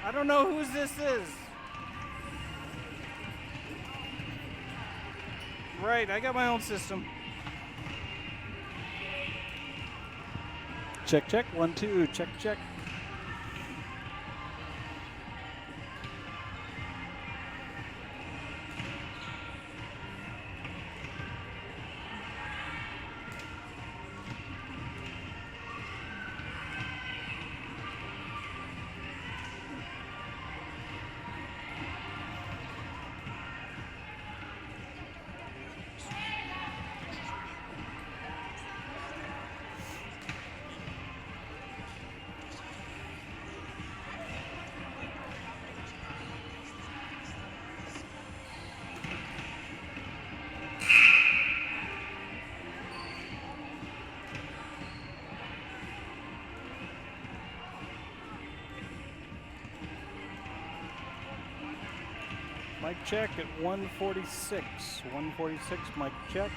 I don't know whose this is. Right, I got my own system. Check, check, 1, 2, check, check. Mic check at 146. 146, mic check.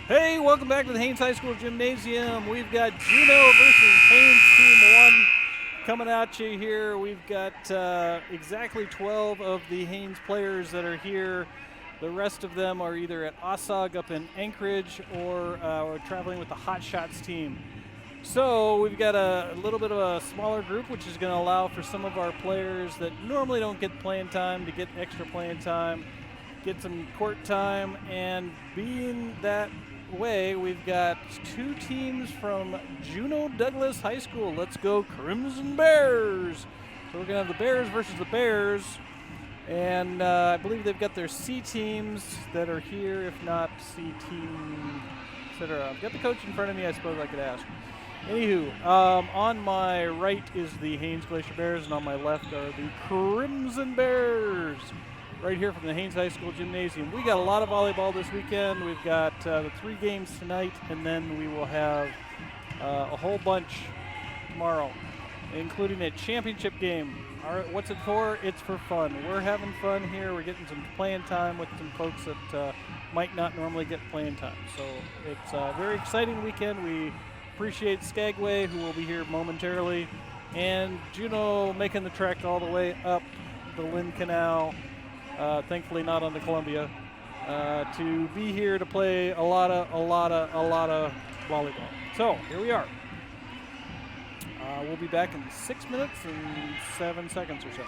Hey, welcome back to the Haines High School Gymnasium. We've got Juneau versus Haines Team 1 coming at you here. We've got exactly 12 of the Haines players that are here. The rest of them are either at OSOG up in Anchorage or traveling with the Hot Shots team. So we've got a little bit of a smaller group, which is going to allow for some of our players that normally don't get playing time to get extra playing time, get some court time, and being that way, we've got two teams from Juneau Douglas High School. Let's go Crimson Bears. So we're going to have the Bears versus the Bears. And I believe they've got their C teams that are here, if not C team, etc. I've got the coach in front of me, I suppose I could ask. Anywho, on my right is the Haines Glacier Bears, and on my left are the Crimson Bears. Right here from the Haines High School Gymnasium. We got a lot of volleyball this weekend. We've got the 3 games tonight, and then we will have a whole bunch tomorrow, including a championship game. What's it for? It's for fun. We're having fun here. We're getting some playing time with some folks that might not normally get playing time. So it's a very exciting weekend. We appreciate Skagway, who will be here momentarily, and Juneau making the trek all the way up the Lynn Canal. Thankfully not on the Columbia, to be here to play a lot of volleyball. So here we are. We'll be back in 6 minutes and 7 seconds or so.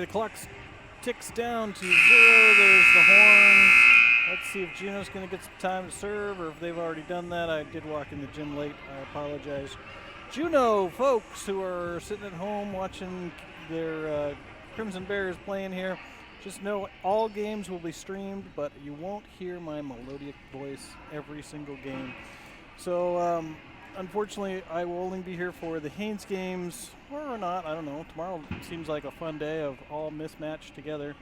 the clock ticks down to 0. There's the horn. Let's see if Juneau's going to get some time to serve, or if they've already done that. I did walk in the gym late. I apologize. Juneau folks who are sitting at home watching their Crimson Bears playing here, just know all games will be streamed, but you won't hear my melodic voice every single game. So unfortunately, I will only be here for the Haines games, or not, I don't know. Tomorrow seems like a fun day of all mismatched together.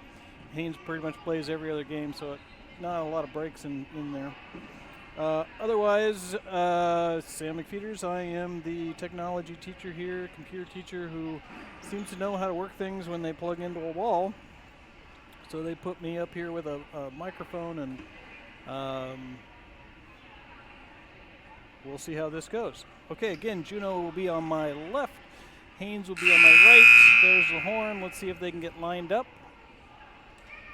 Haines pretty much plays every other game, so not a lot of breaks in there. Otherwise, Sam McFeeters, I am the technology teacher here, computer teacher who seems to know how to work things when they plug into a wall. So they put me up here with a microphone, and we'll see how this goes. Okay, again, Juneau will be on my left. Haines will be on my right. There's the horn. Let's see if they can get lined up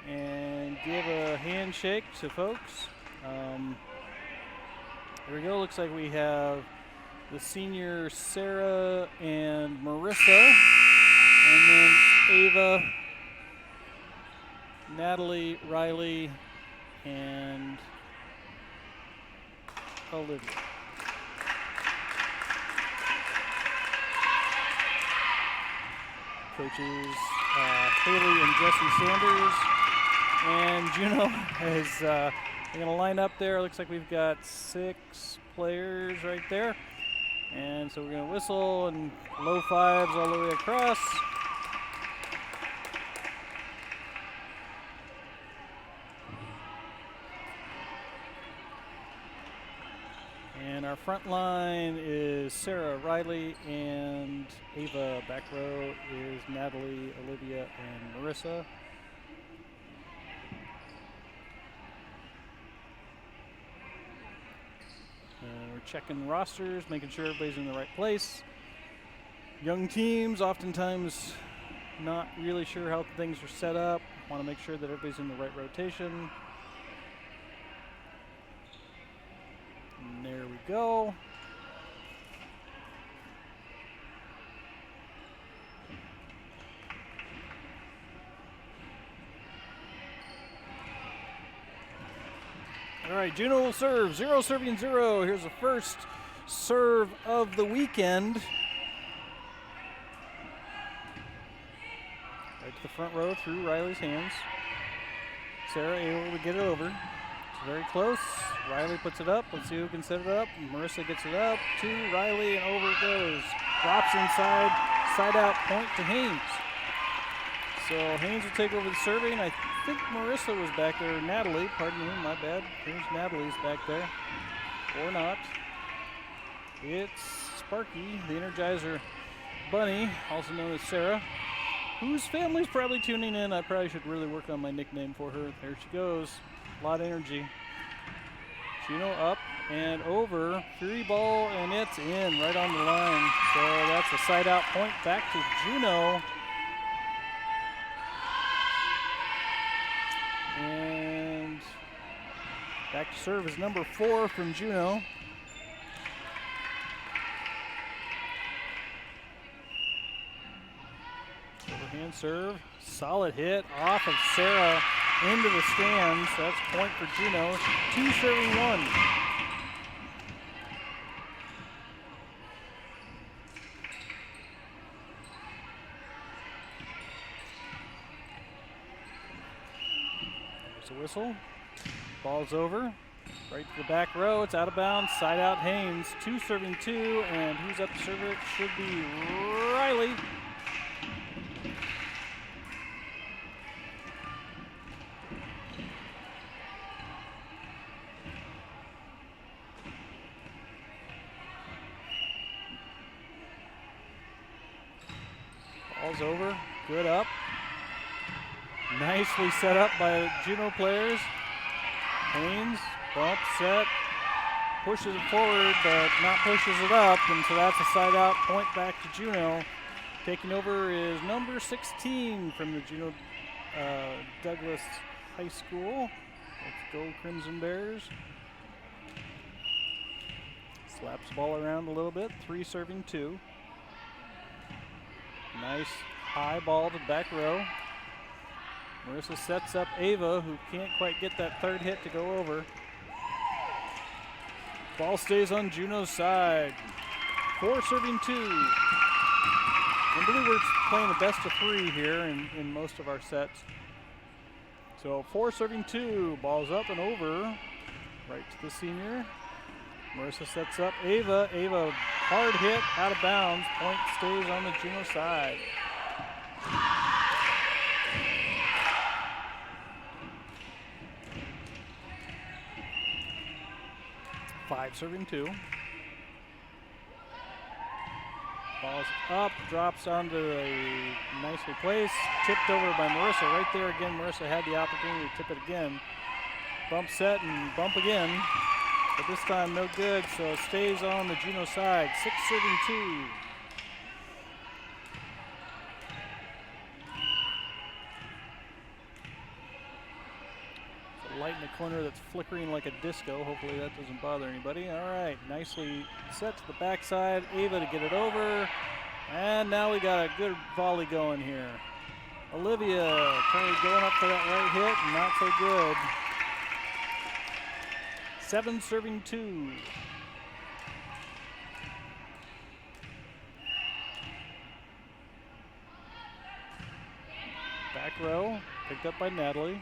and give a handshake to folks. Here we go. Looks like we have the senior Sarah and Marissa, and then Ava, Natalie, Riley, and Olivia. Coaches Haley and Jesse Sanders. And Juneau is going to line up there. Looks like we've got 6 players right there. And so we're going to whistle and low fives all the way across. And our front line is Sarah, Riley, and Ava. Back row is Natalie, Olivia, and Marissa. We're checking rosters, making sure everybody's in the right place. Young teams, oftentimes not really sure how things are set up. Want to make sure that everybody's in the right rotation. And there we go. All right, Juneau will serve. 0 serving 0. Here's the first serve of the weekend. Right to the front row through Riley's hands. Sarah able to get it over. It's very close. Riley puts it up. Let's see who can set it up. Marissa gets it up to Riley, and over it goes. Drops inside, side out point to Haines. So Haines will take over the serving. I think Marissa was back there. Natalie, pardon me, my bad. Here's Natalie's back there. Or not. It's Sparky, the Energizer Bunny, also known as Sarah, whose family's probably tuning in. I probably should really work on my nickname for her. There she goes. A lot of energy. Juneau up and over. Free ball, and it's in right on the line. So that's a side out point back to Juneau. And back to serve is number 4 from Juneau. Overhand serve, solid hit off of Sarah into the stands. That's point for Juneau. 2 serving 1. There's a whistle. Ball's over. Right to the back row. It's out of bounds. Side out Haines. 2 serving 2. And who's up to serve it? Should be Riley. Ball's over. Good up. Nicely set up by Juneau players. Haines, bump, set, pushes it forward, but not pushes it up, and so that's a side out point back to Juneau. Taking over is number 16 from the Juneau Douglas High School. Let's go Crimson Bears. Slaps the ball around a little bit. 3 serving 2. Nice high ball to the back row. Marissa sets up Ava, who can't quite get that third hit to go over. Ball stays on Juneau's side. 4 serving 2. I believe we're playing the best of 3 here in most of our sets. So 4 serving 2. Ball's up and over. Right to the senior. Marissa sets up Ava. Ava, hard hit, out of bounds. Point stays on the Juneau side. Five serving 2. Ball's up, drops onto a nicely placed, tipped over by Marissa. Right there again, Marissa had the opportunity to tip it again. Bump set and bump again, but this time no good, so it stays on the Juneau side. 6 serving 2. Light in the corner that's flickering like a disco. Hopefully that doesn't bother anybody. All right, nicely set to the backside. Ava to get it over. And now we got a good volley going here. Olivia trying going up for that right hit, and not so good. 7 serving 2. Back row, picked up by Natalie.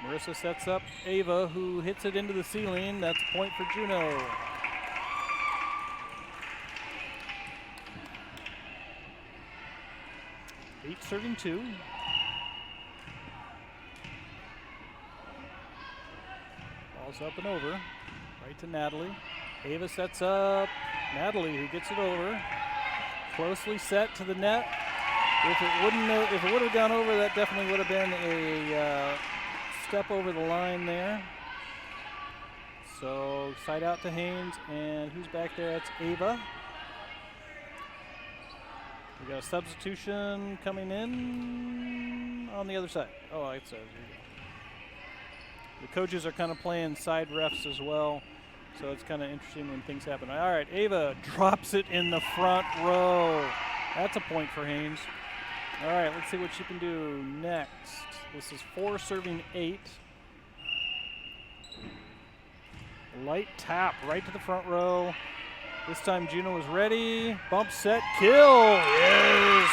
Marissa sets up Ava, who hits it into the ceiling. That's a point for Juneau. Eight serving 2. Ball's up and over. Right to Natalie. Ava sets up Natalie, who gets it over. Closely set to the net. If it would have gone over, that definitely would have been a step over the line there. So side out to Haines, and who's back there? That's Ava. We got a substitution coming in on the other side. Oh, it says here you go. The coaches are kind of playing side refs as well, so it's kind of interesting when things happen. All right, Ava drops it in the front row. That's a point for Haines. All right, let's see what she can do next. This is 4 serving 8. Light tap right to the front row. This time Juneau is ready. Bump set, kill. Yes!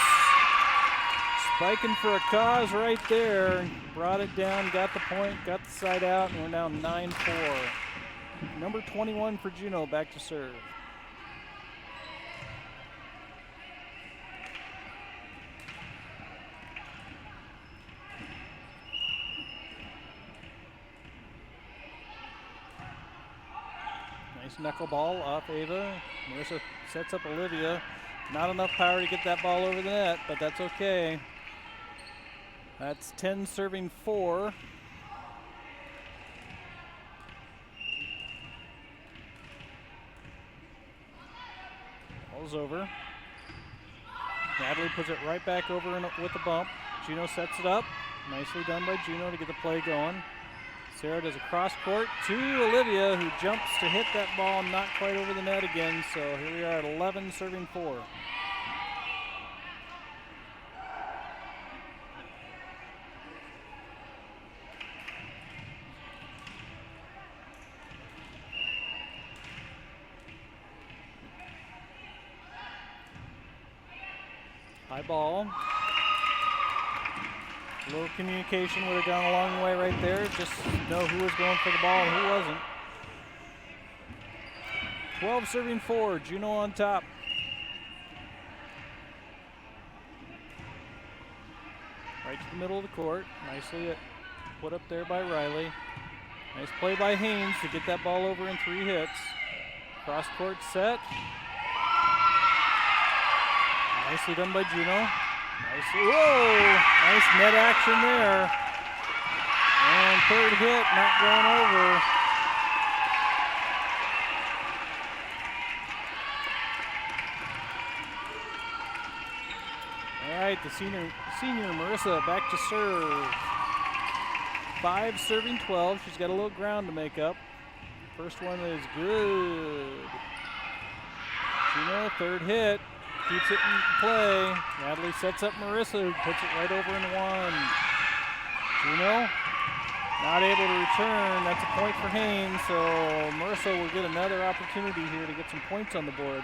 Spiking for a cause right there. Brought it down, got the point, got the side out, and we're now 9-4. Number 21 for Juneau back to serve. Nice knuckleball off Ava. Marissa sets up Olivia. Not enough power to get that ball over the net, but that's okay. That's 10 serving 4. Ball's over. Natalie puts it right back over with the bump. Juneau sets it up. Nicely done by Juneau to get the play going. Sarah does a cross court to Olivia, who jumps to hit that ball, not quite over the net again. So here we are at 11 serving 4. High ball. A little communication would have gone a long way right there. Just know who was going for the ball and who wasn't. 12 serving 4, Juneau on top. Right to the middle of the court. Nicely put up there by Riley. Nice play by Haines to get that ball over in 3 hits. Cross court set. Nicely done by Juneau. Whoa! Nice net action there. And third hit, not going over. All right, the senior Marissa back to serve. 5 serving 12. She's got a little ground to make up. First one is good. Juneau, third hit. Keeps it in play. Natalie sets up Marissa, who puts it right over in 1. Juno not able to return. That's a point for Haines, so Marissa will get another opportunity here to get some points on the board.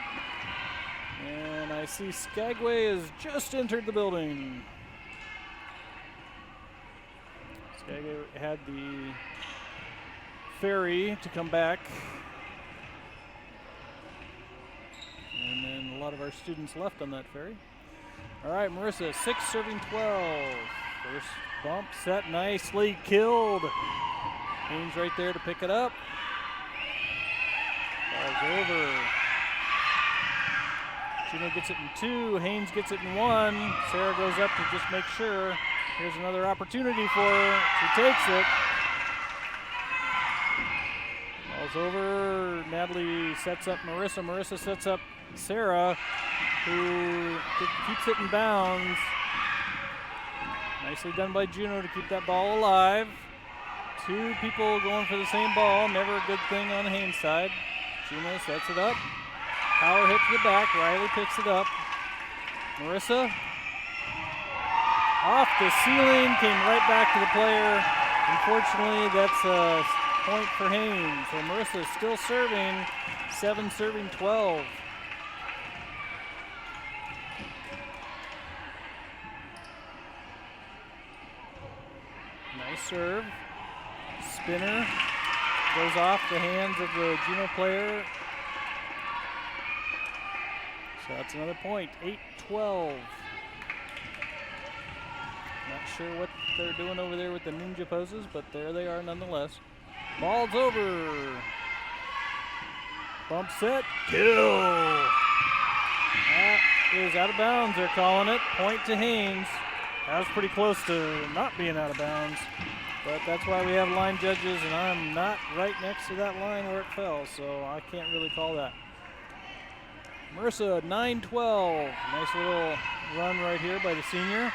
And I see Skagway has just entered the building. Skagway had the ferry to come back. And then a lot of our students left on that ferry. All right, Marissa, 6 serving 12. First bump, set, nicely killed. Haines right there to pick it up. Ball's over. Juno gets it in 2, Haines gets it in 1. Sarah goes up to just make sure. Here's another opportunity for her. She takes it. Ball's over. Natalie sets up Marissa. Marissa sets up Sarah, who keeps it in bounds. Nicely done by Juno to keep that ball alive. 2 people going for the same ball. Never a good thing on Haines' side. Juno sets it up. Power hit to the back. Riley picks it up. Marissa off the ceiling, came right back to the player. Unfortunately, that's a point for Haines. So Marissa still serving, 7 serving 12. Nice serve. Spinner goes off the hands of the Juno player. So that's another point, 8-12. Not sure what they're doing over there with the ninja poses, but there they are nonetheless. Ball's over. Bump set, kill. That is out of bounds, they're calling it. Point to Haines. That was pretty close to not being out of bounds, but that's why we have line judges, and I'm not right next to that line where it fell, so I can't really call that. Marissa, 9-12. Nice little run right here by the senior.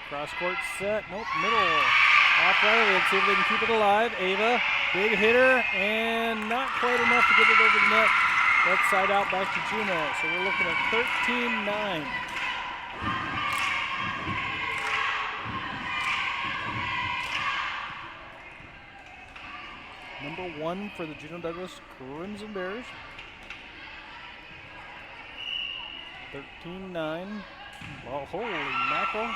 Cross court set, nope, middle. Off Riley, let's see if they can keep it alive. Ava, big hitter, and not quite enough to get it over the net. Left side out back to Juno, so we're looking at 13-9. Number 1 for the Juno Douglas Crimson Bears. 13-9. Well, holy mackerel.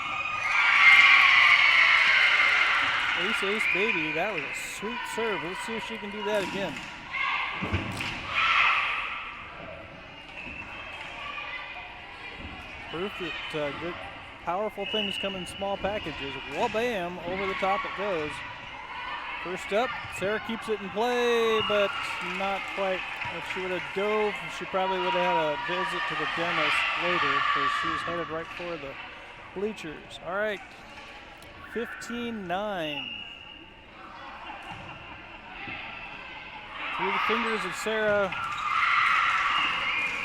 Ace, baby. That was a sweet serve. Let's see if she can do that again. Proof that good, powerful things come in small packages. Wha-bam, over the top it goes. First up, Sarah keeps it in play, but not quite. If she would have dove, she probably would have had a visit to the dentist later because she was headed right for the bleachers. All right, 15-9. Through the fingers of Sarah.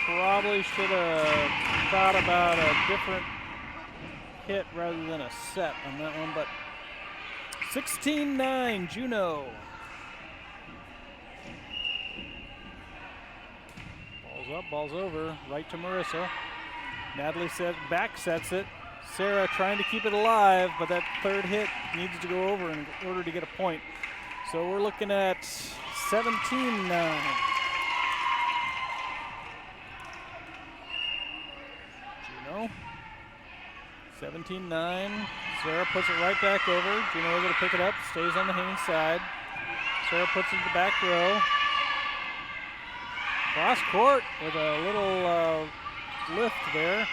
Probably should have thought about a different hit rather than a set on that one, but 16-9, Juno. Ball's up, ball's over, right to Marissa. Natalie back sets it. Sarah trying to keep it alive, but that third hit needs to go over in order to get a point. So we're looking at 17-9. Juno. 17-9. Sarah puts it right back over. Juno able to pick it up, stays on the Haines side. Sarah puts it in the back row. Cross court with a little lift there.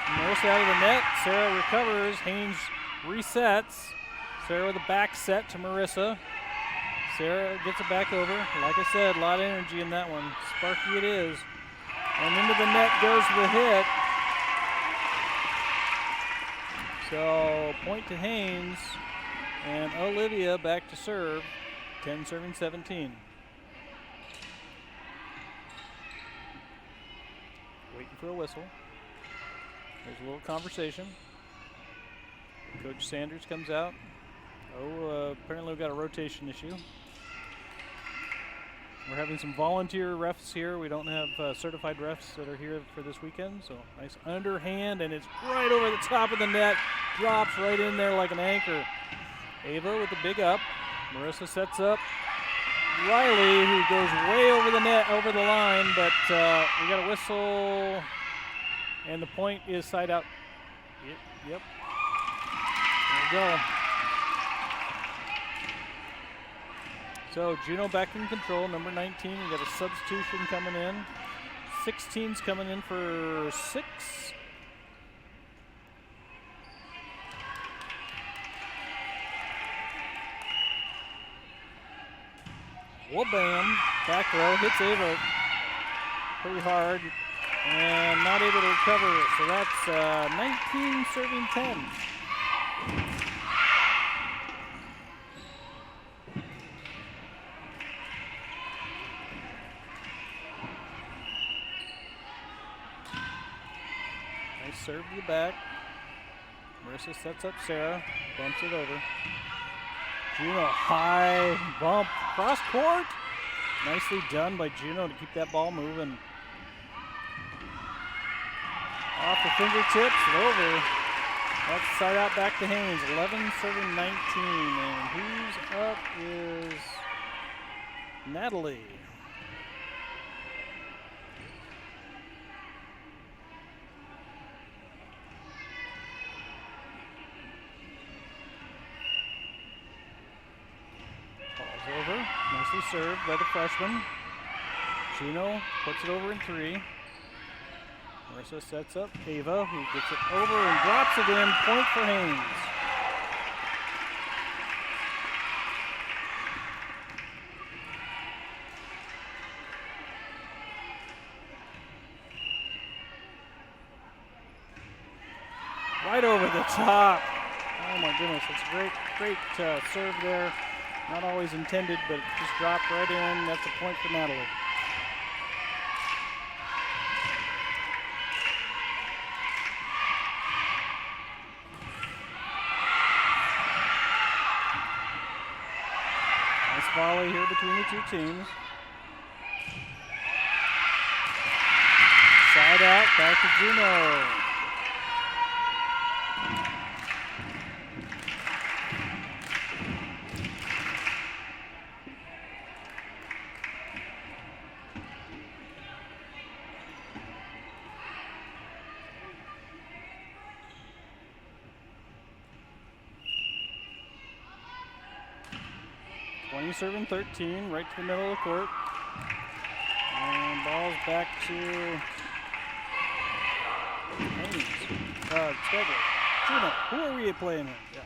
Marissa out of the net. Sarah recovers. Haines resets. Sarah with a back set to Marissa. Sarah gets it back over. Like I said, a lot of energy in that one. Sparky it is. And into the net goes the hit. So point to Haines, and Olivia back to serve, 10 serving 17. Waiting for a whistle. There's a little conversation. Coach Sanders comes out. Apparently we've got a rotation issue. We're having some volunteer refs here. We don't have certified refs that are here for this weekend, so nice underhand, and it's right over the top of the net. Drops right in there like an anchor. Ava with the big up. Marissa sets up Riley, who goes way over the net, over the line, but we got a whistle, and the point is side out. Yep. There we go. So Juneau back in control, number 19. We got a substitution coming in. 16's coming in for 6. Well, bam, back row, hits Ava pretty hard and not able to recover. So that's 19 serving 10. Nice serve to the back. Marissa sets up Sarah, bumps it over. Juneau, high bump, cross court. Nicely done by Juneau to keep that ball moving. Off the fingertips and over. That's side out back to Haines. 11 serving 19. And who's up is Natalie. Over, nicely served by the freshman. Juneau puts it over in 3. Marissa sets up Ava, who gets it over and drops it in. Point for Haines. Right over the top. Oh my goodness, it's a great serve there. Not always intended, but it just dropped right in. That's a point for Natalie. Nice volley here between the two teams. Side out, back to Juneau. Serving 13, right to the middle of the court. And ball's back to Haines. Skagway. Juneau. Who are we playing with? Yeah.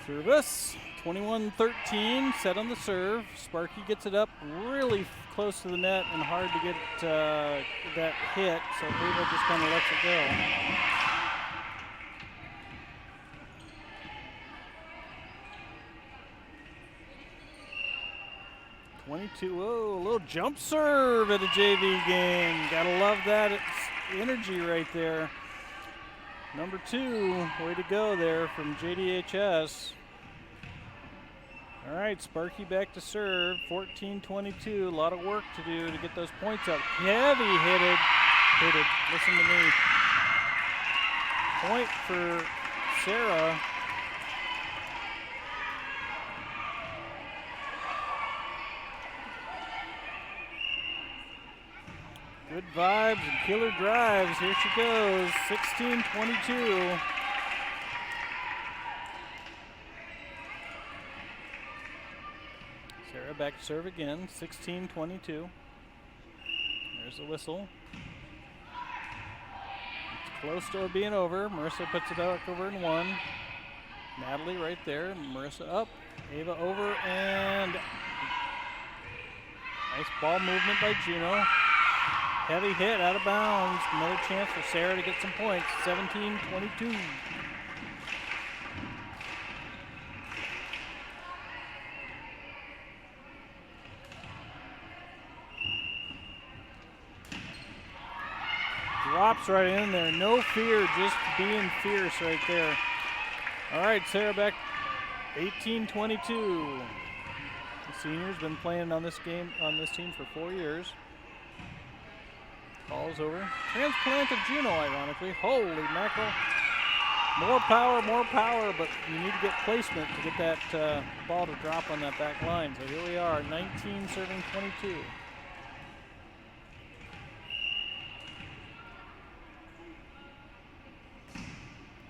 Service. 21-13, set on the serve. Sparky gets it up really close to the net and hard to get that hit, so Ava just kind of lets it go. Whoa, a little jump serve at a JV game. Gotta love that. It's energy right there. Number 2, way to go there from JDHS. All right, Sparky back to serve, 14-22. A lot of work to do to get those points up. Heavy hitted. Listen to me. Point for Sarah. Good vibes and killer drives. Here she goes, 16-22. Sarah back to serve again, 16-22. There's the whistle. It's close to being over. Marissa puts it back over in 1. Natalie right there. Marissa up. Ava over and nice ball movement by Juneau. Heavy hit out of bounds. Another chance for Sarah to get some points. 17-22. Drops right in there. No fear, just being fierce right there. All right, Sarah back 18-22. The senior's been playing on this team for 4 years. Ball's over. Transplant of Juneau, ironically. Holy mackerel. More power, but you need to get placement to get that ball to drop on that back line. So here we are, 19 serving 22.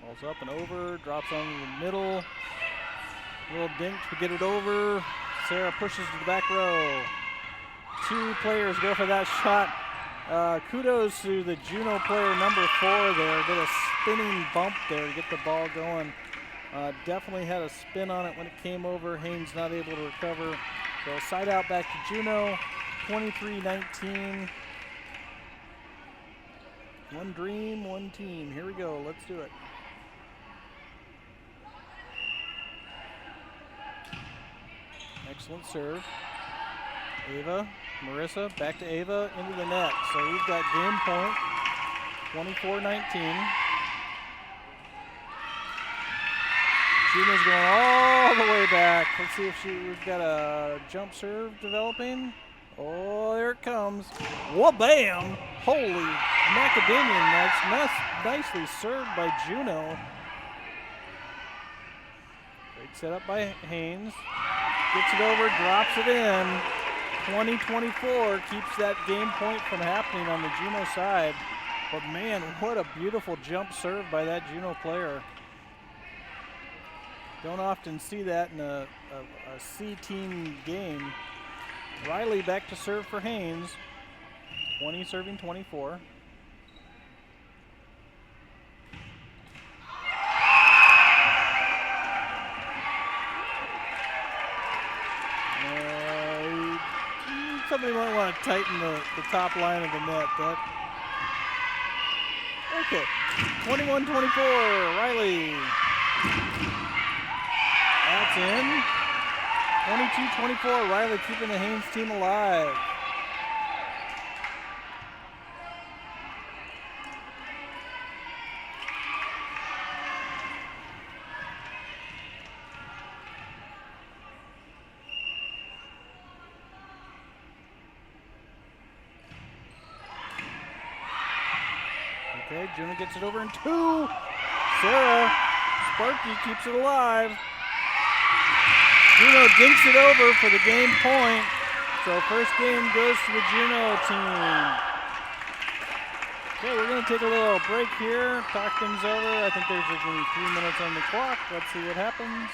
Ball's up and over, drops on the middle. Little dink to get it over. Sarah pushes to the back row. 2 players go for that shot. Kudos to the Juneau player number 4 there. Did a spinning bump there to get the ball going. Definitely had a spin on it when it came over. Haines not able to recover. So side out back to Juneau, 23-19. One dream, one team. Here we go. Let's do it. Excellent serve. Ava, Marissa, back to Ava, into the net. So we've got game point, 24-19. Juneau's going all the way back. Let's see if we've got a jump serve developing. Oh, there it comes. Wha-bam! Holy macadamia nuts. Nicely served by Juneau. Great setup by Haines. Gets it over, drops it in. 20-24 keeps that game point from happening on the Juneau side. But man, what a beautiful jump serve by that Juneau player. Don't often see that in a C-team game. Riley back to serve for Haines. 20 serving 24. Somebody might want to tighten the top line of the net. Okay, 21-24, Riley. That's in. 22-24, Riley keeping the Haines team alive. Okay, Juneau gets it over in 2. Sarah Sparky keeps it alive. Juneau dinks it over for the game point. So first game goes to the Juneau team. Okay, we're going to take a little break here, talk things over. I think there's only 3 minutes on the clock. Let's see what happens.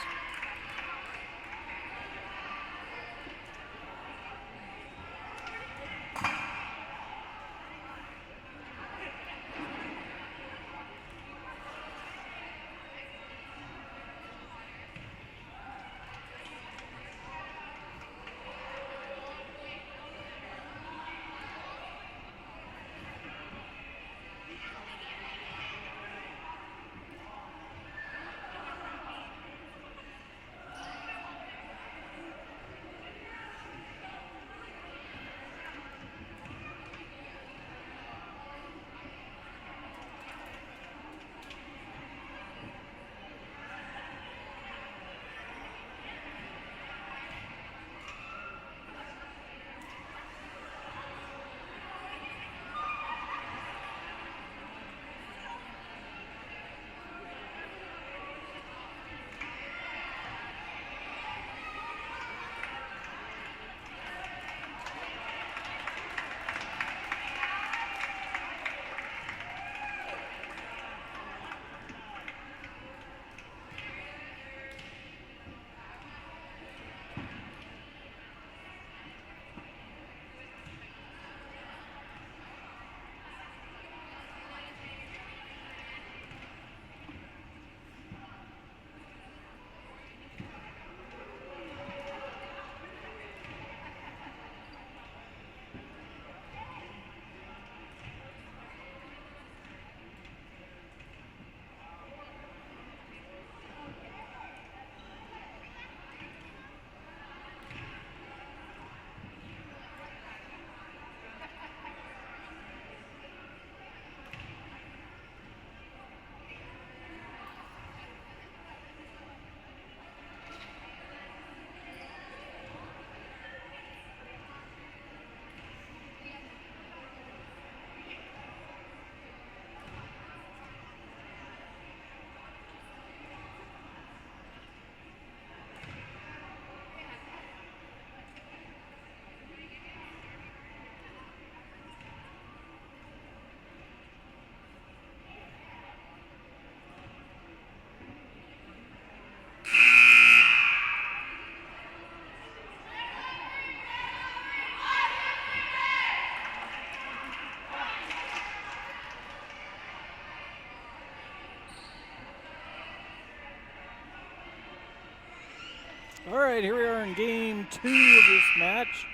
All right, here we are in game 2 of this match.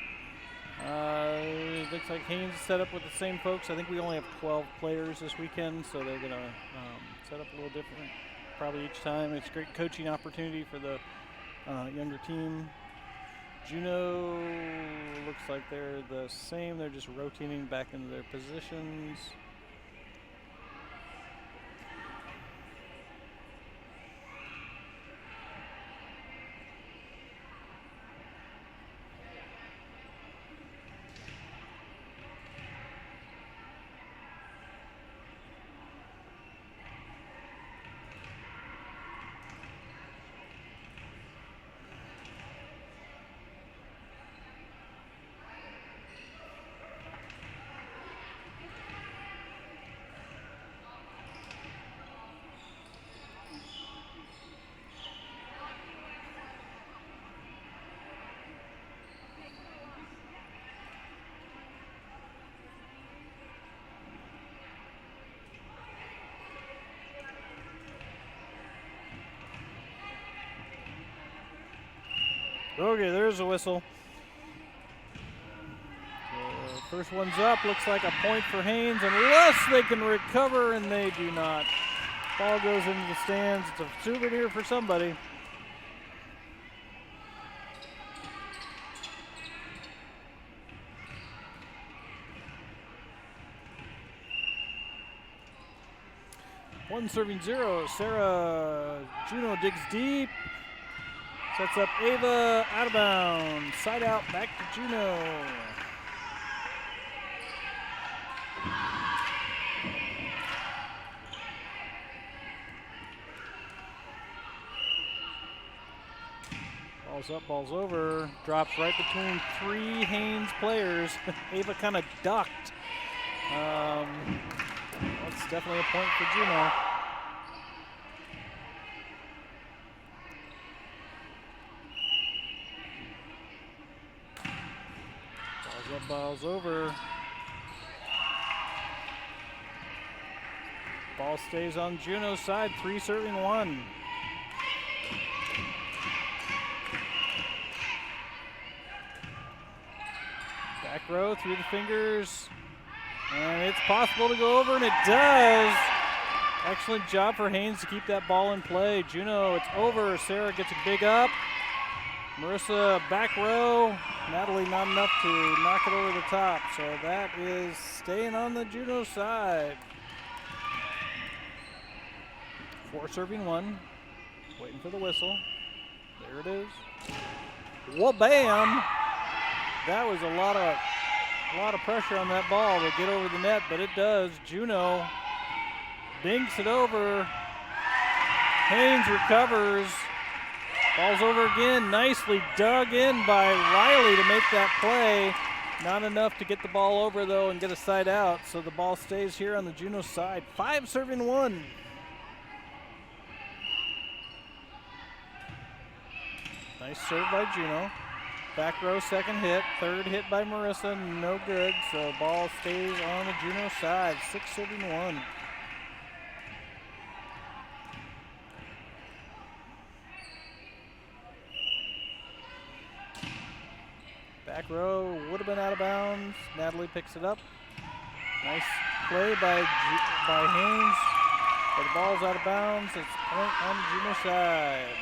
It looks like Haines is set up with the same folks. I think we only have 12 players this weekend, so they're going to set up a little different probably each time. It's a great coaching opportunity for the younger team. Juneau looks like they're the same. They're just rotating back into their positions. Okay, there's a whistle. First one's up. Looks like a point for Haines, unless they can recover, and they do not. Ball goes into the stands. It's a souvenir for somebody. One serving 0. Sarah Juneau digs deep. Sets up Ava out of bounds. Side out, back to Juneau. Ball's up, ball's over. Drops right between 3 Haines players. Ava kind of ducked. That's definitely a point for Juneau. Ball's over. Ball stays on Juneau's side, 3 serving 1. Back row through the fingers. And it's possible to go over, and it does. Excellent job for Haines to keep that ball in play. Juneau, it's over. Sarah gets a big up. Marissa back row. Natalie not enough to knock it over the top, so that is staying on the Juneau side. 4 serving 1, waiting for the whistle. There it is. Wha-bam! That was a lot of pressure on that ball to get over the net, but it does. Juneau dinks it over. Haines recovers. Ball's over again, nicely dug in by Riley to make that play. Not enough to get the ball over, though, and get a side out, so the ball stays here on the Juneau side. 5 serving 1. Nice serve by Juneau. Back row, second hit. Third hit by Marissa, no good, so ball stays on the Juneau side. 6 serving 1. Back row would have been out of bounds. Natalie picks it up. Nice play by Haines. But the ball's out of bounds. It's point on the Juneau side.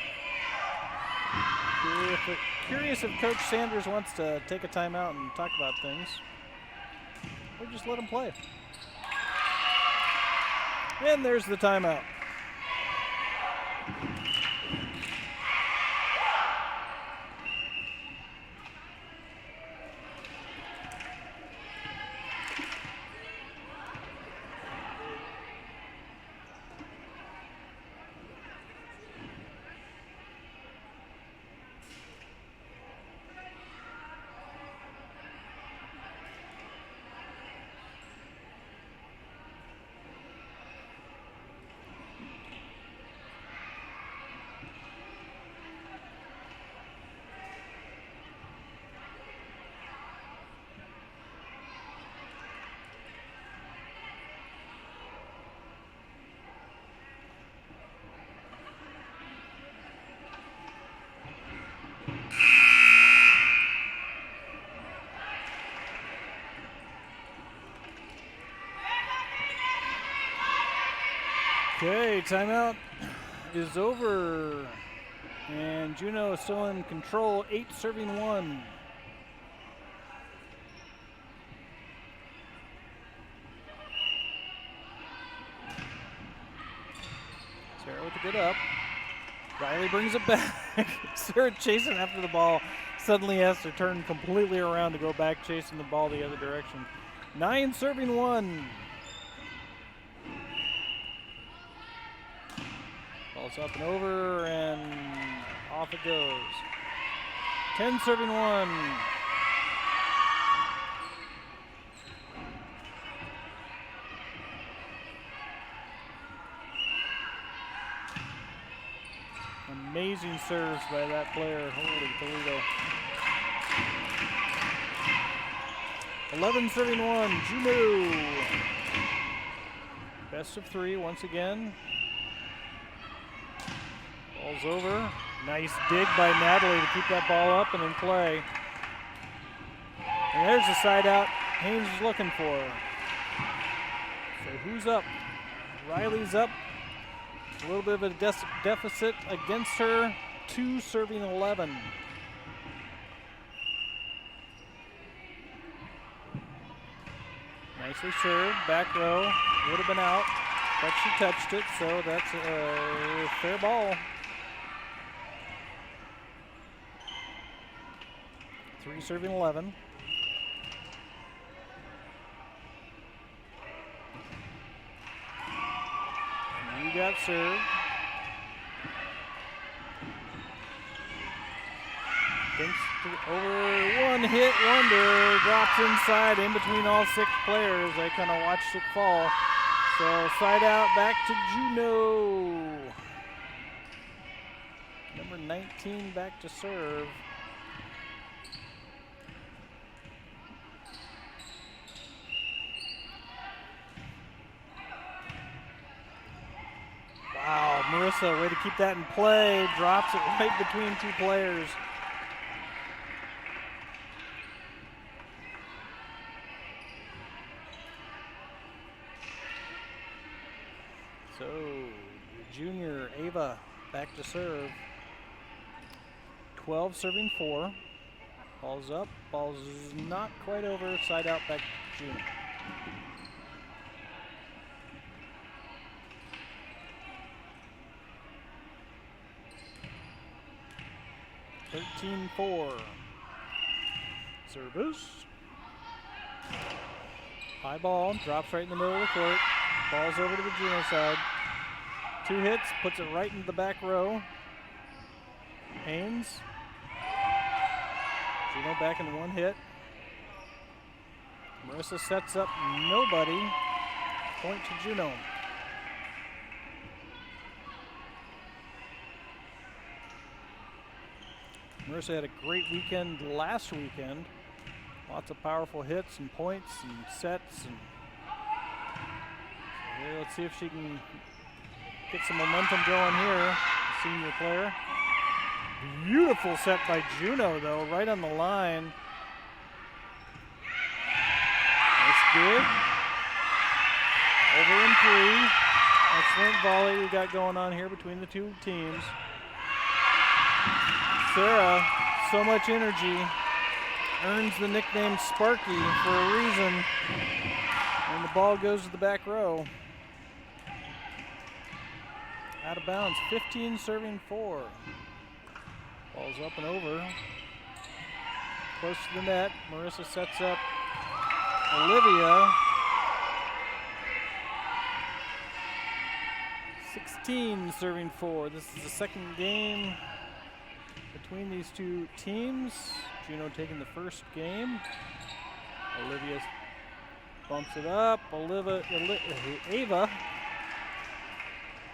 Curious if Coach Sanders wants to take a timeout and talk about things. Or just let him play. And there's the timeout. Okay, timeout is over. And Juneau is still in control, 8-1. Sarah with a good up. Riley brings it back. Sarah chasing after the ball. Suddenly has to turn completely around to go back chasing the ball the other direction. 9-1. Ball's up and over and off it goes. 10-1. Amazing serves by that player. Holy Toledo. 11-1, Juneau. Best of 3 once again. Ball's over. Nice dig by Natalie to keep that ball up and in play. And there's the side out Haines is looking for. So who's up? Riley's up. A little bit of a deficit against her. 2-11. Nicely served, back row, would have been out, but she touched it, so that's a fair ball. 3-11. You got served. Thanks to over one hit wonder, drops inside in between all 6 players. I kind of watched it fall. So side out back to Juneau. Number 19 back to serve. Wow, Marissa, way to keep that in play. Drops it right between 2 players. So, junior Ava back to serve. 12-4. Ball's up. Ball's not quite over. Side out back to junior. (13-4). Service. High ball. Drops right in the middle of the court. Ball's over to the Juneau side. 2 hits, puts it right into the back row. Haines. Juneau back in 1 hit. Marissa sets up nobody. Point to Juneau. Marissa had a great weekend last weekend. Lots of powerful hits and points and sets. And so let's see if she can get some momentum going here. Senior player. Beautiful set by Juneau, though, right on the line. Nice dig. Over in 3. Excellent volley we got going on here between the 2 teams. Sarah, so much energy, earns the nickname Sparky for a reason. And the ball goes to the back row. Out of bounds, 15-4. Ball's up and over. Close to the net. Marissa sets up Olivia. 16-4. This is the second game between these 2 teams. Juneau taking the first game. Olivia bumps it up. Ava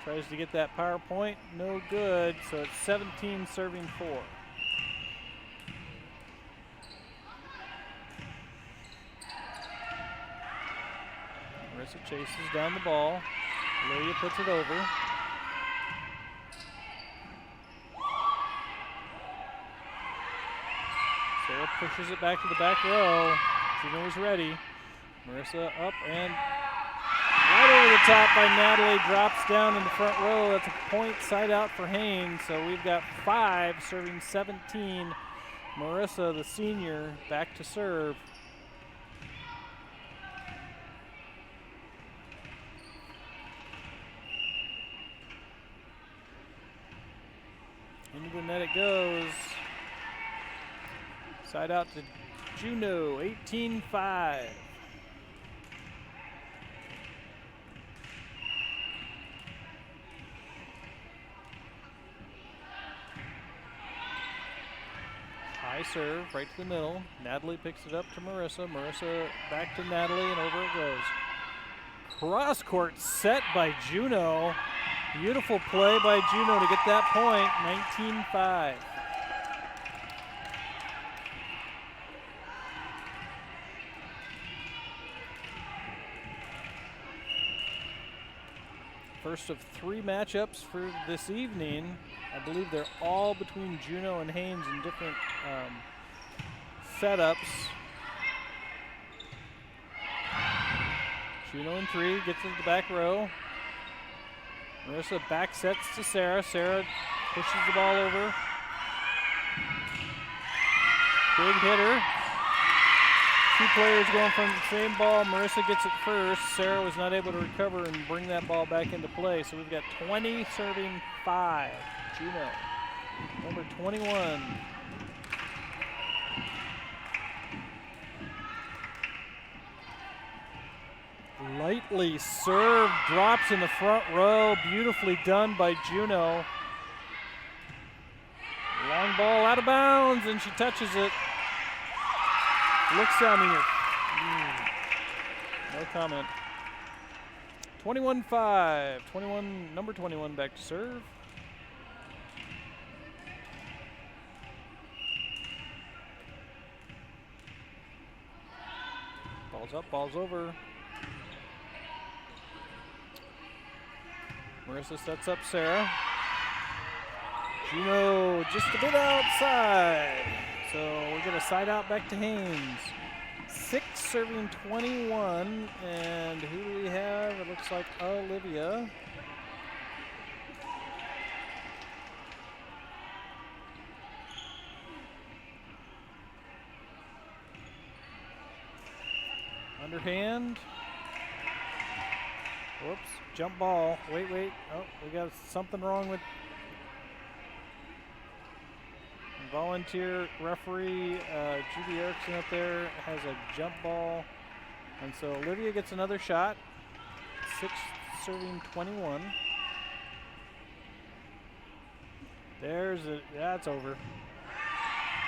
tries to get that power point. No good. So it's 17-4. Marissa chases down the ball. Olivia puts it over. Sarah pushes it back to the back row. Juneau's ready. Marissa up and right over the top by Natalie, drops down in the front row. That's a point side out for Haines. So we've got 5 serving 17. Marissa, the senior, back to serve. Into the net it goes. Side out to Juneau, 18-5. High serve, right to the middle. Natalie picks it up to Marissa. Marissa back to Natalie, and over it goes. Cross court set by Juneau. Beautiful play by Juneau to get that point, 19-5. First of 3 matchups for this evening. I believe they're all between Juneau and Haines in different setups. Juneau in 3, gets into the back row. Marissa back sets to Sarah. Sarah pushes the ball over. Big hitter. 2 players going from the same ball. Marissa gets it first. Sarah was not able to recover and bring that ball back into play. So we've got 20 serving 5. Juneau, number 21. Lightly served, drops in the front row. Beautifully done by Juneau. Long ball out of bounds, and she touches it. Looks down here. No comment. 21-5. 21, number 21 back to serve. Ball's up, ball's over. Marissa sets up Sarah. Juneau just a bit outside. So we're going to side out back to Haines. 6 serving 21. And who do we have? It looks like Olivia. Underhand. Whoops, jump ball. Wait. Oh, we got something wrong with volunteer referee. Judy Erickson up there has a jump ball. And so Olivia gets another shot. 6 serving 21. That's over.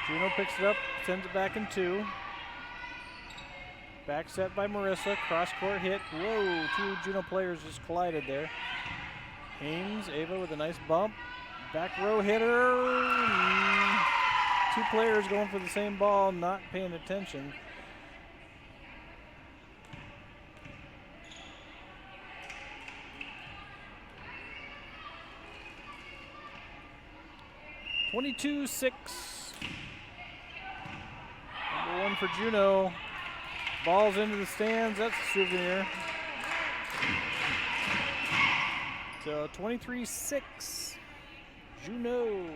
Juneau picks it up, sends it back in 2. Back set by Marissa, cross court hit. Whoa, 2 Juneau players just collided there. Haines, Ava with a nice bump. Back row hitter. 2 players going for the same ball, not paying attention. (22-6). Number 1 for Juneau. Ball's into the stands. That's a souvenir. So 23-6. Juneau.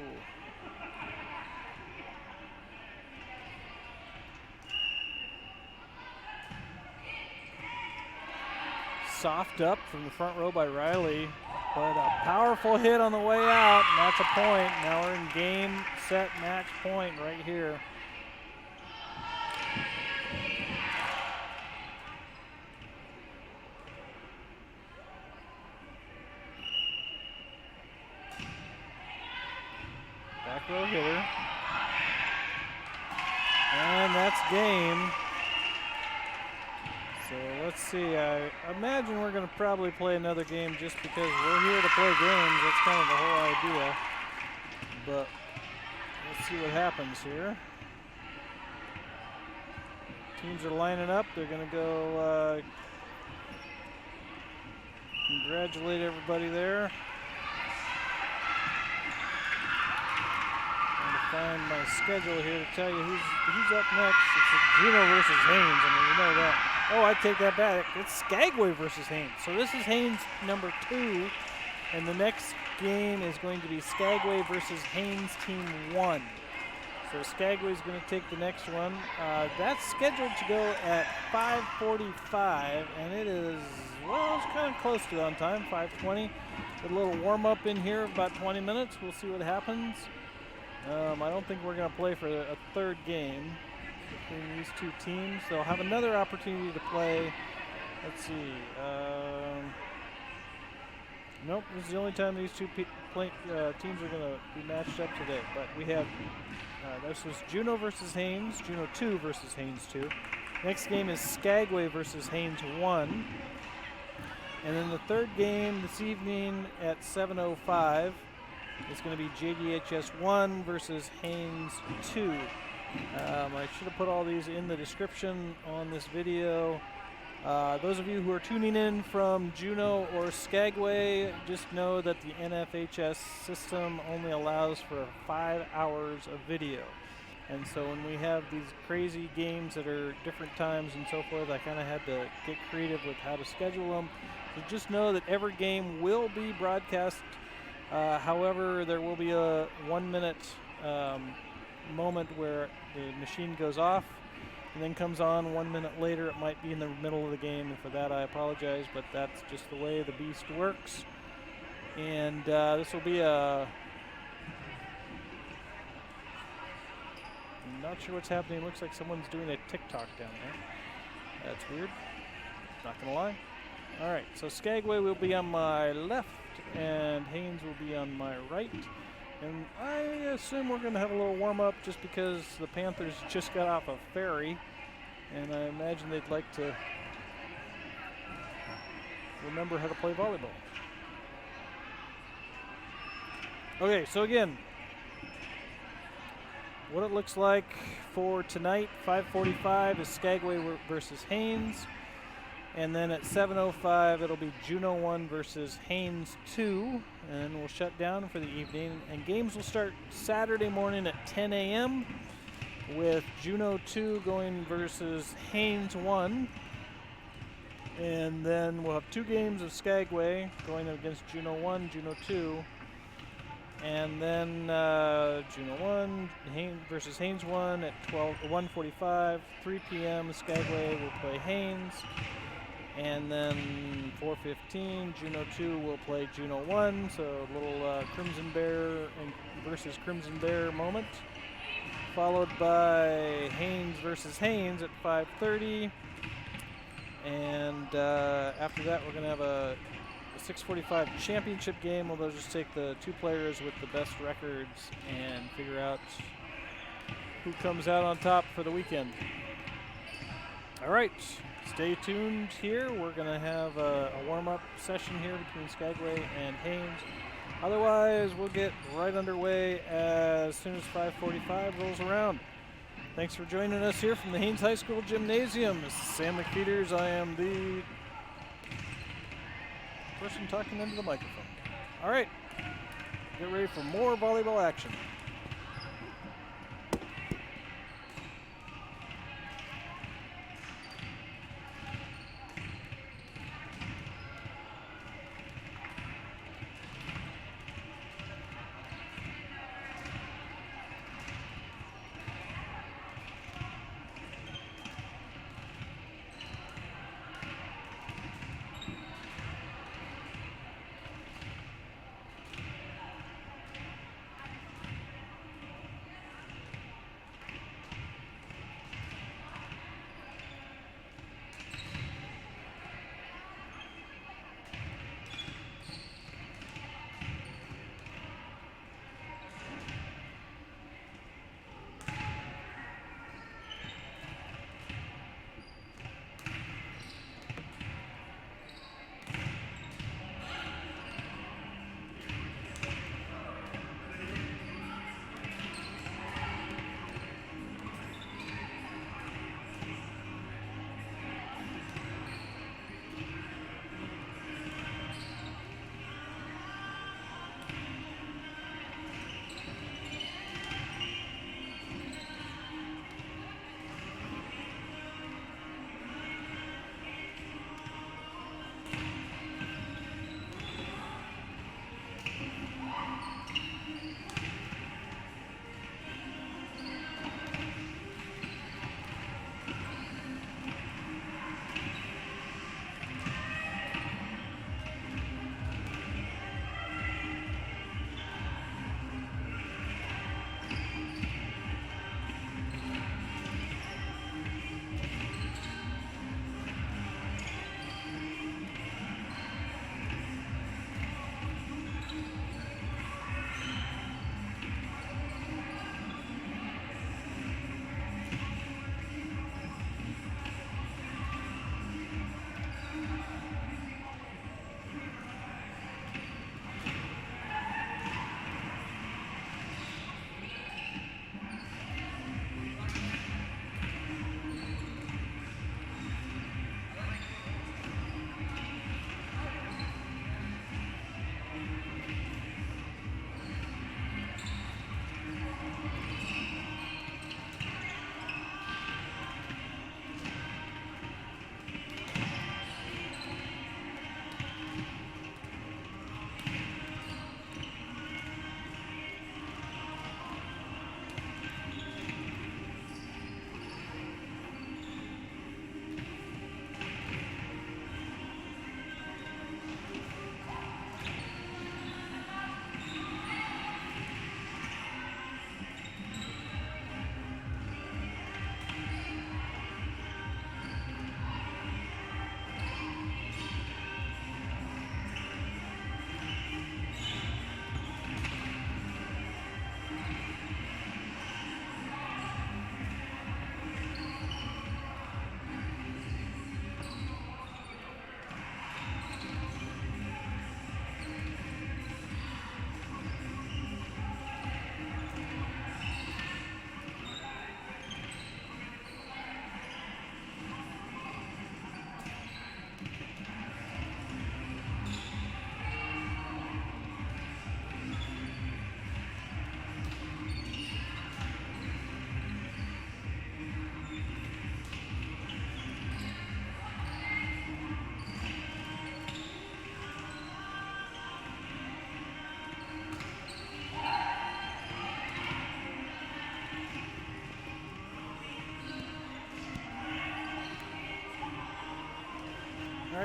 Soft up from the front row by Riley. But a powerful hit on the way out, and that's a point. Now we're in game, set, match point right here. Back row hitter. And that's game. So let's see, I imagine we're going to probably play another game just because we're here to play games. That's kind of the whole idea. But let's see what happens here. Teams are lining up. They're going to go congratulate everybody there. I'm going to find my schedule here to tell you who's up next. It's Juneau versus Haines. I mean, we know that. Oh, I take that back. It's Skagway versus Haines. So this is Haines number 2, and the next game is going to be Skagway versus Haines team 1. So Skagway's going to take the next one. That's scheduled to go at 5:45, and it is, well, it's kind of close to on time, 5:20. A little warm-up in here of about 20 minutes. We'll see what happens. I don't think we're going to play for a third game between these two teams. They'll have another opportunity to play. Let's see. Nope, this is the only time these two teams are going to be matched up today. But we have, this was Juneau versus Haines, Juneau 2 versus Haines 2. Next game is Skagway versus Haines 1. And then the third game this evening at 7:05 is going to be JDHS 1 versus Haines 2. I should have put all these in the description on this video. Those of you who are tuning in from Juneau or Skagway, just know that the NFHS system only allows for 5 hours of video. And so when we have these crazy games that are different times and so forth, I kind of had to get creative with how to schedule them. So just know that every game will be broadcast. However, there will be a 1-minute moment where the machine goes off and then comes on 1 minute later. It might be in the middle of the game, and for that I apologize, but that's just the way the beast works. And this will be a, I'm not sure what's happening. It looks like someone's doing a TikTok down there. That's weird, not gonna lie. All right, so Skagway will be on my left and Haines will be on my right. And I assume we're going to have a little warm-up just because the Panthers just got off a ferry, and I imagine they'd like to remember how to play volleyball. Okay, so again, what it looks like for tonight, 5:45 is Skagway versus Haines. And then at 7:05, it'll be Juneau 1 versus Haines 2, and we'll shut down for the evening. And games will start Saturday morning at 10 a.m. with Juneau 2 going versus Haines 1. And then we'll have 2 games of Skagway going against Juneau 1, Juneau 2. And then Juneau 1 versus Haines 1 at 1:45, 3 p.m. Skagway will play Haines. And then 4:15, Juneau 2 will play Juneau 1, so a little Crimson Bear versus Crimson Bear moment. Followed by Haines versus Haines at 5:30. And after that, we're going to have a 6:45 championship game, where they'll just take the 2 players with the best records and figure out who comes out on top for the weekend. All right. Stay tuned here. We're going to have a warm-up session here between Skagway and Haines. Otherwise, we'll get right underway as soon as 5:45 rolls around. Thanks for joining us here from the Haines High School Gymnasium. This is Sam McFeeters. I am the person talking into the microphone. All right, get ready for more volleyball action.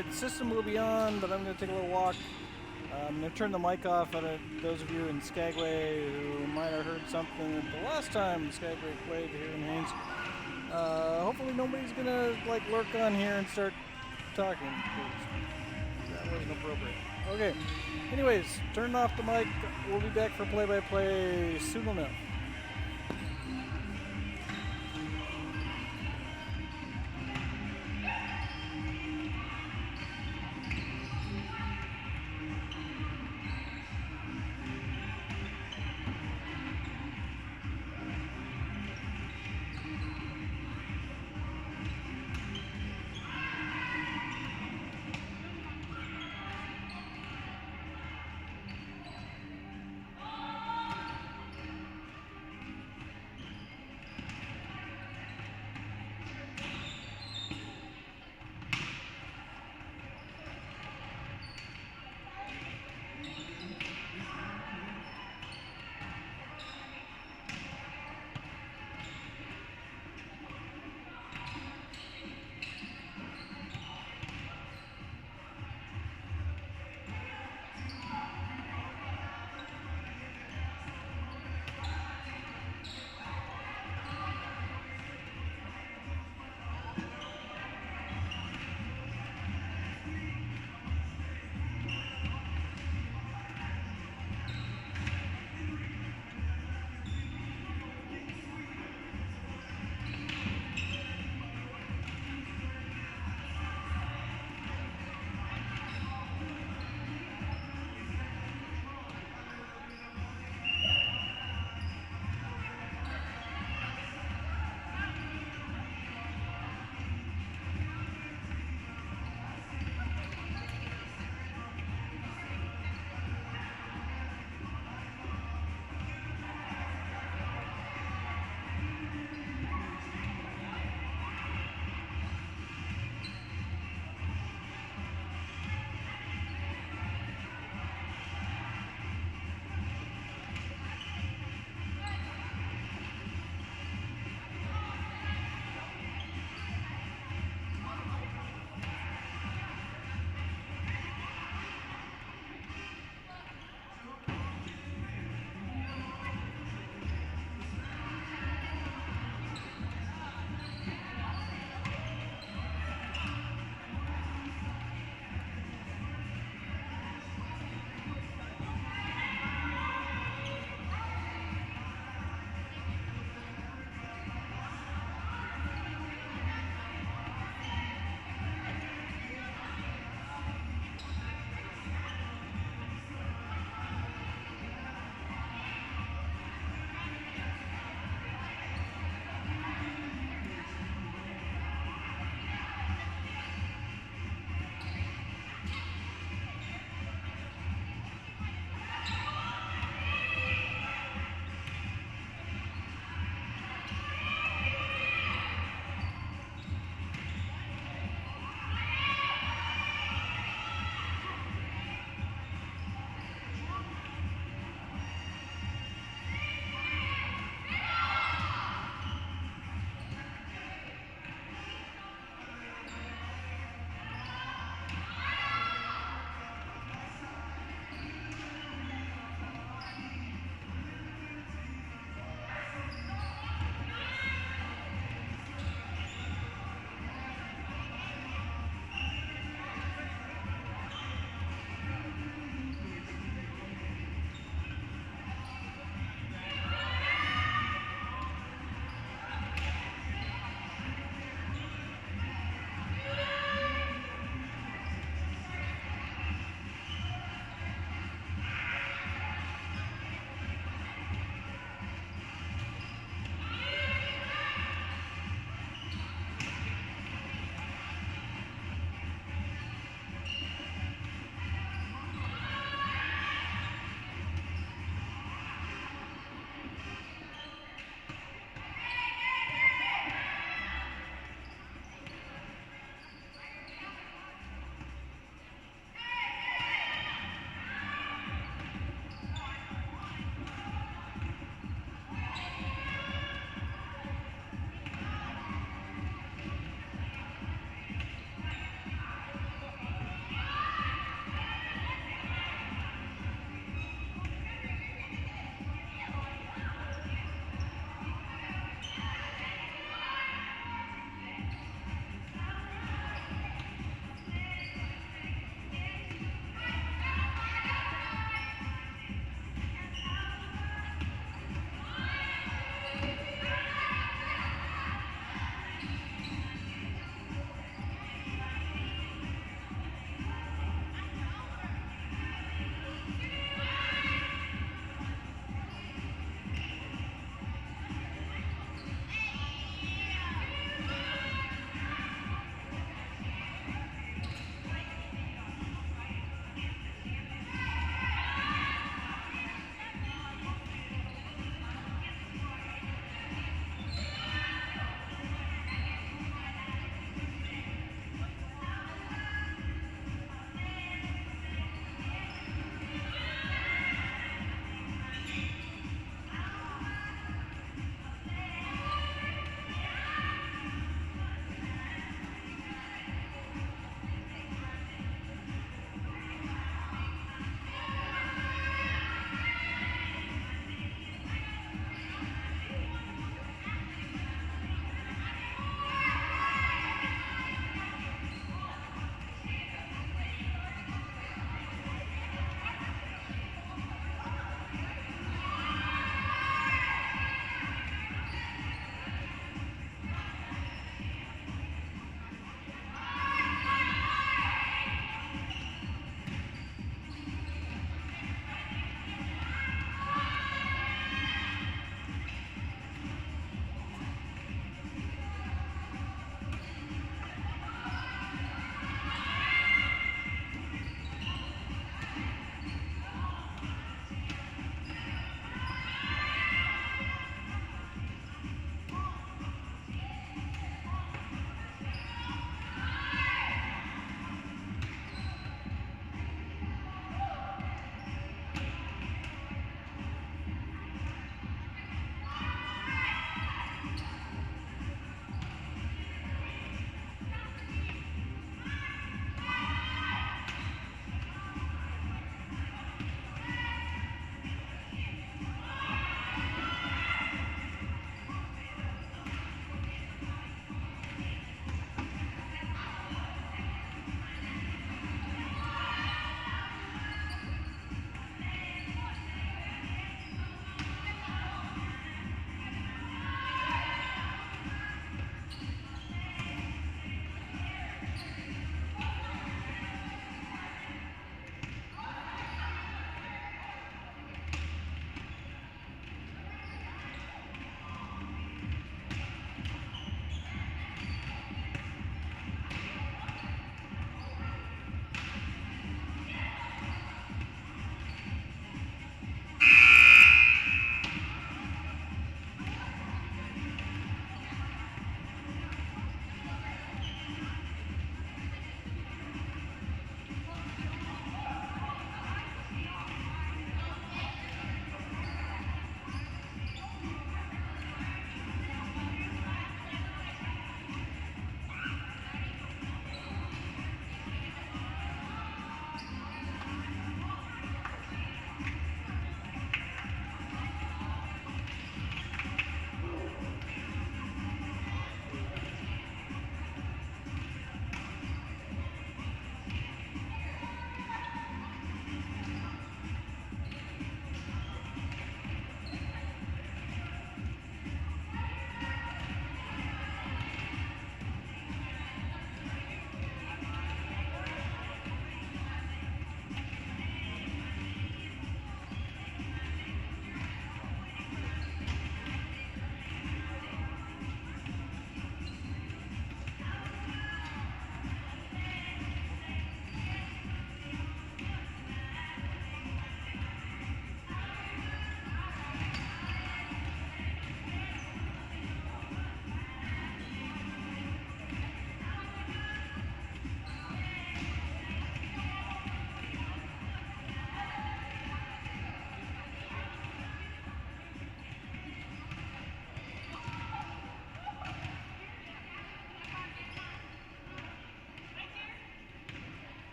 right, the system will be on, but I'm going to take a little walk. I'm going to turn the mic off on those of you in Skagway who might have heard something the last time Skagway played here in Haines. Hopefully nobody's going to like lurk on here and start talking, because that wasn't appropriate. Okay, anyways, turn off the mic. We'll be back for play-by-play soon enough.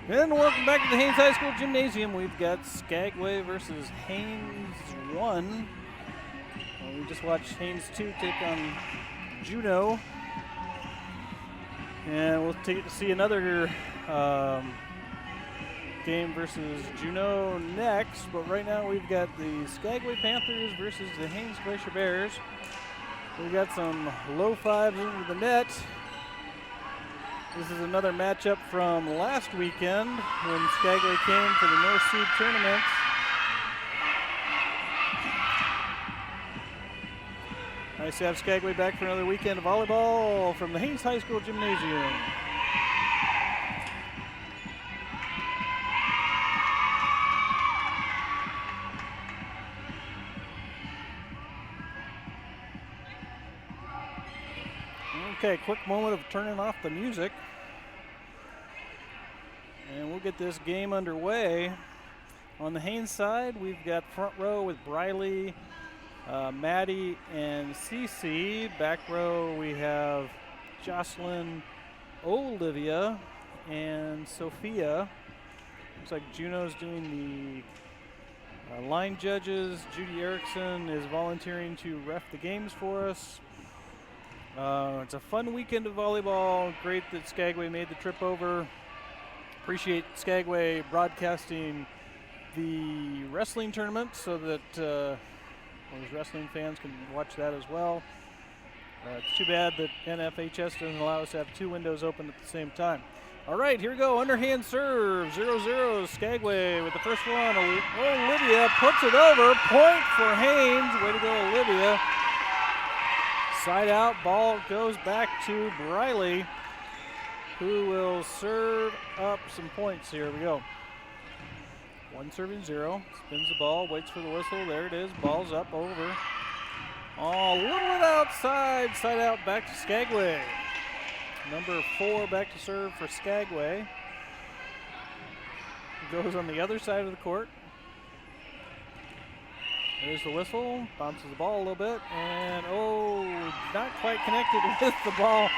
And welcome back to the Haines High School Gymnasium. We've got Skagway versus Haines 1. Well, we just watched Haines 2 take on Juneau. And we'll see another game versus Juneau next. But right now we've got the Skagway Panthers versus the Haines Glacier Bears. We've got some low fives into the net. This is another matchup from last weekend when Skagway came for the North Seed Tournament. Nice to have Skagway back for another weekend of volleyball from the Haines High School Gymnasium. Okay, quick moment of turning off the music. And we'll get this game underway. On the Haines side, we've got front row with Briley, Maddie, and Cece. Back row, we have Jocelyn, Olivia, and Sophia. Looks like Juneau's doing the line judges. Judy Erickson is volunteering to ref the games for us. It's a fun weekend of volleyball. Great that Skagway made the trip over. Appreciate Skagway broadcasting the wrestling tournament so that those wrestling fans can watch that as well. It's too bad that NFHS doesn't allow us to have two windows open at the same time. All right, here we go. Underhand serve, 0-0 Skagway with the first one. Olivia puts it over. Point for Haines. Way to go, Olivia. Side out, ball goes back to Briley, who will serve up some points. Here we go. 1-0. Spins the ball, waits for the whistle. There it is. Ball's up, over. Oh, a little bit outside. Side out, back to Skagway. Number 4 back to serve for Skagway. Goes on the other side of the court. There's the whistle, bounces the ball a little bit, and not quite connected with the ball.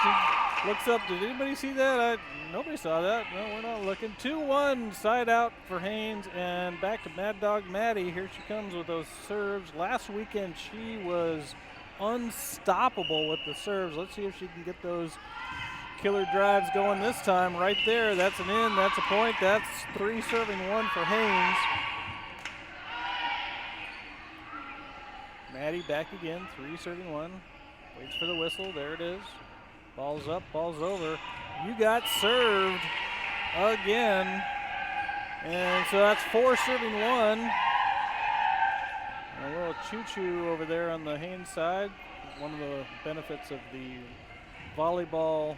She looks up. Did anybody see that? Nobody saw that. No, we're not looking. 2-1 side out for Haines, and back to Mad Dog Maddie. Here she comes with those serves. Last weekend she was unstoppable with the serves. Let's see if she can get those killer drives going this time. Right there, that's an in, that's a point. That's 3 serving 1 for Haines. Maddie back again, 3 serving 1. Waits for the whistle, there it is. Ball's up, ball's over. You got served again. And so that's 4 serving 1. And a little choo-choo over there on the Haines side. One of the benefits of the volleyball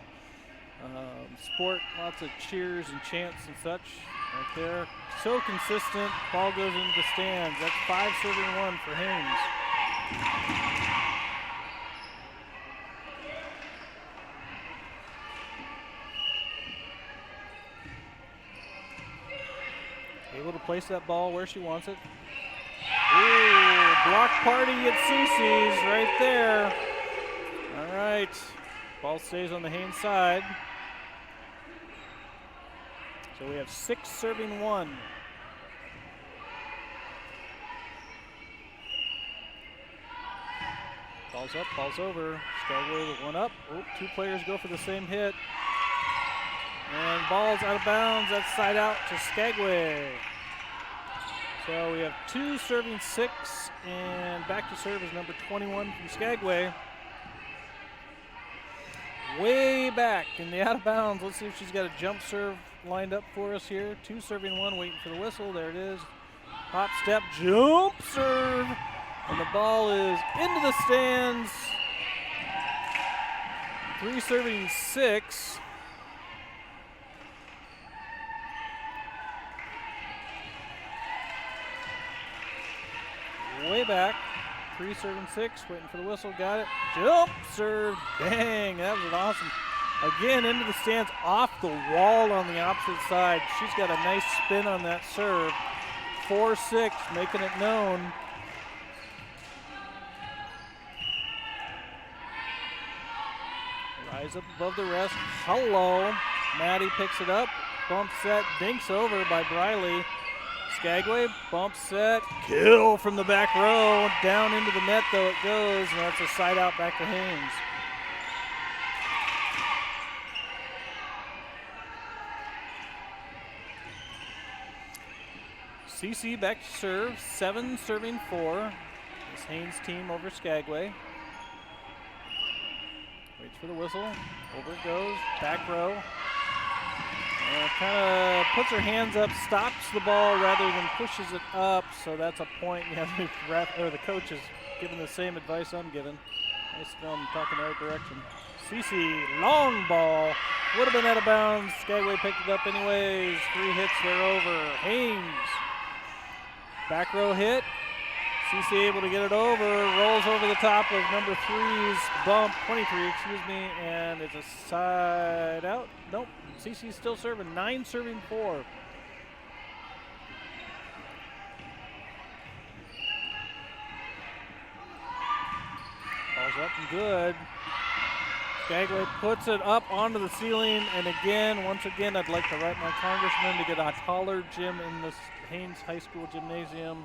sport, lots of cheers and chants and such right there. So consistent, ball goes into the stands. That's 5 serving 1 for Haines. Able to place that ball where she wants it. Ooh, block party at Cece's right there. All right, ball stays on the Haines side. So we have 6 serving 1. Ball's up, ball's over. Skagway with 1 up. Oop, 2 players go for the same hit. And ball's out of bounds. That's side out to Skagway. So we have 2 serving 6, and back to serve is number 21 from Skagway. Way back in the out of bounds. Let's see if she's got a jump serve lined up for us here. 2 serving 1, waiting for the whistle. There it is. Hop step, jump serve. And the ball is into the stands. 3 serving 6. Way back. 3 serving 6. Waiting for the whistle. Got it. Jump serve. Bang. That was awesome. Again, into the stands, off the wall on the opposite side. She's got a nice spin on that serve. 4-6, making it known. Rise up above the rest. Hello. Maddie picks it up. bump set, dinks over by Briley. Skagway, bump set, kill from the back row. Down into the net, though, it goes, and that's a side out back to Haines. CC back to serve, 7 serving 4. This Haines team over Skagway. Waits for the whistle, over it goes, back row. Kind of puts her hands up, stops the ball rather than pushes it up, so that's a point. Yeah, the coach is giving the same advice I'm giving. Nice film, talking the right direction. CC, long ball, would have been out of bounds. Skagway picked it up anyways. 3 hits, they're over. Haines, back row hit. CC able to get it over, rolls over the top of number 3's bump, 23, excuse me, and it's a side out. Nope, CC's still serving, 9 serving 4. Ball's up and good. Skagway puts it up onto the ceiling, and once again, I'd like to write my congressman to get a taller gym in this Haines High School Gymnasium.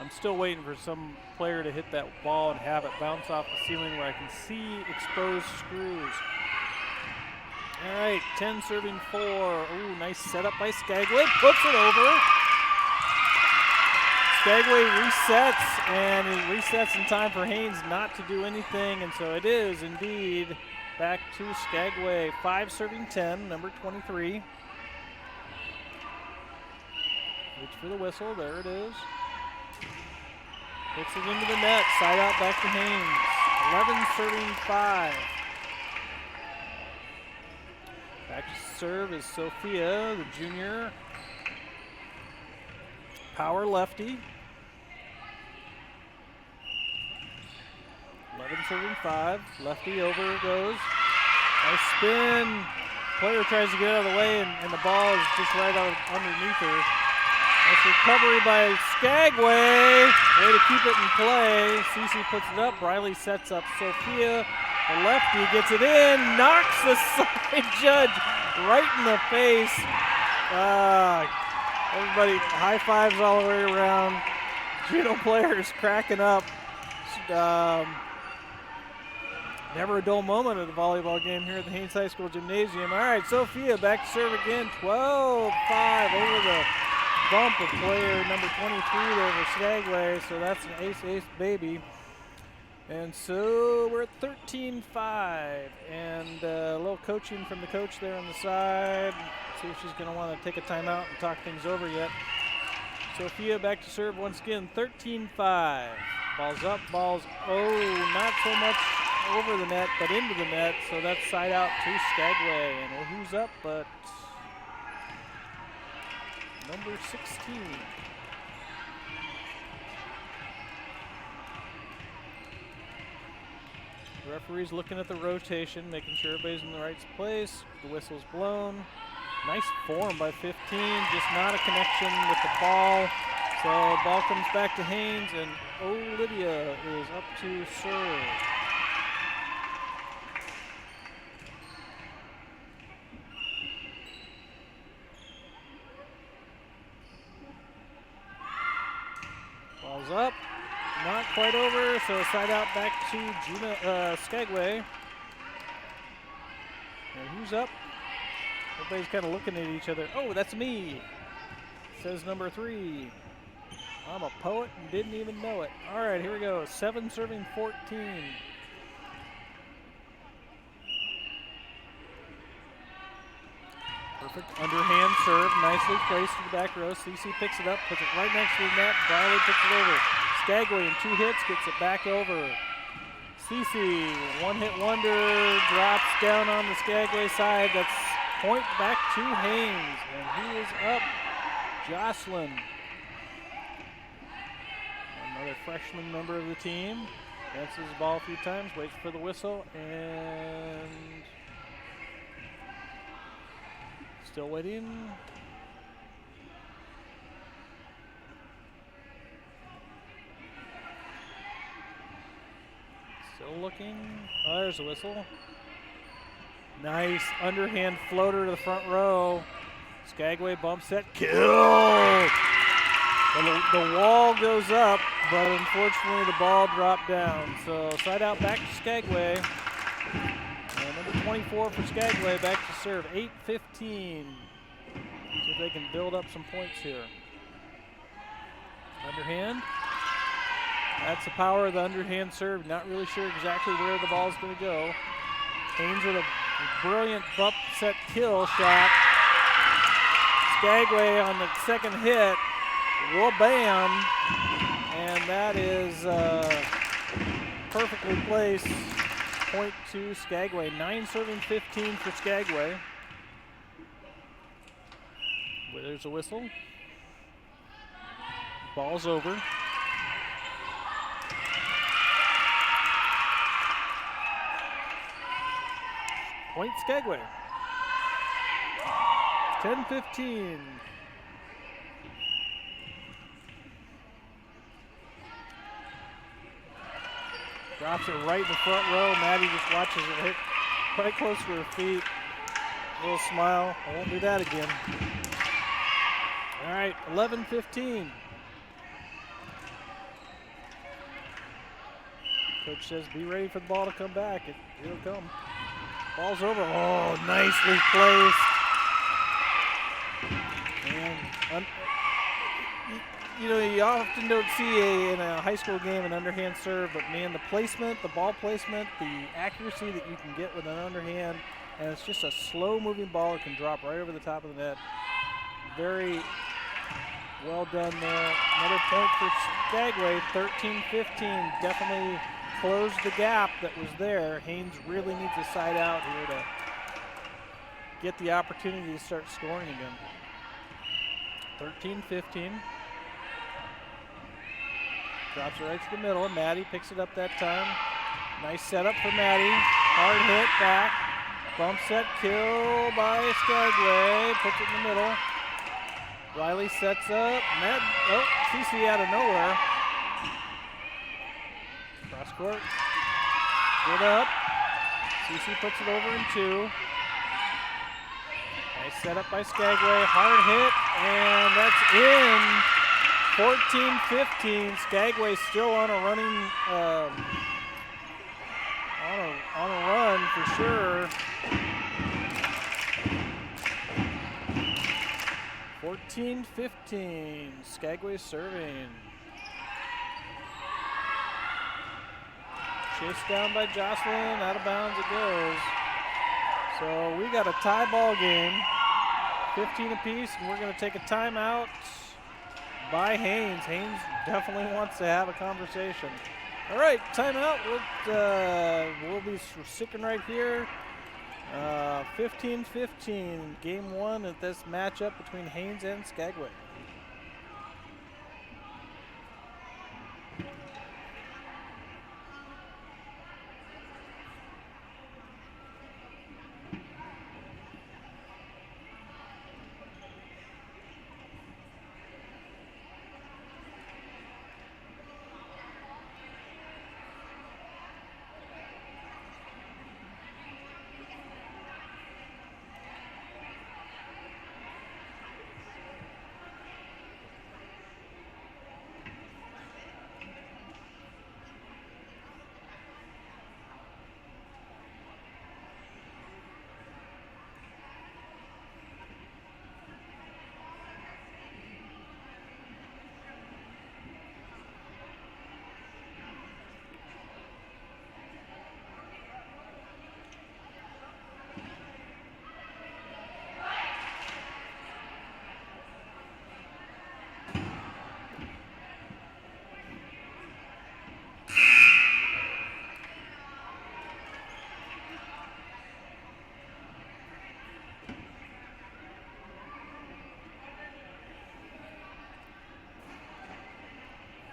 I'm still waiting for some player to hit that ball and have it bounce off the ceiling where I can see exposed screws. All right, 10 serving 4. Ooh, nice setup by Skagway. Puts it over. Skagway resets, and it resets in time for Haines not to do anything, and so it is indeed back to Skagway. 5 serving 10, number 23. Waits for the whistle. There it is. Hits it into the net, side out back to Haines. 11 serving 5. Back to serve is Sophia, the junior. Power lefty. 11 serving 5. Lefty over it goes. Nice spin. Player tries to get out of the way, and the ball is just right out underneath her. Nice recovery by Skagway. Way to keep it in play. CC puts it up. Briley sets up Sophia. The lefty gets it in. Knocks the side judge right in the face. Everybody, high fives all the way around. Juneau players cracking up. Never a dull moment at the volleyball game here at the Haines High School Gymnasium. All right, Sophia back to serve again. 12-5 over the bump of player number 23 there for Skagway, so that's an ace baby. And so we're at 13-5, and a little coaching from the coach there on the side. See if she's going to want to take a timeout and talk things over yet. Sophia back to serve once again, 13-5. Ball's up, not so much over the net, but into the net, so that's side out to Skagway. And who's up but number 16. The referee's looking at the rotation, making sure everybody's in the right place. The whistle's blown. Nice form by 15, just not a connection with the ball. So ball comes back to Haines, and Olivia is up to serve. Ball's up, not quite over, so side out back to Skagway. And who's up? Everybody's kind of looking at each other. Oh, that's me, says number 3. I'm a poet and didn't even know it. All right, here we go. 7 serving 14. Perfect underhand serve, nicely placed to the back row. CC picks it up, puts it right next to the net. Briley puts it over. Skagway in 2 hits, gets it back over. CC, one-hit wonder, drops down on the Skagway side. That's point back to Haines, and he is up. Jocelyn, another freshman member of the team, dances the ball a few times, waits for the whistle, and still waiting. Still looking. Oh, there's the whistle. Nice underhand floater to the front row. Skagway bump set, kill! The wall goes up, but unfortunately the ball dropped down. So side out back to Skagway. Number 24 for Skagway back to serve, 8-15. See if they can build up some points here. Underhand. That's the power of the underhand serve. Not really sure exactly where the ball is going to go. Haines with a brilliant bump set kill shot. Skagway on the second hit. Well, bam. And that is perfectly placed. Point to Skagway. 9 serving 15 for Skagway. There's a whistle. Ball's over. Point Skagway. 10-15. Drops it right in the front row. Maddie just watches it hit quite close to her feet. A little smile. I won't do that again. All right, 11-15. Coach says be ready for the ball to come back. It'll come. Ball's over. Oh, nicely placed. And you often don't see in a high school game an underhand serve, but man, the placement, the ball placement, the accuracy that you can get with an underhand, and it's just a slow-moving ball that can drop right over the top of the net. Very well done there. Another point for Skagway, 13-15. Definitely closed the gap that was there. Haines really needs a side out here to get the opportunity to start scoring again. 13-15. Drops it right to the middle. Maddie picks it up that time. Nice setup for Maddie. Hard hit back. Bump set kill by Skagway. Puts it in the middle. Riley sets up. CC out of nowhere. Cross court. Good up. CC puts it over in 2. Nice setup by Skagway. Hard hit, and that's in. 14-15. Skagway still on a running, on a run for sure. 14-15. Skagway serving. Chased down by Jocelyn. Out of bounds it goes. So we got a tie ball game. 15 apiece, and we're going to take a timeout by Haines. Haines definitely wants to have a conversation. All right, timeout. We'll be sticking right here. 15-15, game 1 at this matchup between Haines and Skagway.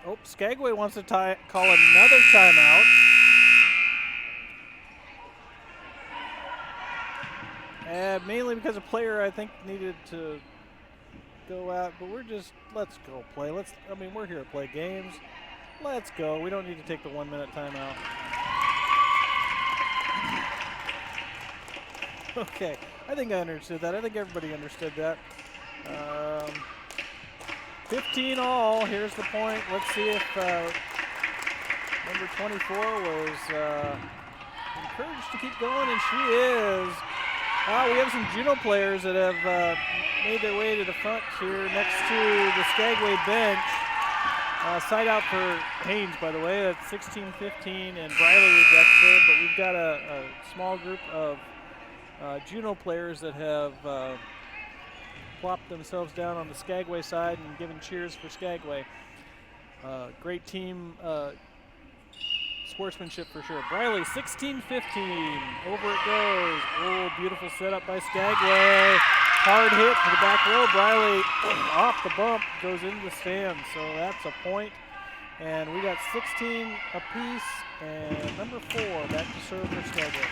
Oh, Skagway wants to call another timeout. Mainly because a player, I think, needed to go out, but let's go play. We're here to play games. Let's go. We don't need to take the 1 minute timeout. Okay, I think I understood that. I think everybody understood that. Um, 15 all. Here's the point. Let's see if number 24 was encouraged to keep going, and she is. We have some Juneau players that have made their way to the front here next to the Skagway bench. Side out for Haines, by the way. That's 16-15, and Briley rejects it, but we've got a small group of Juneau players that have plopped themselves down on the Skagway side and given cheers for Skagway. Great team sportsmanship for sure. Briley, 16-15. Over it goes. Oh, beautiful setup by Skagway. Hard hit to the back row. Briley off the bump goes into the stand. So that's a point. And we got 16 apiece. And number 4 back to serve for Skagway.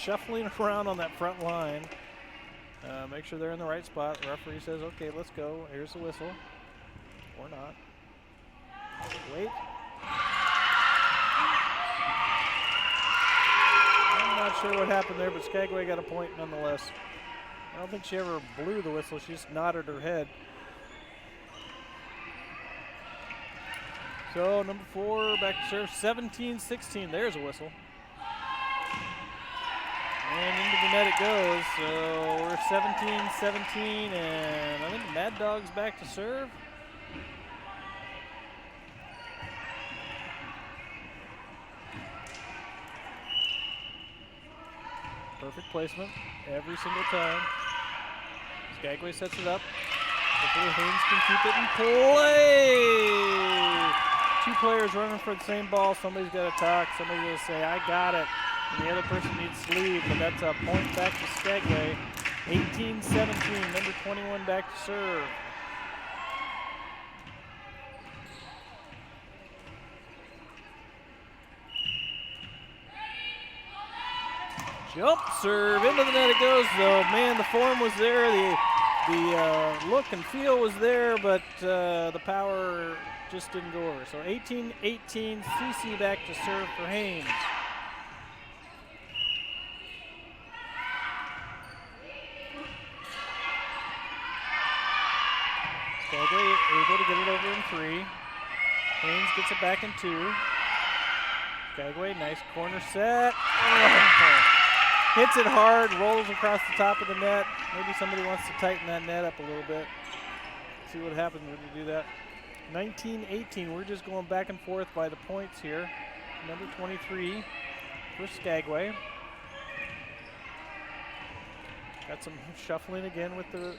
Shuffling around on that front line. Make sure they're in the right spot. The referee says, okay, let's go. Here's the whistle. Or not. Wait. I'm not sure what happened there, but Skagway got a point nonetheless. I don't think she ever blew the whistle. She just nodded her head. So number 4 back to serve. 17-16. There's a whistle. And into the net it goes, so we're 17-17, and I think Mad Dog's back to serve. Perfect placement every single time. Skagway sets it up. Hopefully Haines can keep it in play. 2 players running for the same ball. Somebody's got to talk. Somebody's going to say, I got it. And the other person needs to leave, but that's a point back to Skagway. 18-17, number 21 back to serve. Jump serve, into the net it goes, though. Man, the form was there, the look and feel was there, but the power just didn't go over. So 18-18, CC back to serve for Haines. Skagway able to get it over in 3. Haines gets it back in 2. Skagway, nice corner set. Oh, hits it hard, rolls across the top of the net. Maybe somebody wants to tighten that net up a little bit. See what happens when you do that. 19-18, we're just going back and forth by the points here. Number 23 for Skagway. Got some shuffling again with the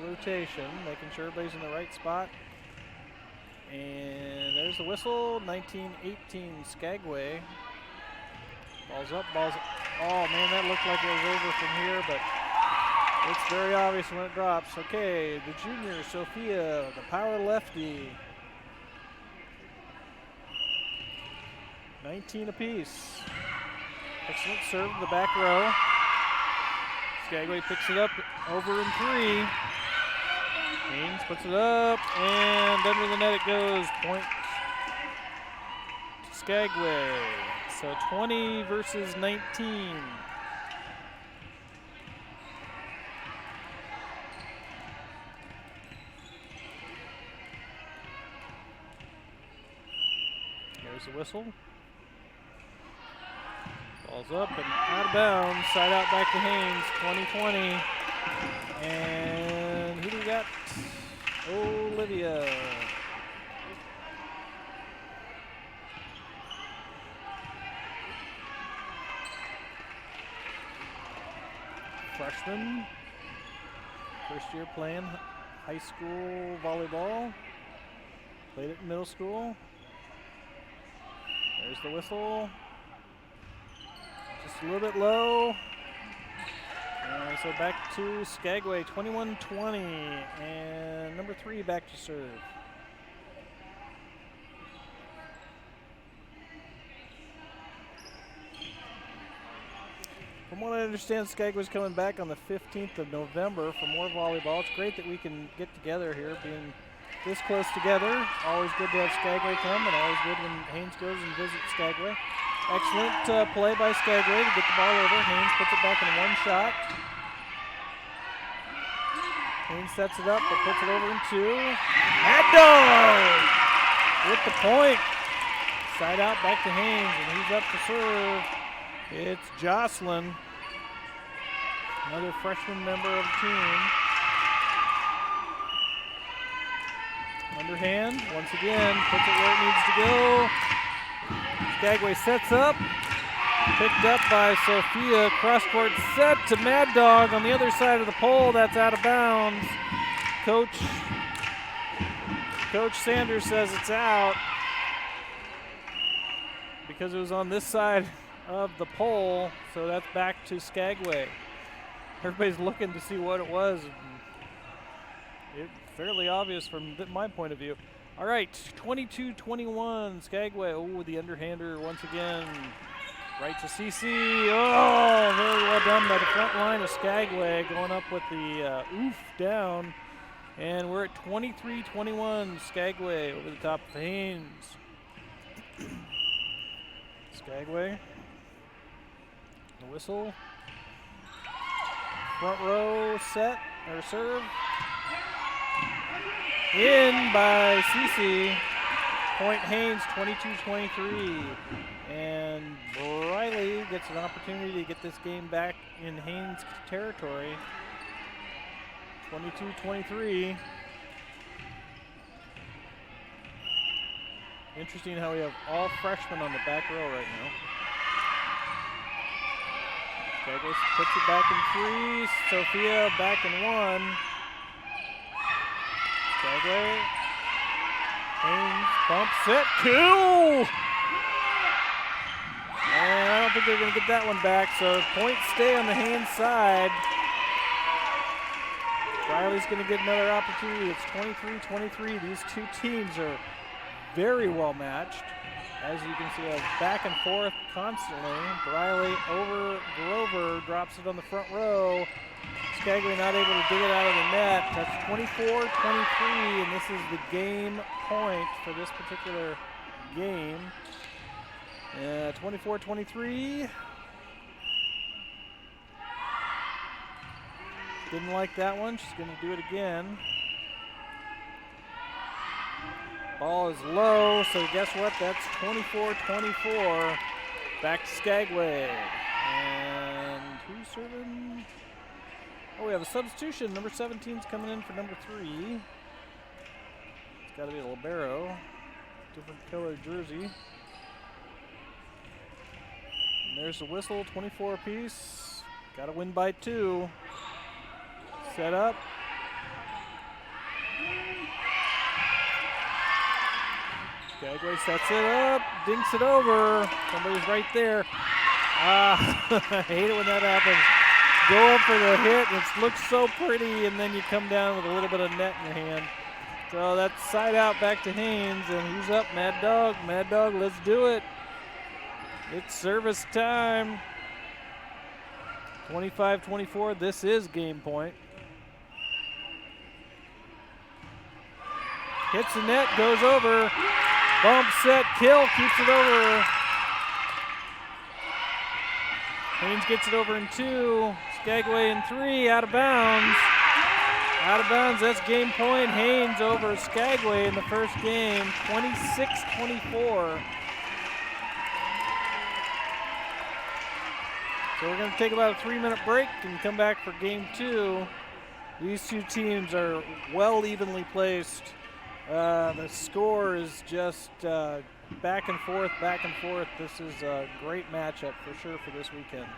rotation, making sure everybody's in the right spot. And there's the whistle, 19-18 Skagway. Ball's up, ball's up. Oh man, that looked like it was over from here, but it's very obvious when it drops. Okay, the junior, Sophia, the power lefty. 19 apiece. Excellent serve to the back row. Skagway picks it up over in 3. Haines puts it up, and under the net it goes. Point to Skagway. So 20 versus 19. Here's the whistle. Ball's up and out of bounds. Side out back to Haines, 20-20. And who do we got? Olivia. Freshman. First year playing high school volleyball. Played it in middle school. There's the whistle. Just a little bit low. So back to Skagway, 21-20, and number 3 back to serve. For From what I understand, Skagway's coming back on the 15th of November for more volleyball. It's great that we can get together here, being this close together. Always good to have Skagway come, and always good when Haines goes and visits Skagway. Excellent play by Skagway to get the ball over. Haines puts it back in one shot. Haines sets it up, but puts it over in two. Mad Dog with the point. Side out back to Haines, and he's up to serve. It's Jocelyn, another freshman member of the team. Underhand, once again, puts it where it needs to go. Skagway sets up, picked up by Sophia. Cross-court set to Mad Dog on the other side of the pole. That's out of bounds. Coach Sanders says it's out because it was on this side of the pole, so that's back to Skagway. Everybody's looking to see what it was. It's fairly obvious from my point of view. All right, 22-21, Skagway. Oh, the underhander once again. Right to CC. Oh, very well done by the front line of Skagway, going up with the oof down. And we're at 23-21, Skagway over the top of Haines. Skagway. The whistle. Front row set, or serve. In by CC. Point Haines, 22-23. And Briley gets an opportunity to get this game back in Haines territory. 22-23. Interesting how we have all freshmen on the back row right now. Skagway puts it back in three. Sophia back in one. Skagway. Haines bump set two. And I don't think they're going to get that one back, so points stay on the Haines side. Riley's going to get another opportunity. It's 23-23. These two teams are very well matched. As you can see, back and forth constantly. Briley over Grover, drops it on the front row. Skagway not able to dig it out of the net. That's 24-23, and this is the game point for this particular game. 24-23. Didn't like that one. She's going to do it again. Ball is low, so guess what? That's 24-24. Back to Skagway. And who's serving? Oh, we have a substitution. Number 17's coming in for number 3. It's got to be a libero. Different color jersey. And there's the whistle, 24 apiece. Got to win by 2. Set up. Skagway sets it up, dinks it over. Somebody's right there. I hate it when that happens. Go up for the hit, it looks so pretty, and then you come down with a little bit of net in your hand. So that's side out back to Haines, and who's up? Mad Dog. Mad Dog, let's do it. It's service time. 25-24, this is game point. Hits the net, goes over. Bump, set, kill, keeps it over. Haines gets it over in 2. Skagway in 3, out of bounds. Out of bounds, that's game point. Haines over Skagway in the first game, 26-24. So we're going to take about a 3-minute break and come back for game 2. These two teams are well evenly placed. The score is just back and forth, back and forth. This is a great matchup for sure for this weekend.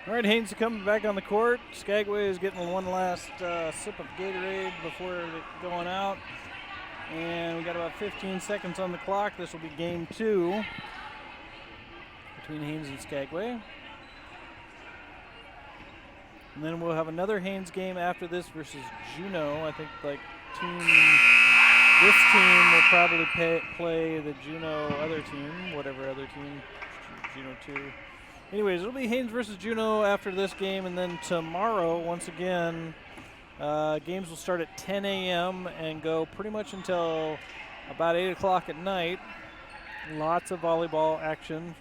All right, Haines coming back on the court. Skagway is getting one last sip of Gatorade before going out. And we got about 15 seconds on the clock. This will be game 2 between Haines and Skagway. And then we'll have another Haines game after this versus Juneau. I think this team will probably play the Juneau other team, whatever other team, Juneau 2. Anyways, it'll be Haines versus Juneau after this game, and then tomorrow, once again, games will start at 10 a.m. and go pretty much until about 8 o'clock at night. Lots of volleyball action.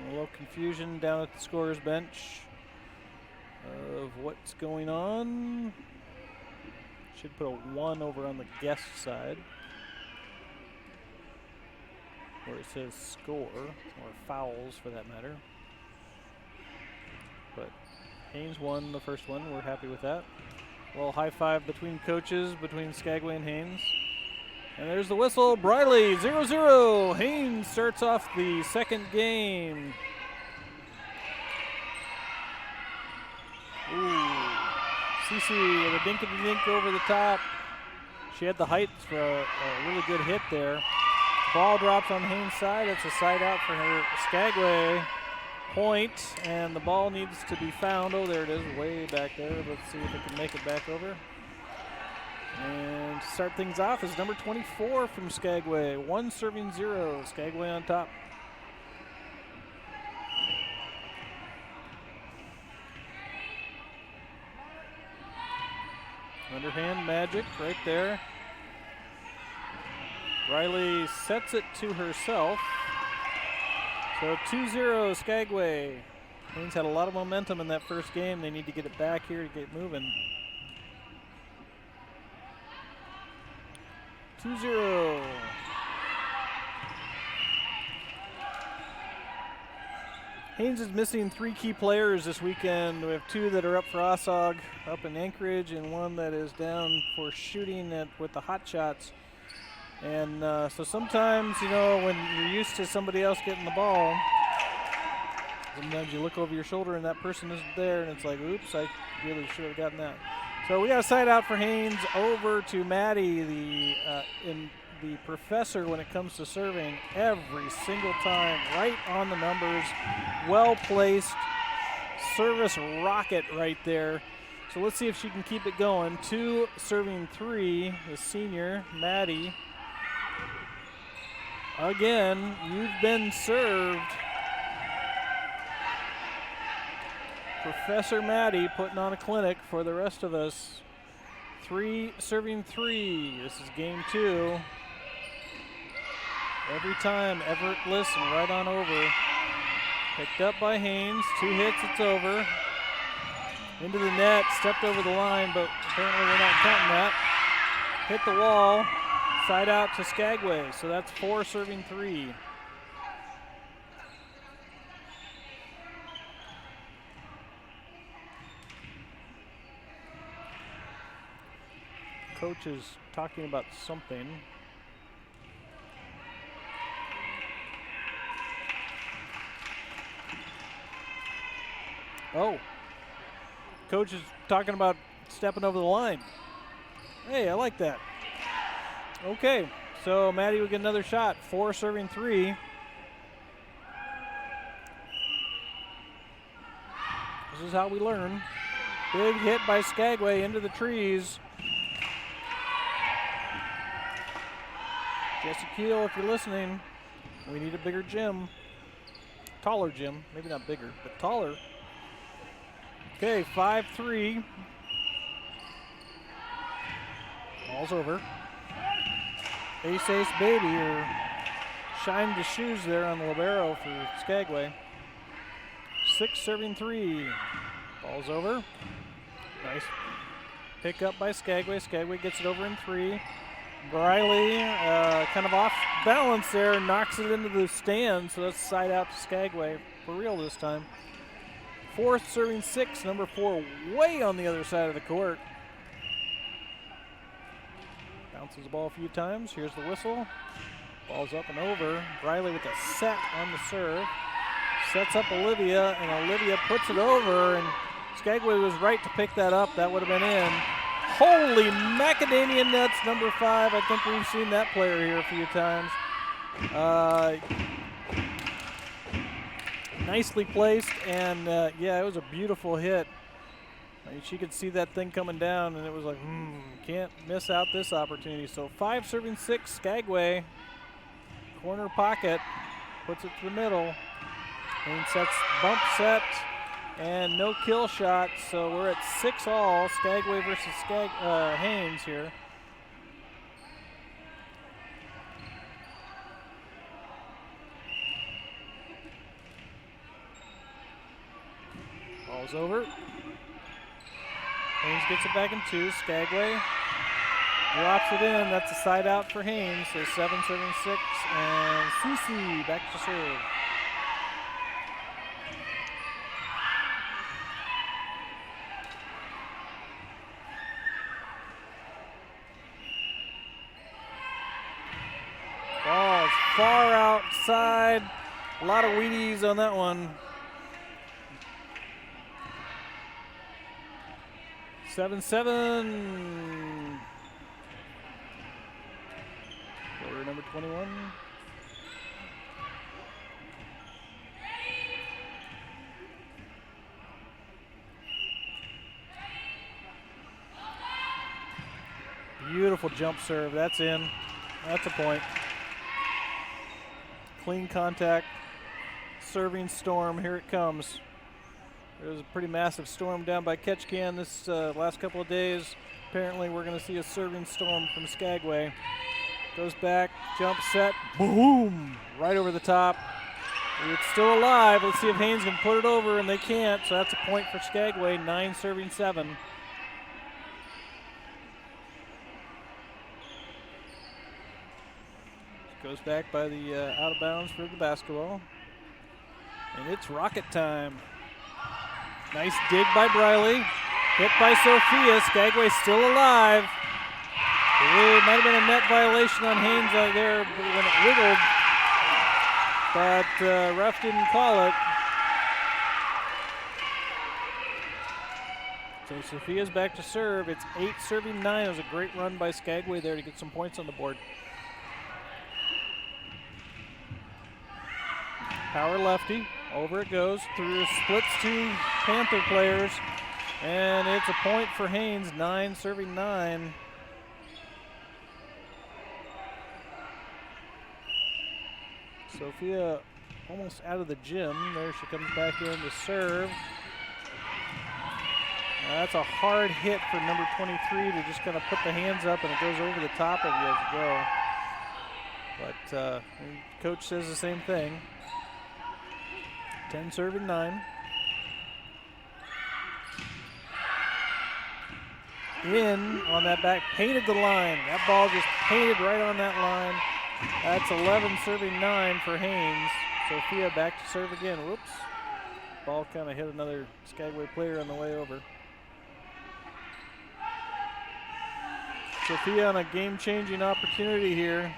A little confusion down at the scorer's bench of what's going on. Should put a 1 over on the guest side, where it says score, or fouls for that matter. But Haines won the first one. We're happy with that. Well, high five between coaches, between Skagway and Haines. And there's the whistle. Briley, 0-0. Haines starts off the second game. Ooh. Cece with a dink-a-dink over the top. She had the height for a really good hit there. Ball drops on Haines' side. It's a side out for her Skagway point, and the ball needs to be found. Oh, there it is, way back there. Let's see if it can make it back over. And to start things off is number 24 from Skagway. 1 serving 0. Skagway on top. Underhand magic right there. Riley sets it to herself. So 2-0 Skagway. Haines had a lot of momentum in that first game. They need to get it back here to get moving. 2-0. Haines is missing 3 key players this weekend. We have 2 that are up for Osog up in Anchorage, and 1 that is down for shooting with the hot shots. And so sometimes, you know, when you're used to somebody else getting the ball, sometimes you look over your shoulder and that person isn't there, and it's like, oops, I really should have gotten that. So we got a side out for Haines over to Maddie, the professor when it comes to serving every single time. Right on the numbers, well-placed service rocket right there. So let's see if she can keep it going. 2 serving 3, the senior, Maddie. Again, you've been served. Professor Maddie putting on a clinic for the rest of us. 3 serving 3. This is game 2. Every time, effortless and right on over. Picked up by Haines. 2 hits, it's over. Into the net, stepped over the line, but apparently we're not counting that. Hit the wall. Side out to Skagway, so that's 4 serving 3. Coach is talking about something. Oh, coach is talking about stepping over the line. Hey, I like that. Okay, so Maddie will get another shot. 4 serving 3. This is how we learn. Big hit by Skagway into the trees. Jesse Keel, if you're listening, we need a bigger gym. Taller gym, maybe not bigger, but taller. Okay, 5-3. Ball's over. Ace baby, or shined the shoes there on the libero for Skagway. 6 serving 3. Ball's over. Nice pick up by Skagway. Skagway gets it over in 3. Briley kind of off balance there, knocks it into the stand, so that's side out to Skagway for real this time. 4th serving 6, number 4 way on the other side of the court. Bounces the ball a few times. Here's the whistle. Ball's up and over. Riley with a set on the serve. Sets up Olivia, and Olivia puts it over, and Skagway was right to pick that up. That would have been in. Holy macadamia nuts, number 5. I think we've seen that player here a few times. Nicely placed, and yeah, it was a beautiful hit. She could see that thing coming down, and it was like, can't miss out this opportunity. So 5 serving 6, Skagway. Corner pocket, puts it to the middle. Haines sets bump set, and no kill shot. So we're at 6-all, Skagway versus Haines here. Ball's over. Haines gets it back in 2. Skagway drops it in. That's a side out for Haines. So 7 serving 6, and Susie back to serve. Ball's far outside. A lot of Wheaties on that one. 7-7. Player number 21. Beautiful jump serve. That's in. That's a point. Clean contact. Serving storm. Here it comes. There was a pretty massive storm down by Ketchikan this last couple of days. Apparently we're going to see a serving storm from Skagway. Goes back, jump set, boom! Right over the top. It's still alive. Let's see if Haines can put it over, and they can't, so that's a point for Skagway, 9 serving 7. Goes back by the out of bounds for the basketball. And it's rocket time. Nice dig by Briley. Hit by Sophia. Skagway still alive. It might have been a net violation on Haines there when it wiggled, but ref didn't call it. So Sophia's back to serve. It's 8 serving 9. It was a great run by Skagway there to get some points on the board. Power lefty. Over it goes through splits 2 Panther players, and it's a point for Haines, 9 serving 9. Sophia almost out of the gym. There she comes back in to serve. That's a hard hit for number 23 to just kind of put the hands up, and it goes over the top of you as you go. But coach says the same thing. 10 serving 9. In on that back, painted the line. That ball just painted right on that line. That's 11 serving 9 for Haines. Sophia back to serve again. Whoops. Ball kind of hit another Skagway player on the way over. Sophia on a game-changing opportunity here.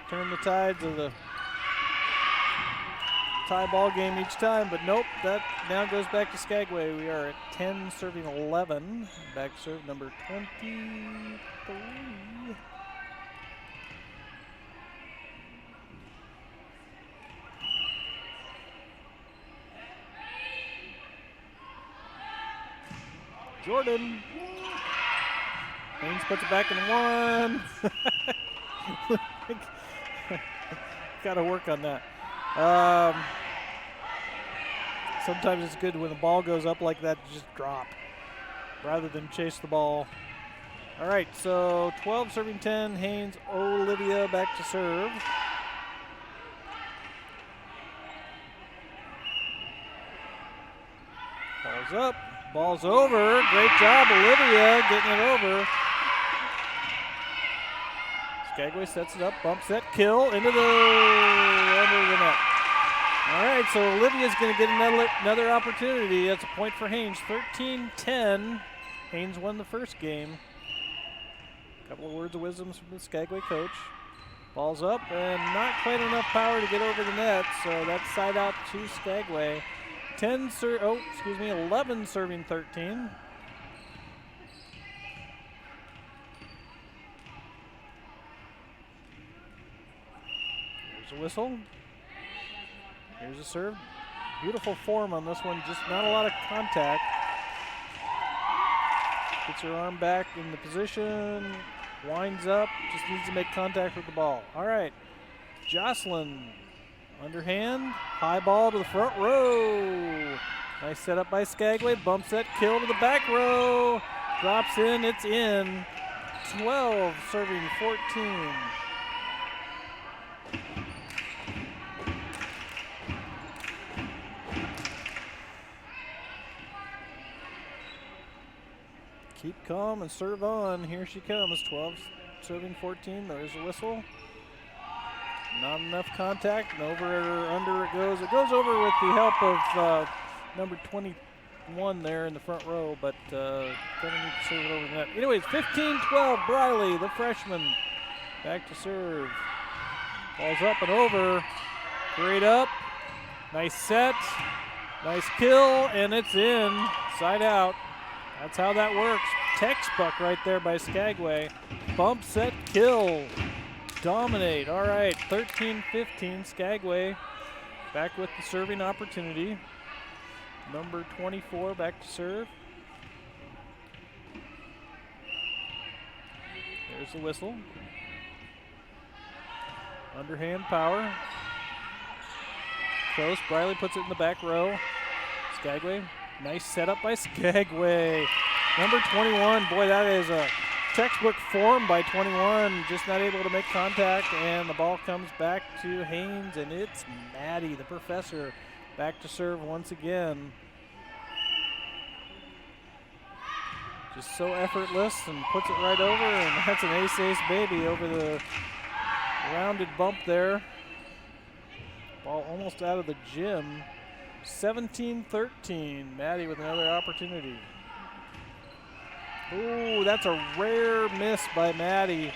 Turn the tides of the tie ball game each time, but nope, that now goes back to Skagway. We are at 10 serving 11. Back serve number 23. Jordan. Haines puts it back in 1. Got to work on that. Sometimes it's good when the ball goes up like that to just drop rather than chase the ball. All right, so 12 serving 10, Haines, Olivia back to serve. Ball's up, ball's over. Great job, Olivia, getting it over. Skagway sets it up, bump set, kill, into the under the net. All right, so Olivia's going to get another opportunity. That's a point for Haines, 13-10. Haines won the first game. A couple of words of wisdom from the Skagway coach. Ball's up and not quite enough power to get over the net, so that's side out to Skagway. 11 serving 13. There's a whistle. Here's a serve. Beautiful form on this one, just not a lot of contact. Gets her arm back in the position, winds up, just needs to make contact with the ball. All right, Jocelyn, underhand, high ball to the front row. Nice setup by Skagway, bumps that kill to the back row. Drops in, it's in. 12 serving 14. Keep calm and serve on. Here she comes. 12 serving 14. There's a whistle. Not enough contact. And over or under it goes. It goes over with the help of number 21 there in the front row, but gonna need to serve it over the net. Anyways, 15-12. Briley, the freshman, back to serve. Ball's up and over. Great up. Nice set. Nice kill, and it's in. Side out. That's how that works. Textbook right there by Skagway. Bump, set, kill. Dominate. All right, 13-15. Skagway back with the serving opportunity. Number 24 back to serve. There's the whistle. Underhand power. Close. Briley puts it in the back row. Skagway. Nice setup by Skagway. Number 21, boy, that is a textbook form by 21. Just not able to make contact, and the ball comes back to Haines, and it's Maddie, the professor, back to serve once again. Just so effortless and puts it right over, and that's an ace baby over the rounded bump there. Ball almost out of the gym. 17-13. Maddie with another opportunity. Ooh, that's a rare miss by Maddie.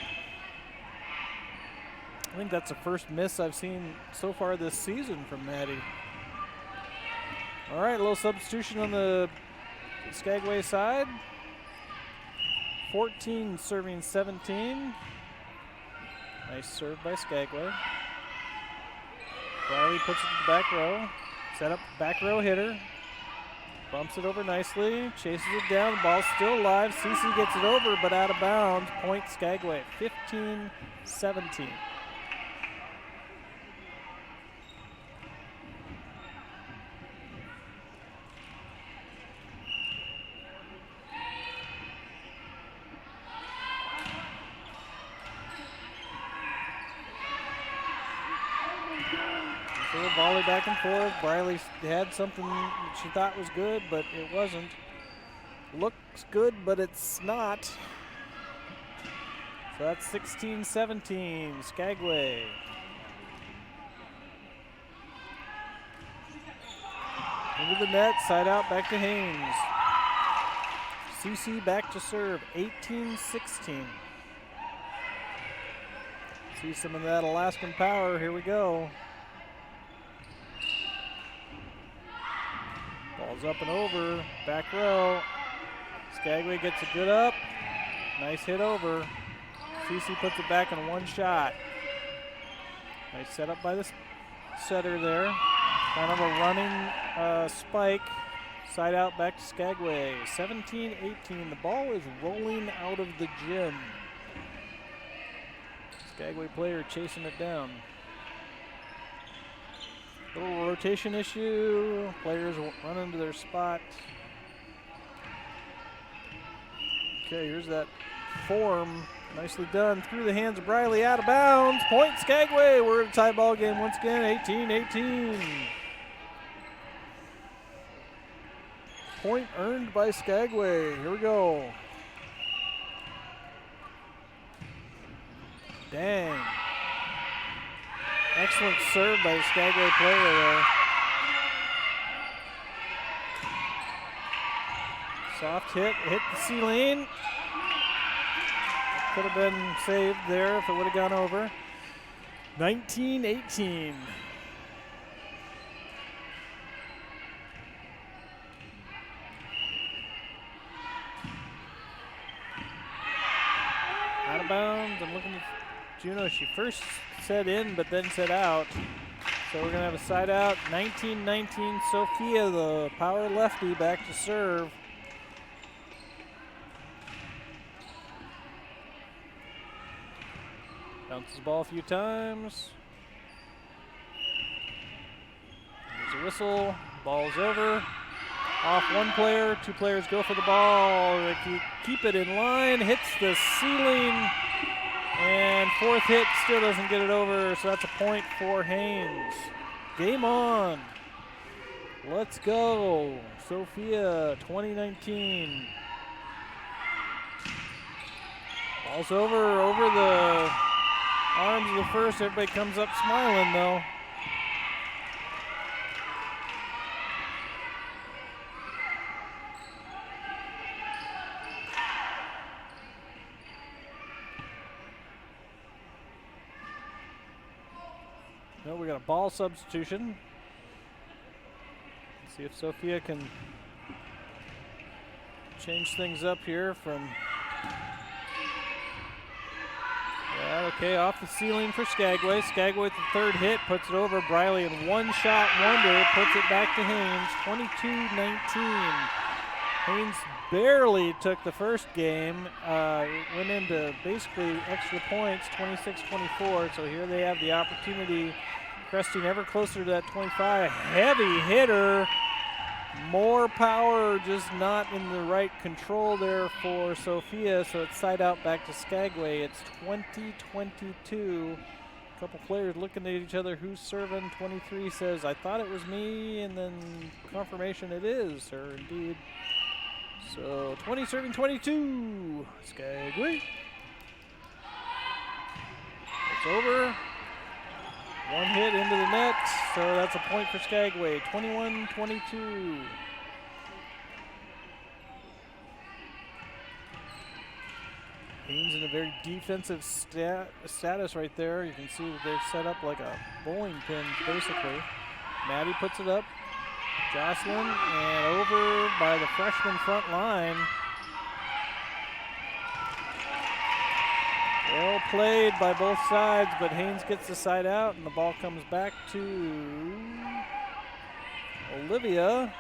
I think that's the first miss I've seen so far this season from Maddie. All right, a little substitution on the Skagway side. 14 serving 17. Nice serve by Skagway. Riley puts it to the back row. Set up back row hitter. Bumps it over nicely. Chases it down. The ball's still alive. Cece gets it over, but out of bounds. Point Skagway. 15-17. Volley back and forth. Briley had something that she thought was good, but it wasn't. Looks good, but it's not. So that's 16-17, Skagway. Into the net, side out, back to Haines. CC back to serve, 18-16. See some of that Alaskan power, here we go. Ball's up and over, back row. Skagway gets a good up. Nice hit over. CC puts it back in one shot. Nice setup by the setter there. Kind of a running spike. Side out back to Skagway. 17-18. The ball is rolling out of the gym. Skagway player chasing it down. Little rotation issue. Players run into their spot. Okay, here's that form. Nicely done. Through the hands of Briley, out of bounds. Point Skagway. We're in a tie ball game once again, 18-18. Point earned by Skagway. Here we go. Dang. Excellent serve by the Skagway player there. Soft hit the ceiling. Could have been saved there if it would have gone over. 19-18. Out of bounds. I'm looking at Juno. She first said in, but then said out. So we're going to have a side out. 19-19. Sophia, the power lefty, back to serve. Bounces the ball a few times. There's a whistle. Ball's over. Off one player. Two players go for the ball. They keep it in line. Hits the ceiling. And fourth hit still doesn't get it over. So that's a point for Haines. Game on. Let's go. Sophia, 2019. Ball's over the arms of the first. Everybody comes up smiling, though. No, we got a ball substitution. Let's see if Sophia can change things up here from... Yeah, okay, off the ceiling for Skagway. Skagway with the third hit, puts it over Briley, and one-shot wonder puts it back to Haines, 22-19. Haines barely took the first game. It went into basically extra points, 26-24, so here they have the opportunity, cresting ever closer to that 25. Heavy hitter. More power, just not in the right control there for Sophia, so it's side out back to Skagway. It's 20-22. A couple players looking at each other. Who's serving? 23 says, I thought it was me, and then confirmation it is her indeed. So 20 serving 22. Skagway. It's over. One hit into the net, so that's a point for Skagway, 21-22. Haines in a very defensive status right there. You can see that they're set up like a bowling pin, basically. Maddie puts it up. Jocelyn, and over by the freshman front line. Well played by both sides, but Haines gets the side out, and the ball comes back to Olivia,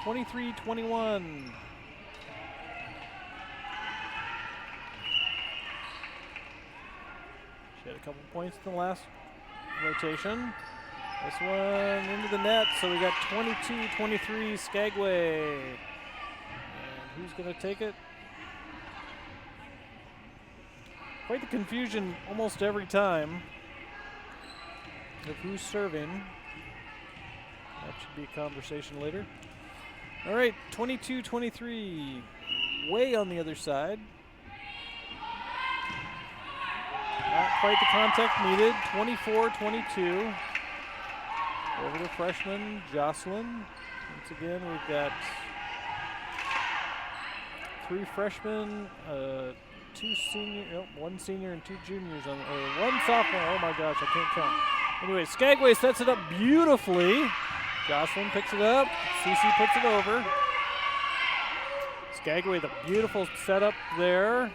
23-21. She had a couple points in the last rotation. This one into the net, so we got 22-23 Skagway. And who's going to take it? Quite the confusion almost every time of who's serving. That should be a conversation later. All right, 22-23, way on the other side. Not quite the contact needed, 24-22. Over to freshman Jocelyn. Once again, we've got three freshmen, one senior and two juniors, one sophomore. Oh my gosh, I can't count. Anyway, Skagway sets it up beautifully. Jocelyn picks it up. Cece puts it over. Skagway, the beautiful setup there.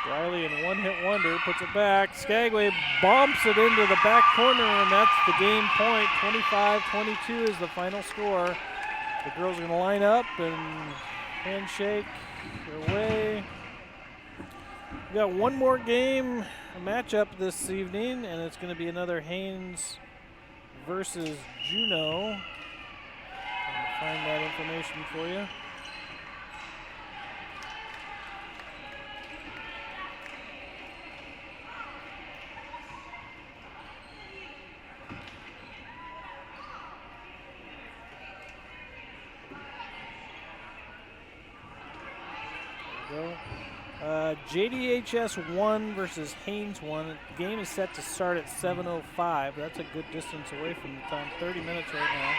Riley in one-hit wonder puts it back. Skagway bumps it into the back corner, and that's the game point. 25-22 is the final score. The girls are going to line up and handshake their way. We got one more game, a matchup this evening, and it's going to be another Haines versus Juneau. I'm going to find that information for you. JDHS 1 versus Haines 1. The game is set to start at 7:05. That's a good distance away from the time, 30 minutes right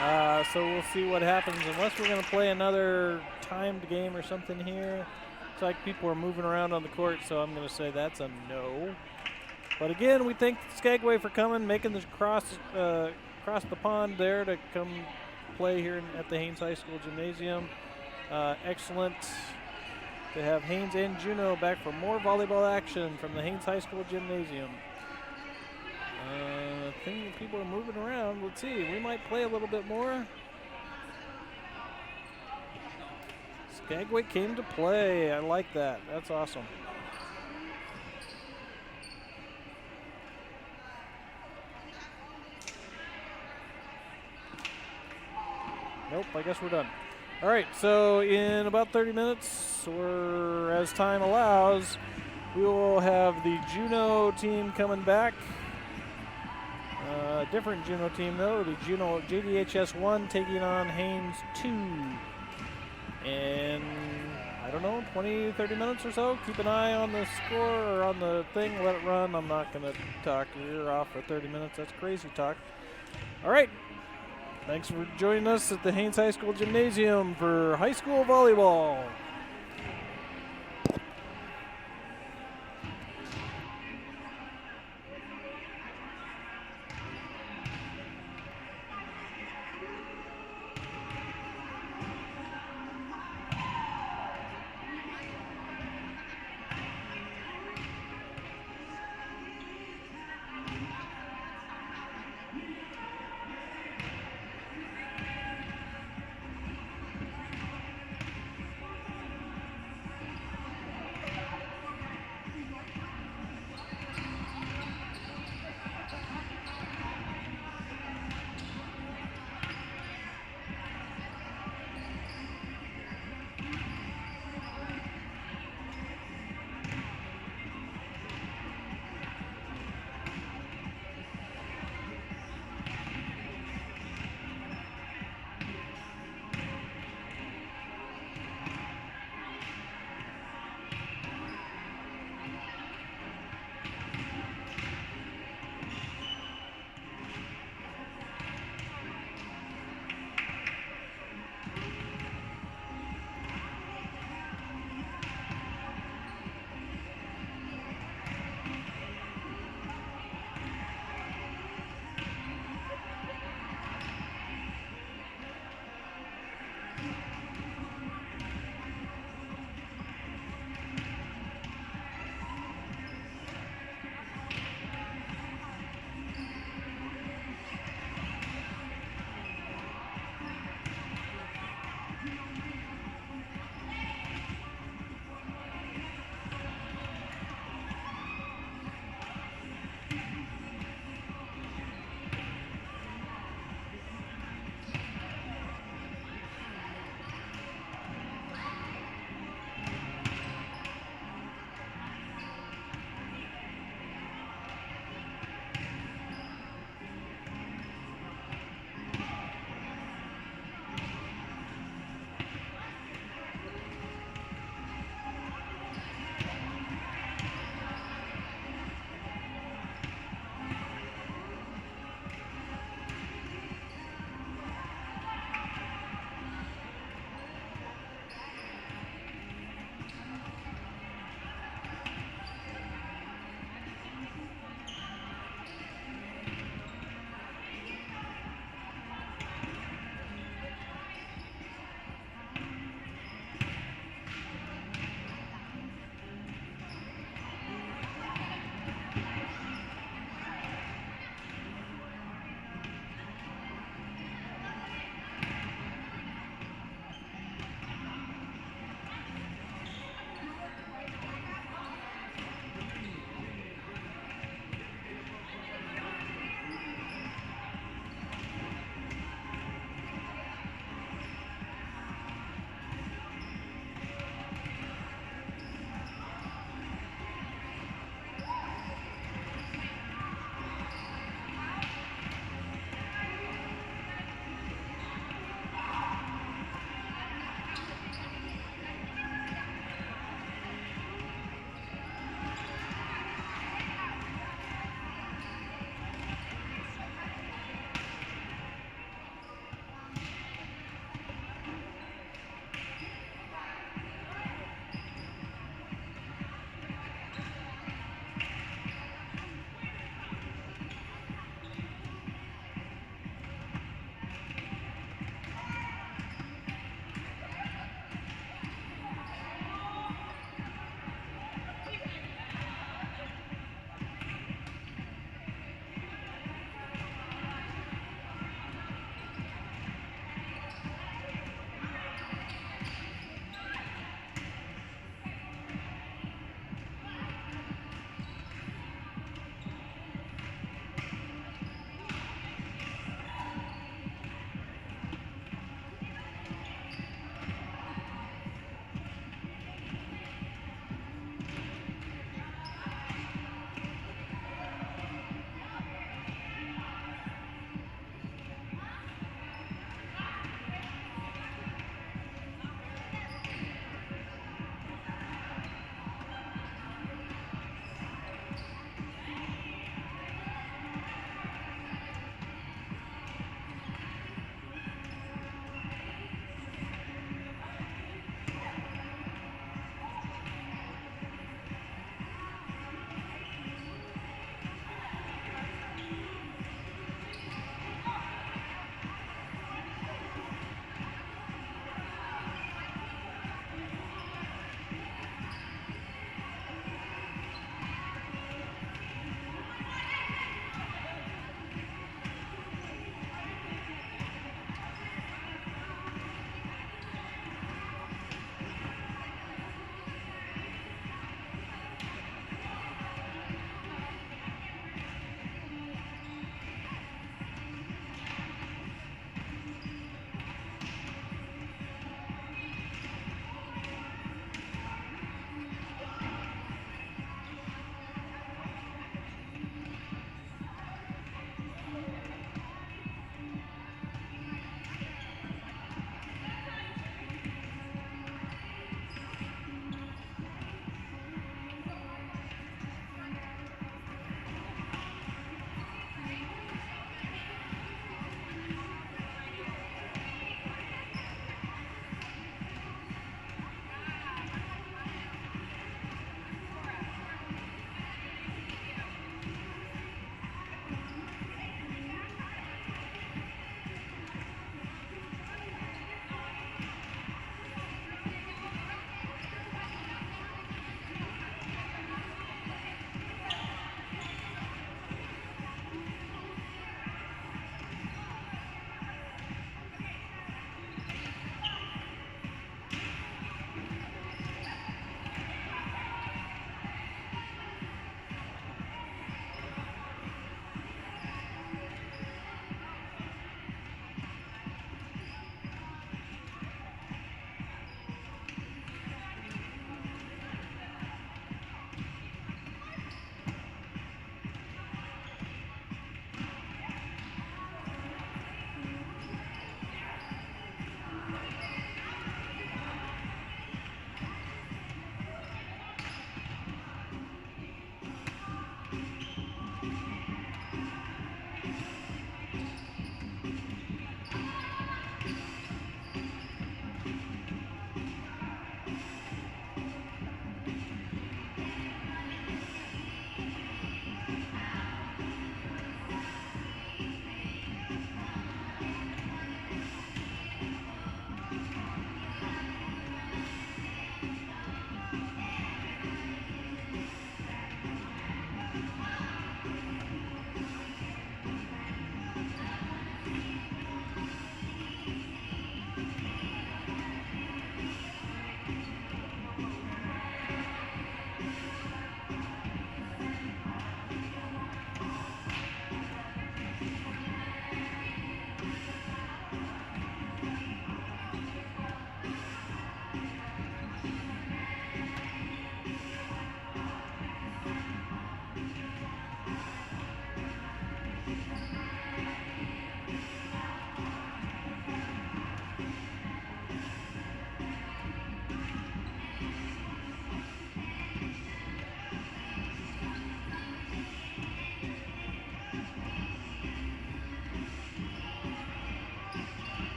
now. So we'll see what happens. Unless we're going to play another timed game or something here. It's like people are moving around on the court, so I'm going to say that's a no. But again, we thank Skagway for coming, making this cross the pond there to come play here at the Haines High School Gymnasium. Excellent to have Haines and Juneau back for more volleyball action from the Haines High School Gymnasium. I think people are moving around. Let's see. We might play a little bit more. Skagway came to play. I like that. That's awesome. Nope, I guess we're done. All right, so in about 30 minutes, or as time allows, we will have the Juneau team coming back. Different Juneau team, though. The Juneau JDHS 1 taking on Haines 2. And I don't know, 20, 30 minutes or so. Keep an eye on the score or on the thing. Let it run. I'm not going to talk your ear off for 30 minutes. That's crazy talk. All right. Thanks for joining us at the Haines High School Gymnasium for high school volleyball.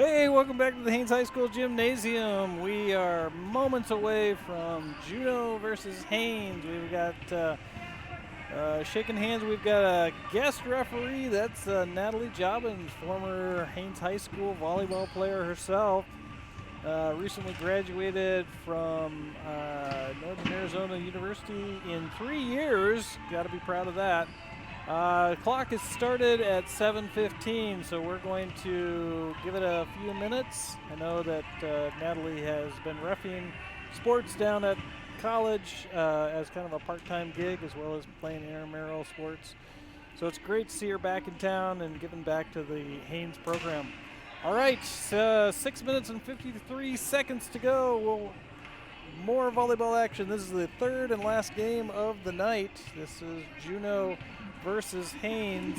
Hey, welcome back to the Haines High School Gymnasium. We are moments away from Juneau versus Haines. We've got shaking hands. We've got a guest referee. That's Natalie Jobbins, former Haines High School volleyball player herself. Recently graduated from Northern Arizona University in 3 years. Got to be proud of that. Clock is started at 7:15, so we're going to give it a few minutes. I know that Natalie has been reffing sports down at college as kind of a part-time gig, as well as playing intramural sports. So it's great to see her back in town and giving back to the Haines program. All right, 6 minutes and 53 seconds to go. More volleyball action. This is the third and last game of the night. This is Juneau versus Haines.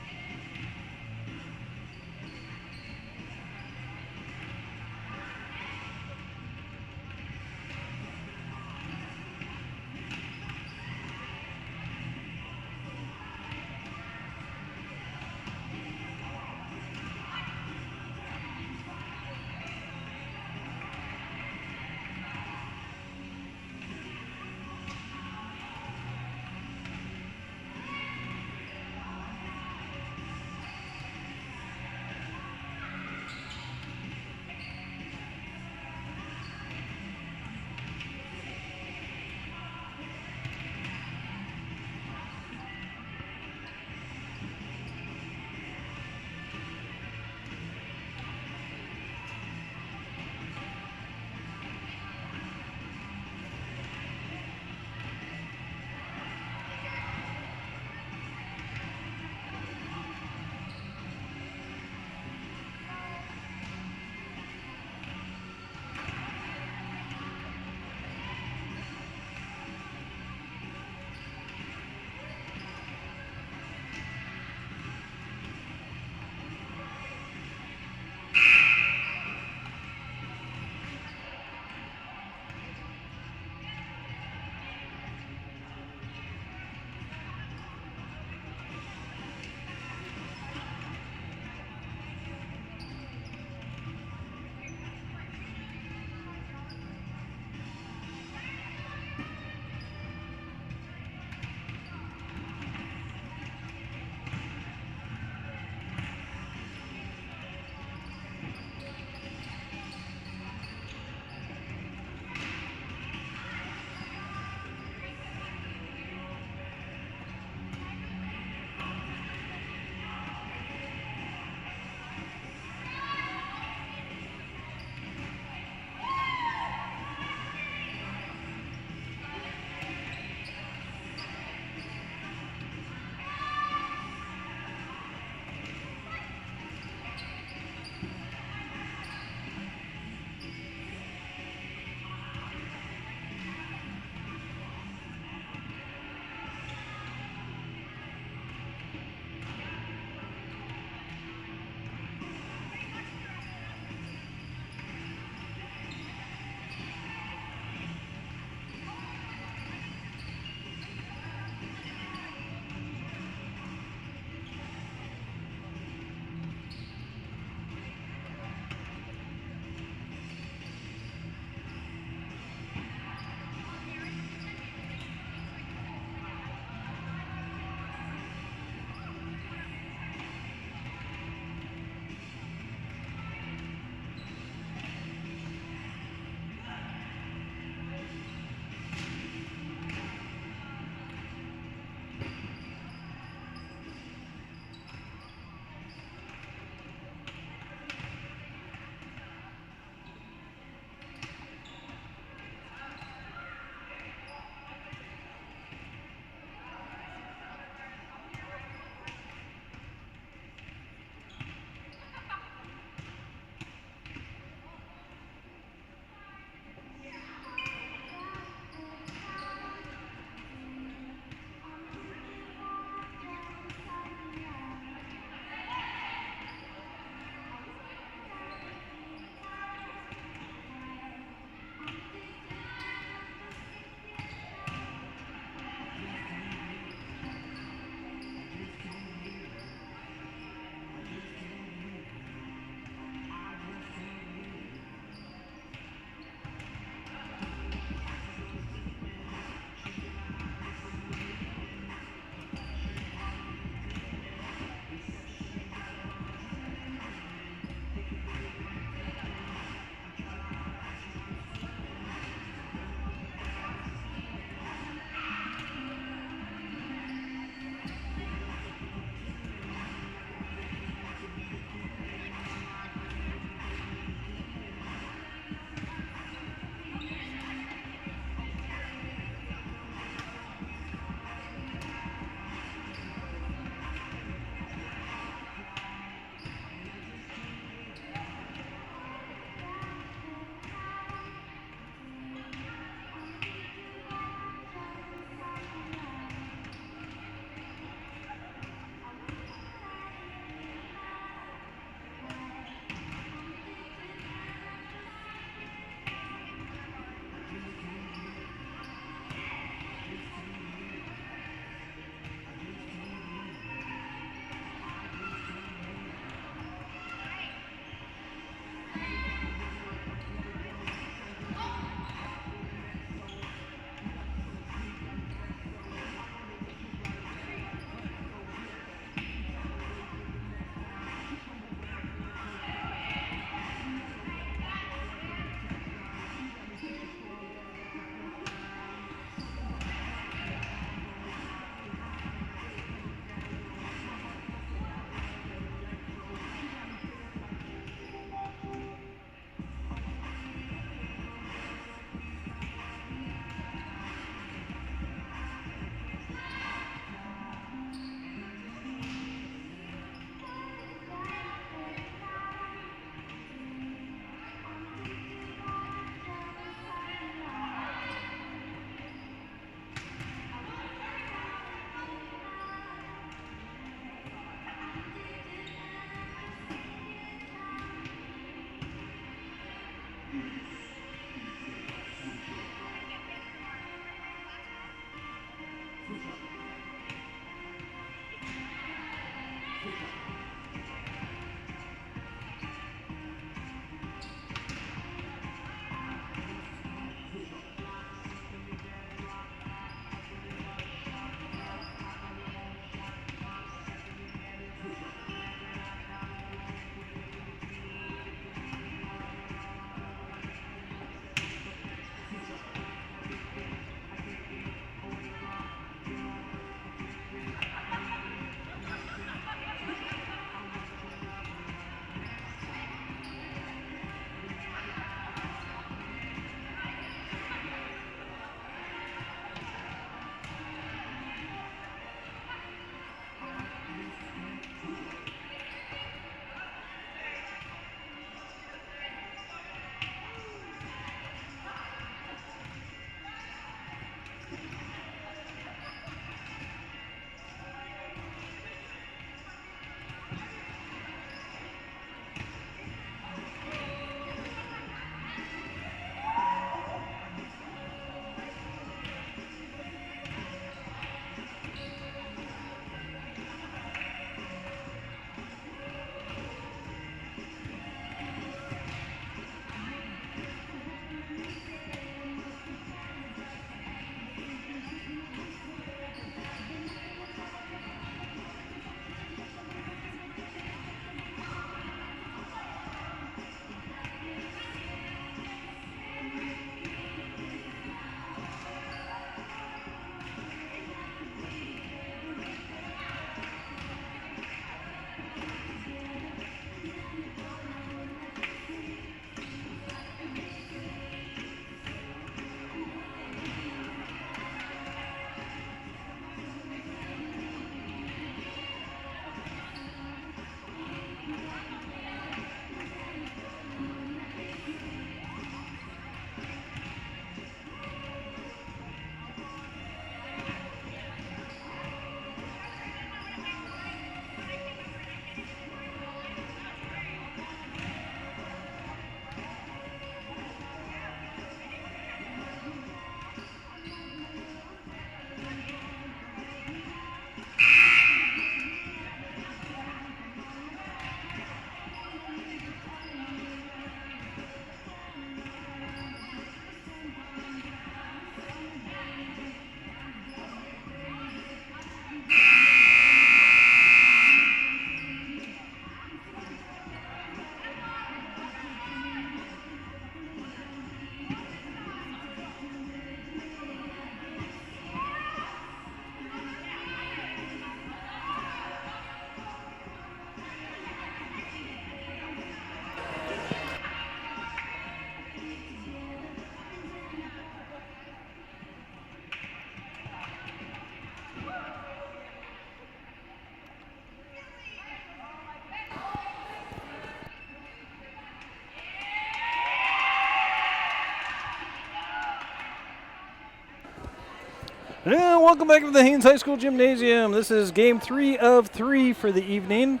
Yeah, welcome back to the Haines High School Gymnasium. This is game 3 of 3 for the evening.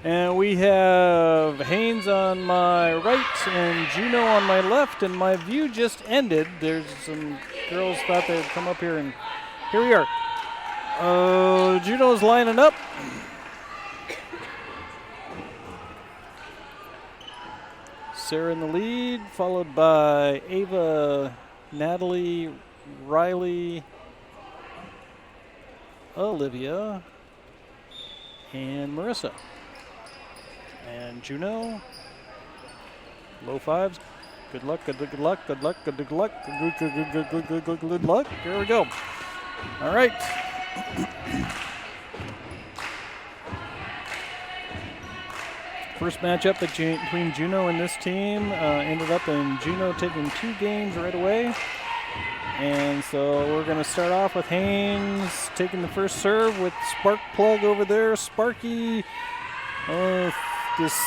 And we have Haines on my right and Juno on my left, and my view just ended. There's some girls thought they'd come up here, and here we are. Juno's lining up. Sarah in the lead, followed by Ava, Natalie, Riley, Olivia, and Marissa. And Juno, low fives. Good luck, good luck, good luck, good luck, good luck. Here we go. All right. First matchup between Juno and this team ended up in Juno taking 2 games right away. And so we're going to start off with Haines taking the first serve with Spark Plug over there. Sparky, the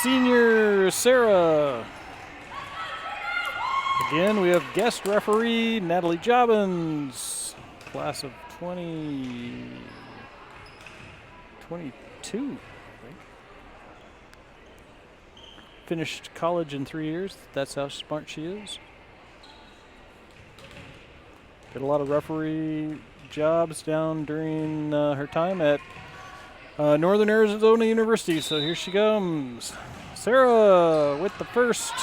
senior Sarah. Again, we have guest referee Natalie Jobbins, class of 2022, I think. Finished college in 3 years. That's how smart she is. Did a lot of referee jobs down during her time at Northern Arizona University. So here she comes. Sarah with the first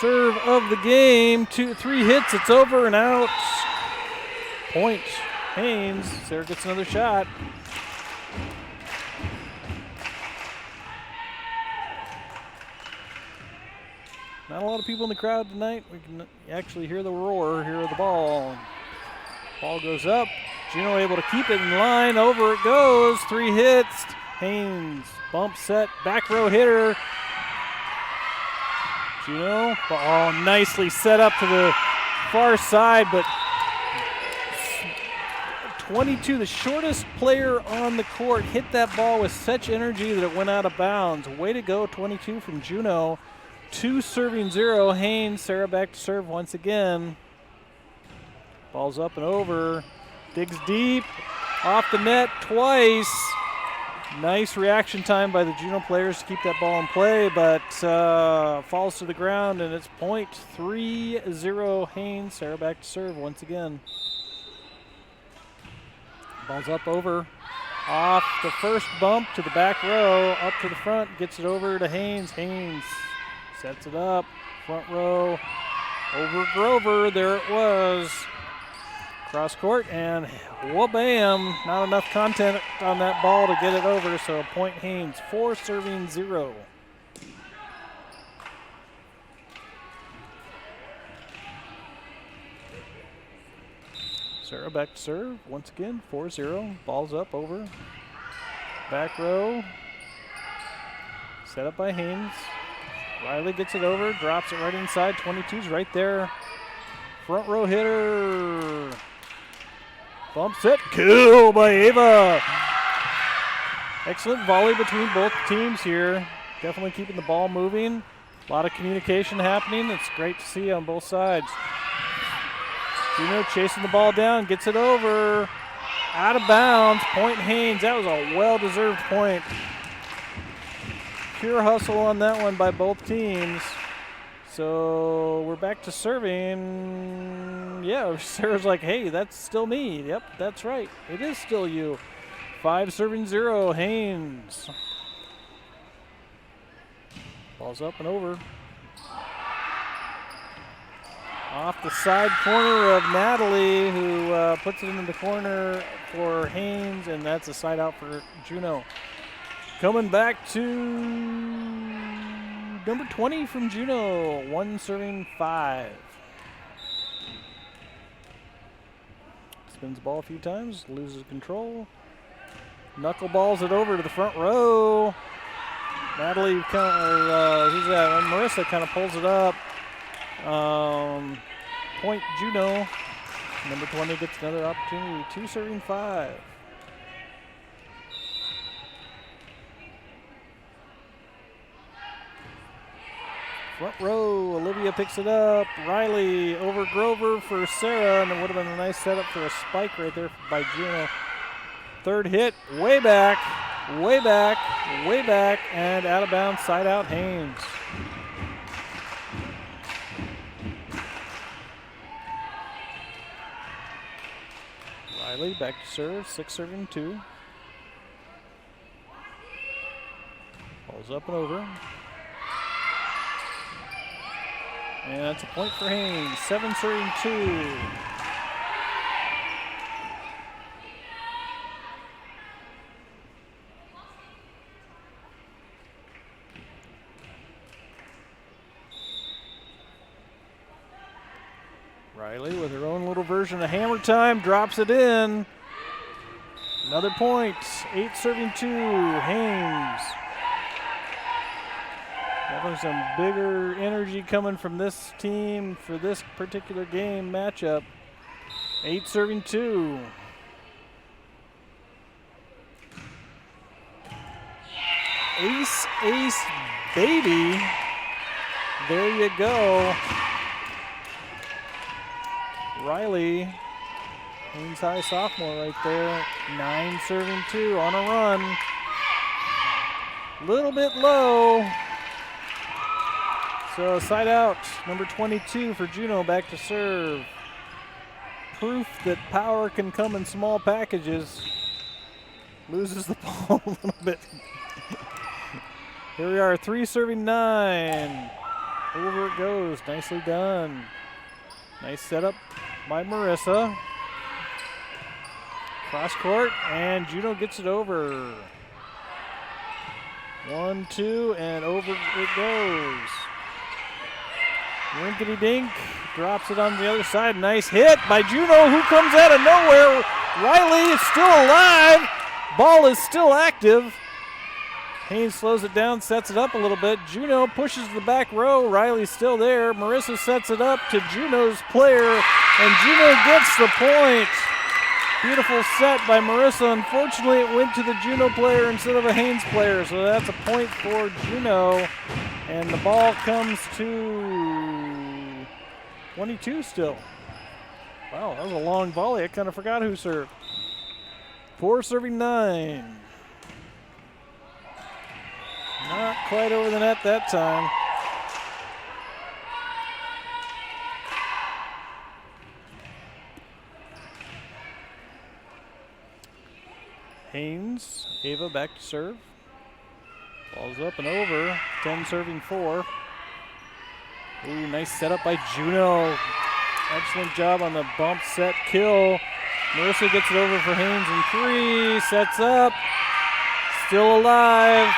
serve of the game. 3 hits, it's over and out. Point Haines. Sarah gets another shot. Not a lot of people in the crowd tonight. We can actually hear the roar, hear the ball. Ball goes up. Juno able to keep it in line. Over it goes. 3 hits. Haines bump set. Back row hitter. Juno. Ball nicely set up to the far side, but 22, the shortest player on the court, hit that ball with such energy that it went out of bounds. Way to go, 22 from Juno. 2 serving 0. Haines, Sarah back to serve once again. Ball's up and over. Digs deep. Off the net twice. Nice reaction time by the Juno players to keep that ball in play, but falls to the ground, and it's point 3-0 Haines. Sarah back to serve once again. Ball's up over. Off the first bump to the back row. Up to the front. Gets it over to Haines. Haines sets it up, front row, over Grover, there it was. Cross court, and wha-bam, not enough content on that ball to get it over, so point Haines, 4 serving 0. Sarah back to serve, once again, 4-0, ball's up, over. Back row, set up by Haines. Riley gets it over, drops it right inside. 22's right there. Front row hitter. Bumps it. Kill by Ava. Excellent volley between both teams here. Definitely keeping the ball moving. A lot of communication happening. It's great to see on both sides. Juno chasing the ball down, gets it over. Out of bounds. Point Haines. That was a well-deserved point. Pure hustle on that one by both teams. So we're back to serving. Yeah, Sarah's like, hey, that's still me. Yep, that's right. It is still you. 5 serving 0, Haines. Ball's up and over. Off the side corner of Natalie, who puts it into the corner for Haines, and that's a side out for Juno. Coming back to number 20 from Juno, 1 serving 5. Spins the ball a few times, loses control. Knuckleballs it over to the front row. Natalie, Marissa kind of pulls it up. Point Juno. Number 20 gets another opportunity, 2 serving 5. Front row, Olivia picks it up. Riley over Grover for Sarah, and it would have been a nice setup for a spike right there by Juno. Third hit, way back, way back, way back, and out of bounds, side out Haines. Riley back to serve, 6-2. Ball's up and over. And that's a point for Haines, 7-2. Riley with her own little version of hammer time, drops it in. Another point, 8-2, Haines. Definitely some bigger energy coming from this team for this particular game matchup. 8-2. Ace, ace, baby. There you go. Riley, Haines High sophomore right there. 9-2 on a run. Little bit low. So side out, number 22 for Juno back to serve. Proof that power can come in small packages. Loses the ball a little bit. Here we are, 3-9. Over it goes, nicely done. Nice setup by Marissa. Cross court, and Juno gets it over. 1-2, and over it goes. Rinkety dink, drops it on the other side. Nice hit by Juno, who comes out of nowhere. Riley is still alive. Ball is still active. Haines slows it down, sets it up a little bit. Juno pushes the back row. Riley's still there. Marissa sets it up to Juno's player, and Juno gets the point. Beautiful set by Marissa. Unfortunately, it went to the Juno player instead of a Haines player, so that's a point for Juno. And the ball comes to 22 still. Wow, that was a long volley. I kind of forgot who served. 4-9. Not quite over the net that time. Haines, Ava back to serve. Ball's up and over, 10-4. Ooh, nice setup by Juno. Excellent job on the bump, set, kill. Marissa gets it over for Haines in 3, sets up, still alive.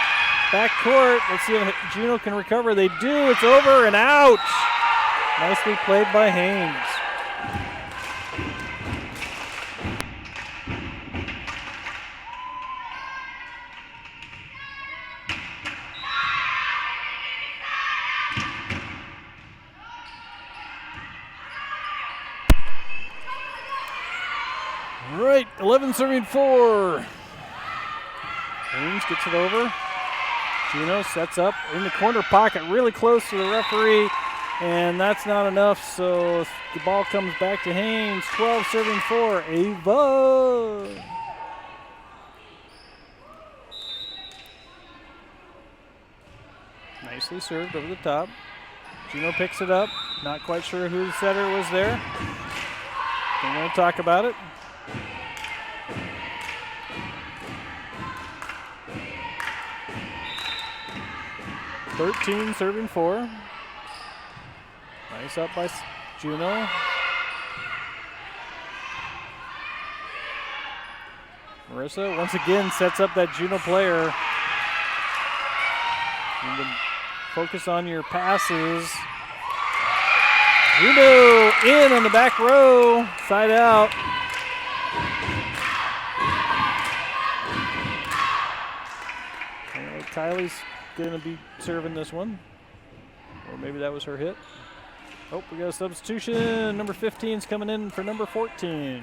Back court, let's see if Juno can recover. They do, it's over and out. Nicely played by Haines. All right, 11-4. Haines gets it over. Juno sets up in the corner pocket, really close to the referee, and that's not enough, so the ball comes back to Haines. 12-4, Ava. Nicely served over the top. Juno picks it up. Not quite sure who the setter was there. I'm going to talk about it. Serving 4. Nice up by Juno. Marissa once again sets up that Juno player. You can focus on your passes. Juno in on the back row, side out. Kylie's going to be serving this one. Or maybe that was her hit. Oh, we got a substitution. Number 15's coming in for number 14.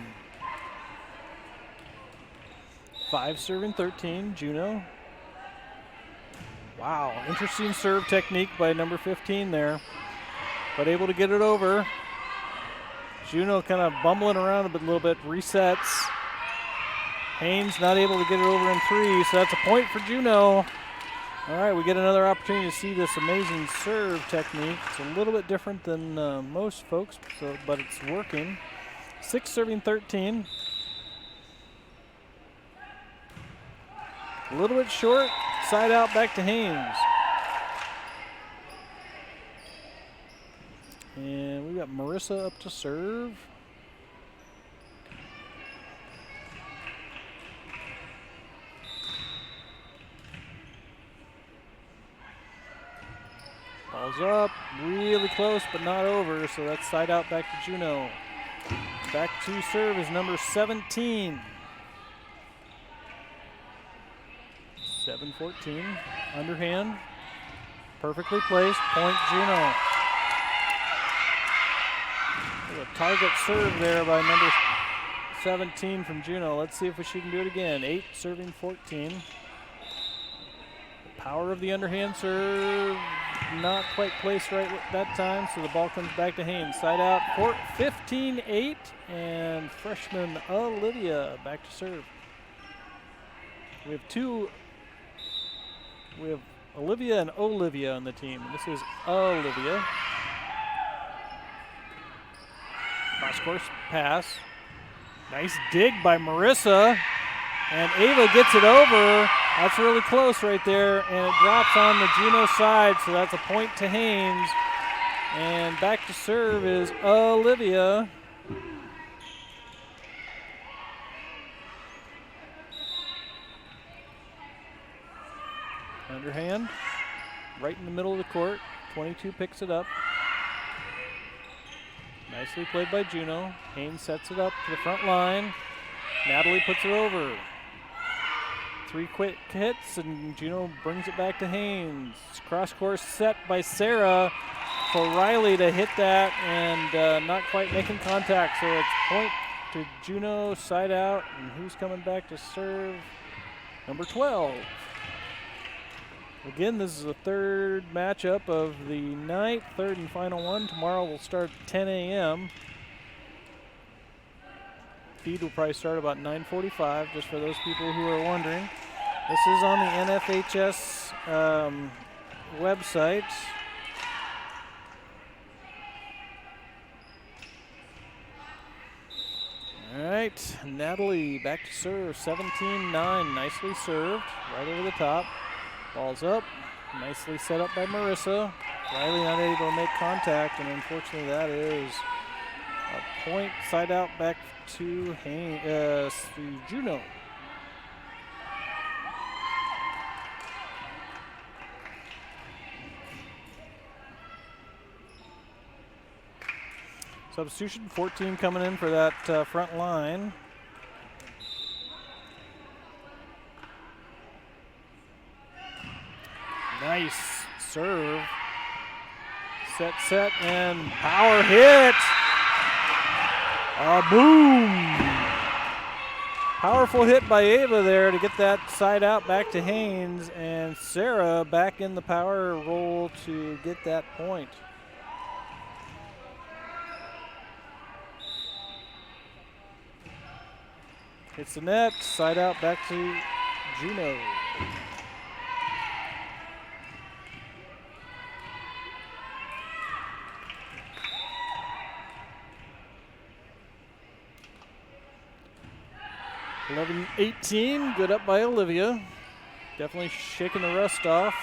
5-13, Juno. Wow, interesting serve technique by number 15 there, but able to get it over. Juneau kind of bumbling around a little bit, resets. Haines not able to get it over in 3, so that's a point for Juneau. All right, we get another opportunity to see this amazing serve technique. It's a little bit different than most folks, but it's working. 6 serving 13. A little bit short, side out back to Haines. And we got Marissa up to serve. Ball's up, really close, but not over, so that's side out back to Juneau. Back to serve is number 17. 7-14, underhand, perfectly placed, point Juneau. There's a target serve there by number 17 from Juneau. Let's see if she can do it again. 8 serving 14. The power of the underhand serve, not quite placed right that time, so the ball comes back to Haines. Side out, 15-8, and freshman Olivia back to serve. We have Olivia and Olivia on the team. This is Olivia. Cross-course pass. Nice dig by Marissa. And Ava gets it over. That's really close right there. And it drops on the Juneau side, so that's a point to Haines. And back to serve is Olivia. Underhand, right in the middle of the court. 22 picks it up. Nicely played by Juneau. Haines sets it up to the front line. Natalie puts it over. 3 quick hits, and Juneau brings it back to Haines. Cross-course set by Sarah for Riley to hit that, and not quite making contact. So it's point to Juneau, side out, and who's coming back to serve? Number 12. Again, this is the third matchup of the night, third and final one. Tomorrow will start at 10 a.m. Feed will probably start about 9:45, just for those people who are wondering. This is on the NFHS website. All right, Natalie back to serve, 17-9, nicely served, right over the top. Ball's up, nicely set up by Marissa. Riley not able to make contact, and unfortunately that is a point, side out back to Juneau. Substitution, 14 coming in for that front line. Nice serve. Set, and power hit. Boom. Powerful hit by Ava there to get that side out back to Haines, and Sarah back in the power role to get that point. Hits the net, side out back to Juneau. (11-18), good up by Olivia. Definitely shaking the rust off.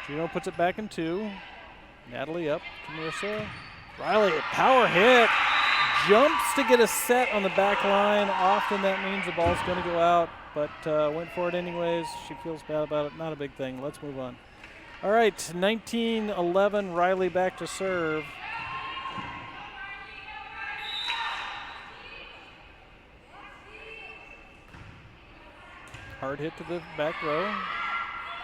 Juneau puts it back in 2. Natalie up to Marissa. Riley, power hit. Jumps to get a set on the back line. Often that means the ball's going to go out, but went for it anyways. She feels bad about it. Not a big thing. Let's move on. All right, 19-11, Riley back to serve. Hard hit to the back row.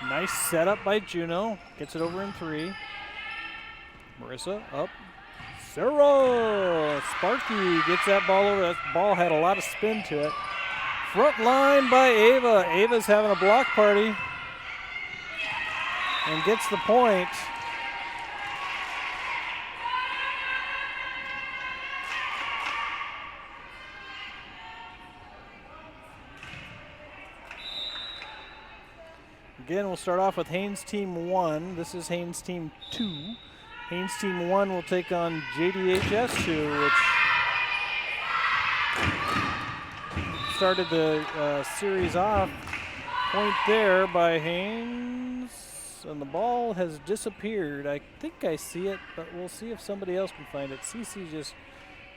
Nice setup by Juneau. Gets it over in 3. Marissa up. Sarah Sparky gets that ball over. That ball had a lot of spin to it. Front line by Ava. Ava's having a block party. and gets the point. Again, we'll start off with Haines Team 1. This is Haines Team 2. Haines Team 1 will take on JDHS 2, which started the series off. Point there by Haines, and the ball has disappeared. I think I see it, but we'll see if somebody else can find it. CC just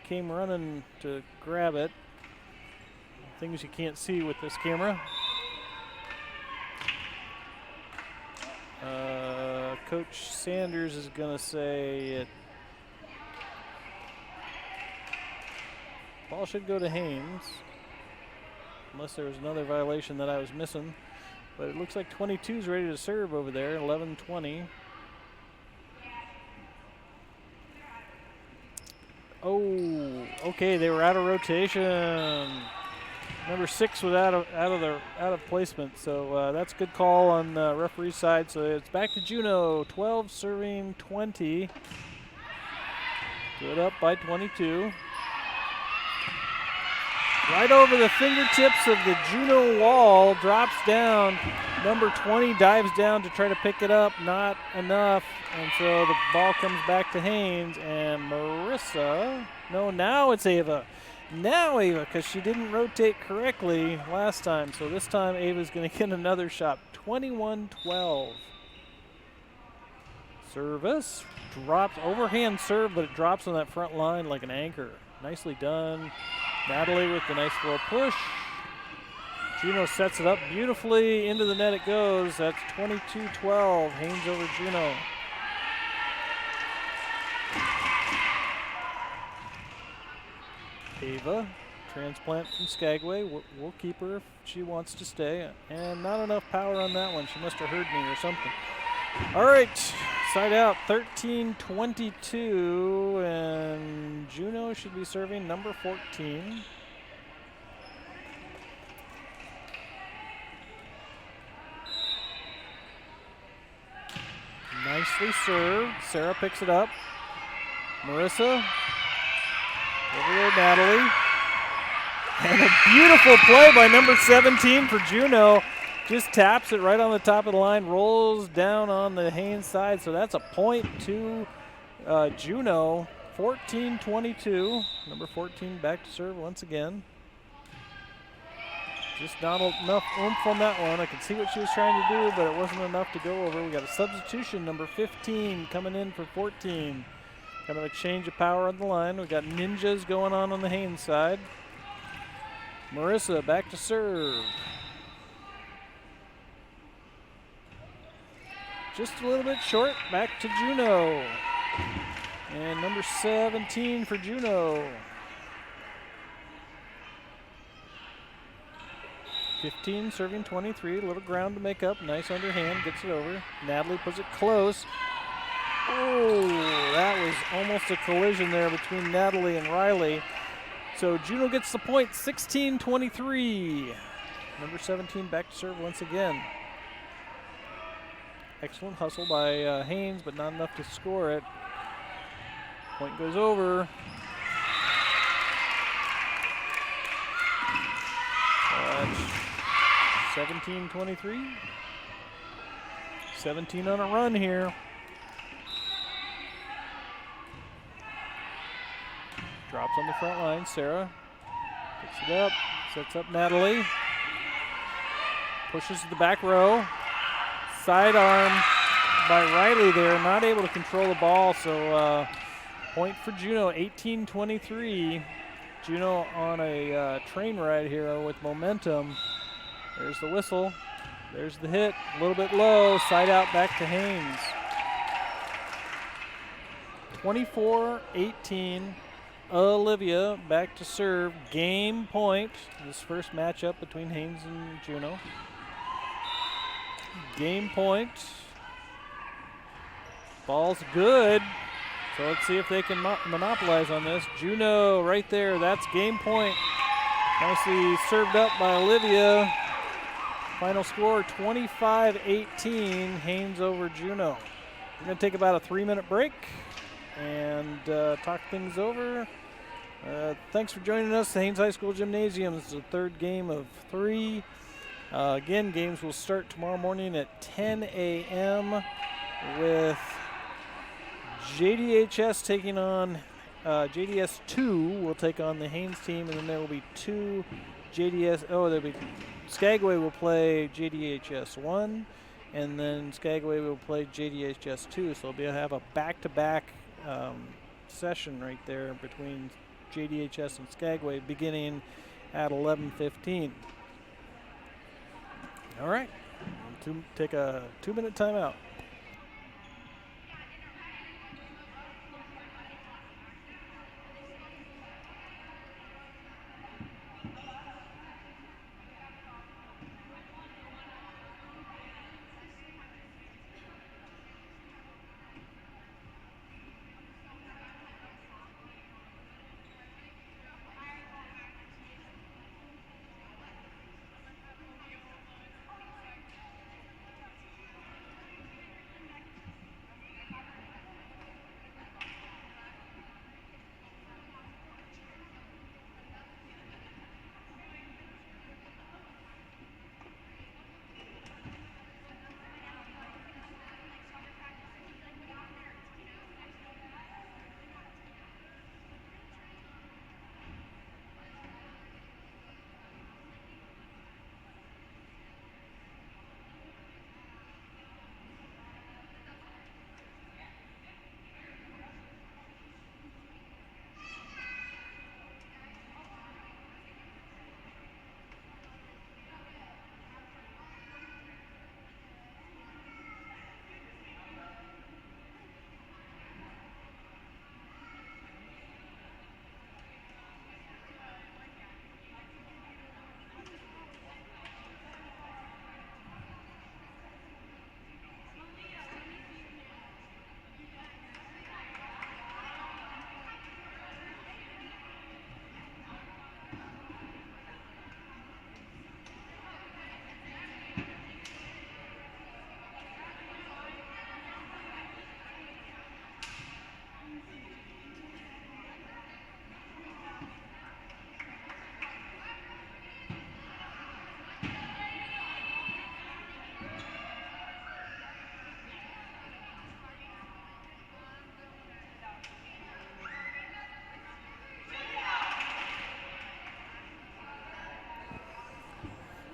came running to grab it. Things you can't see with this camera. Coach Sanders is going to say it. Ball should go to Haines, unless there was another violation that I was missing. But it looks like 22 is ready to serve over there, 11-20. Oh, okay, they were out of rotation. Number 6 was out of placement, so that's a good call on the referee's side. So it's back to Juneau, 12 serving 20. Good up by 22. Right over the fingertips of the Juneau wall, drops down. Number 20 dives down to try to pick it up, not enough. And so the ball comes back to Haines, and Marissa, no, now it's Ava. Now Ava, because she didn't rotate correctly last time. So this time Ava's going to get another shot. 21-12. Service. Drops, overhand serve, but it drops on that front line like an anchor. Nicely done. Natalie with the nice little push. Juneau sets it up beautifully. Into the net it goes. That's 22-12. Haines over Juneau. Ava, transplant from Skagway. We'll keep her if she wants to stay. And not enough power on that one. She must have heard me or something. All right, side out, 13-22, and Juneau should be serving number 14. Nicely served. Sarah picks it up. Marissa. Over there, Natalie. And a beautiful play by number 17 for Juneau. Just taps it right on the top of the line, rolls down on the Haines side. So that's a point to Juneau, 14-22. Number 14 back to serve once again. Just not enough oomph on that one. I could see what she was trying to do, but it wasn't enough to go over. We got a substitution, number 15 coming in for 14. Kind of a change of power on the line. We got ninjas going on the Haines side. Marissa back to serve. Just a little bit short, back to Juneau. And number 17 for Juneau. 15 serving 23, a little ground to make up. Nice underhand, gets it over. Natalie puts it close. Oh, that was almost a collision there between Natalie and Riley. So Juneau gets the point, 16-23. Number 17 back to serve once again. Excellent hustle by Haines, but not enough to score it. Point goes over. 17-23. 17 on a run here. Drops on the front line. Sarah picks it up, sets up Natalie. Pushes to the back row. Sidearm by Riley there, not able to control the ball. So point for Juneau, 18-23. Juneau on a train ride here with momentum. There's the whistle. There's the hit. A little bit low. Side out back to Haines. 24-18. Olivia back to serve. Game point. This first matchup between Haines and Juneau. Game point. Ball's good. So let's see if they can monopolize on this. Juneau right there. That's game point. Nicely served up by Olivia. Final score 25-18, Haines over Juneau. We're going to take about a 3-minute break and talk things over. Thanks for joining us. The Haines High School Gymnasium. This is the third game of 3. Again, games will start tomorrow morning at 10 a.m. with JDHS taking on JDS 2 will take on the Haines team, and then there will be 2 JDS. Oh, there'll be Skagway will play JDHS 1, and then Skagway will play JDHS 2. So we'll have a back-to-back session right there between JDHS and Skagway beginning at 11:15. All right, take a 2-minute timeout.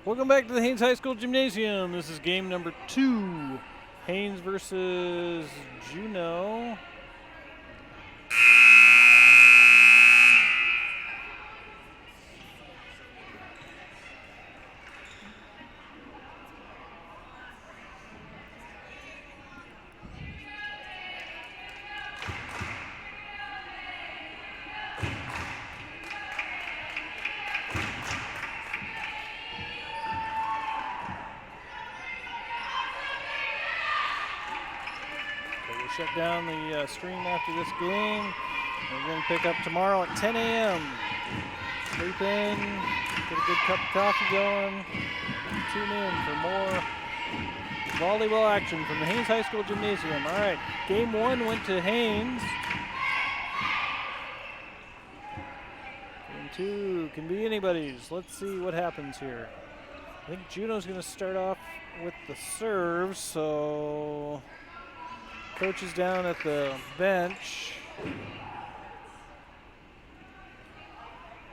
Welcome back to the Haines High School Gymnasium. This is game number 2, Haines versus Juneau. Shut down the stream after this game. We're going to pick up tomorrow at 10 a.m. Sleep in, get a good cup of coffee going, and tune in for more volleyball action from the Haines High School Gymnasium. All right, game 1 went to Haines. Game 2 can be anybody's. Let's see what happens here. I think Juneau's going to start off with the serve, so coach is down at the bench.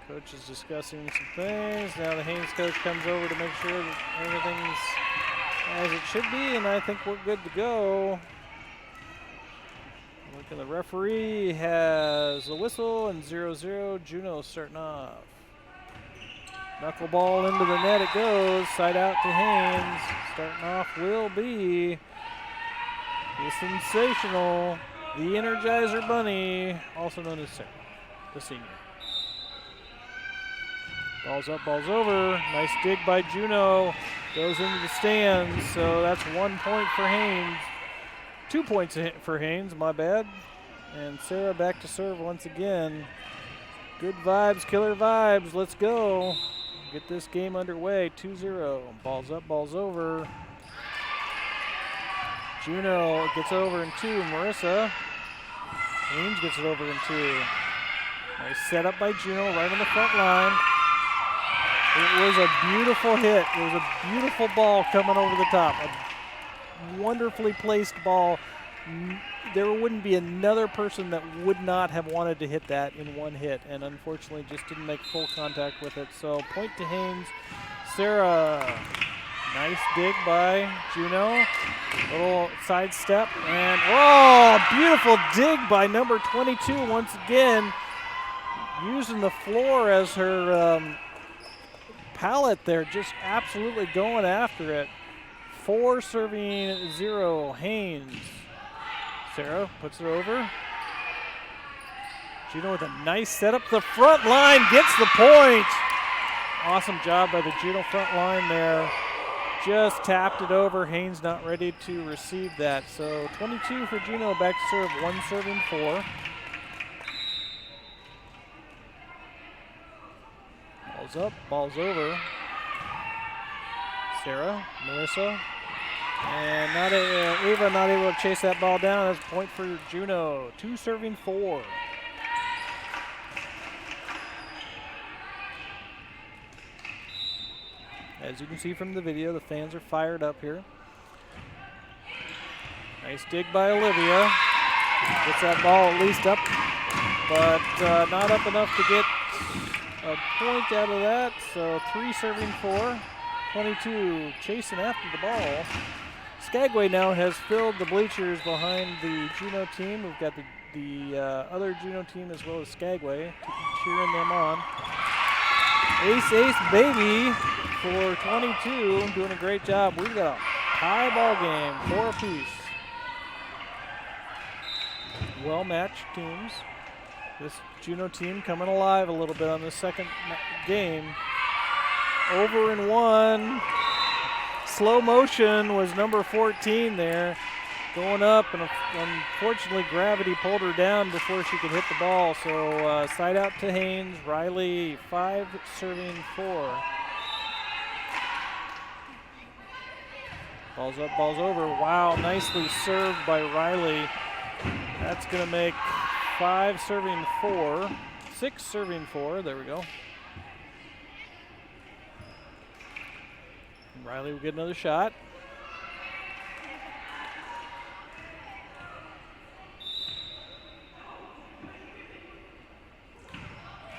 Coach is discussing some things. Now the Haines coach comes over to make sure that everything's as it should be, and I think we're good to go. Look at the referee has the whistle and 0-0. Juneau starting off. Knuckleball into the net it goes. Side out to Haines. Starting off will be the sensational, the Energizer Bunny, also known as Sarah, the senior. Ball's up, ball's over. Nice dig by Juneau. Goes into the stands, so that's 1 point for Haines. 2 points for Haines, my bad. And Sarah back to serve once again. Good vibes, killer vibes. Let's go. get this game underway. 2-0. Ball's up, ball's over. Juno gets over in 2. Marissa. Haines gets it over in 2. Nice setup by Juno right on the front line. It was a beautiful hit. It was a beautiful ball coming over the top. A wonderfully placed ball. There wouldn't be another person that would not have wanted to hit that in one hit, and unfortunately just didn't make full contact with it. So point to Haines. Sarah, nice dig by Juno. Little side step, and oh, beautiful dig by number 22 once again, using the floor as her pallet there, just absolutely going after it. 4 serving 0, Haines. Sarah puts it over. Juno with a nice setup to the front line, gets the point. Awesome job by the Juno front line there. Just tapped it over. Haines not ready to receive that. So 22 for Juno, back to serve, 1 serving 4. Ball's up, ball's over. Sarah, Marissa. And Ava not able to chase that ball down. That's a point for Juno. 2 serving 4. As you can see from the video, the fans are fired up here. Nice dig by Olivia. Gets that ball at least up, but not up enough to get a point out of that. So 3 serving 4. 22 chasing after the ball. Skagway now has filled the bleachers behind the Juno team. We've got the other Juno team as well as Skagway cheering them on. Ace, ace, baby for 22. Doing a great job. We've got a high ball game, 4 apiece. Well-matched teams. This Juno team coming alive a little bit on the second game. Over in 1. Slow motion was number 14 there. Going up, and unfortunately gravity pulled her down before she could hit the ball. So side out to Haines. Riley, 5 serving 4. Ball's up, ball's over. Wow, nicely served by Riley. That's going to make 5 serving 4. 6 serving 4. There we go. Riley will get another shot.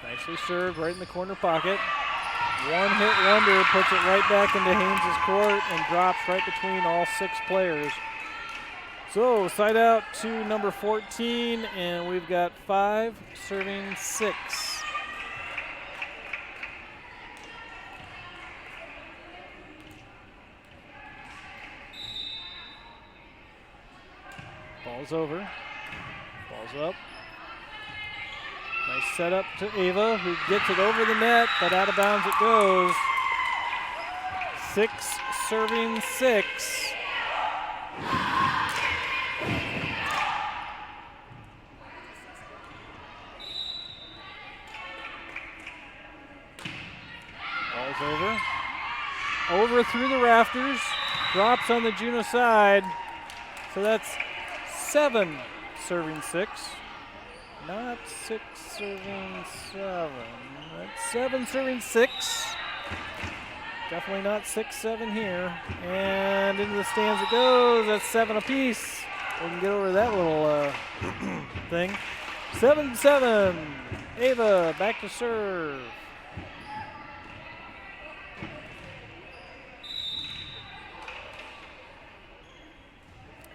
Nicely served right in the corner pocket. One-hit wonder puts it right back into Haynes' court and drops right between all 6 players. So side out to number 14, and we've got 5 serving 6. Ball's over. Ball's up. Nice setup to Ava, who gets it over the net, but out of bounds it goes. 6 serving 6. Ball's over. Over through the rafters. Drops on the Juno side. So that's 7 serving 6. Not 6 serving 7. That's 7 serving 6. Definitely not 6-7 here. And into the stands it goes. That's 7 apiece. We can get over that little thing. 7-7. Ava back to serve.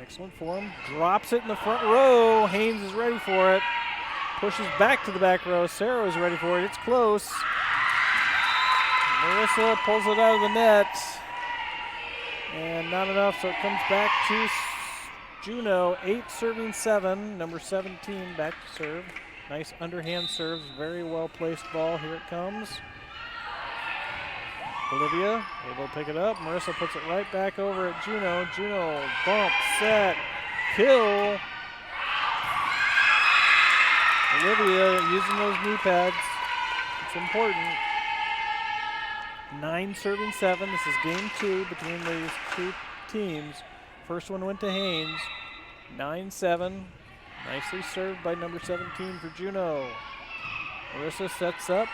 Excellent form. Drops it in the front row. Haines is ready for it. Pushes back to the back row. Sarah is ready for it. It's close. Marissa pulls it out of the net. And not enough, so it comes back to Juno. 8 serving 7. Number 17 back to serve. Nice underhand serves. Very well placed ball. Here it comes. Olivia able to pick it up. Marissa puts it right back over at Juno. Juno bump, set, kill. Olivia using those knee pads. It's important. 9 serving 7. This is game 2 between these two teams. First one went to Haines. 9-7. Nicely served by number 17 for Juneau. Marissa sets up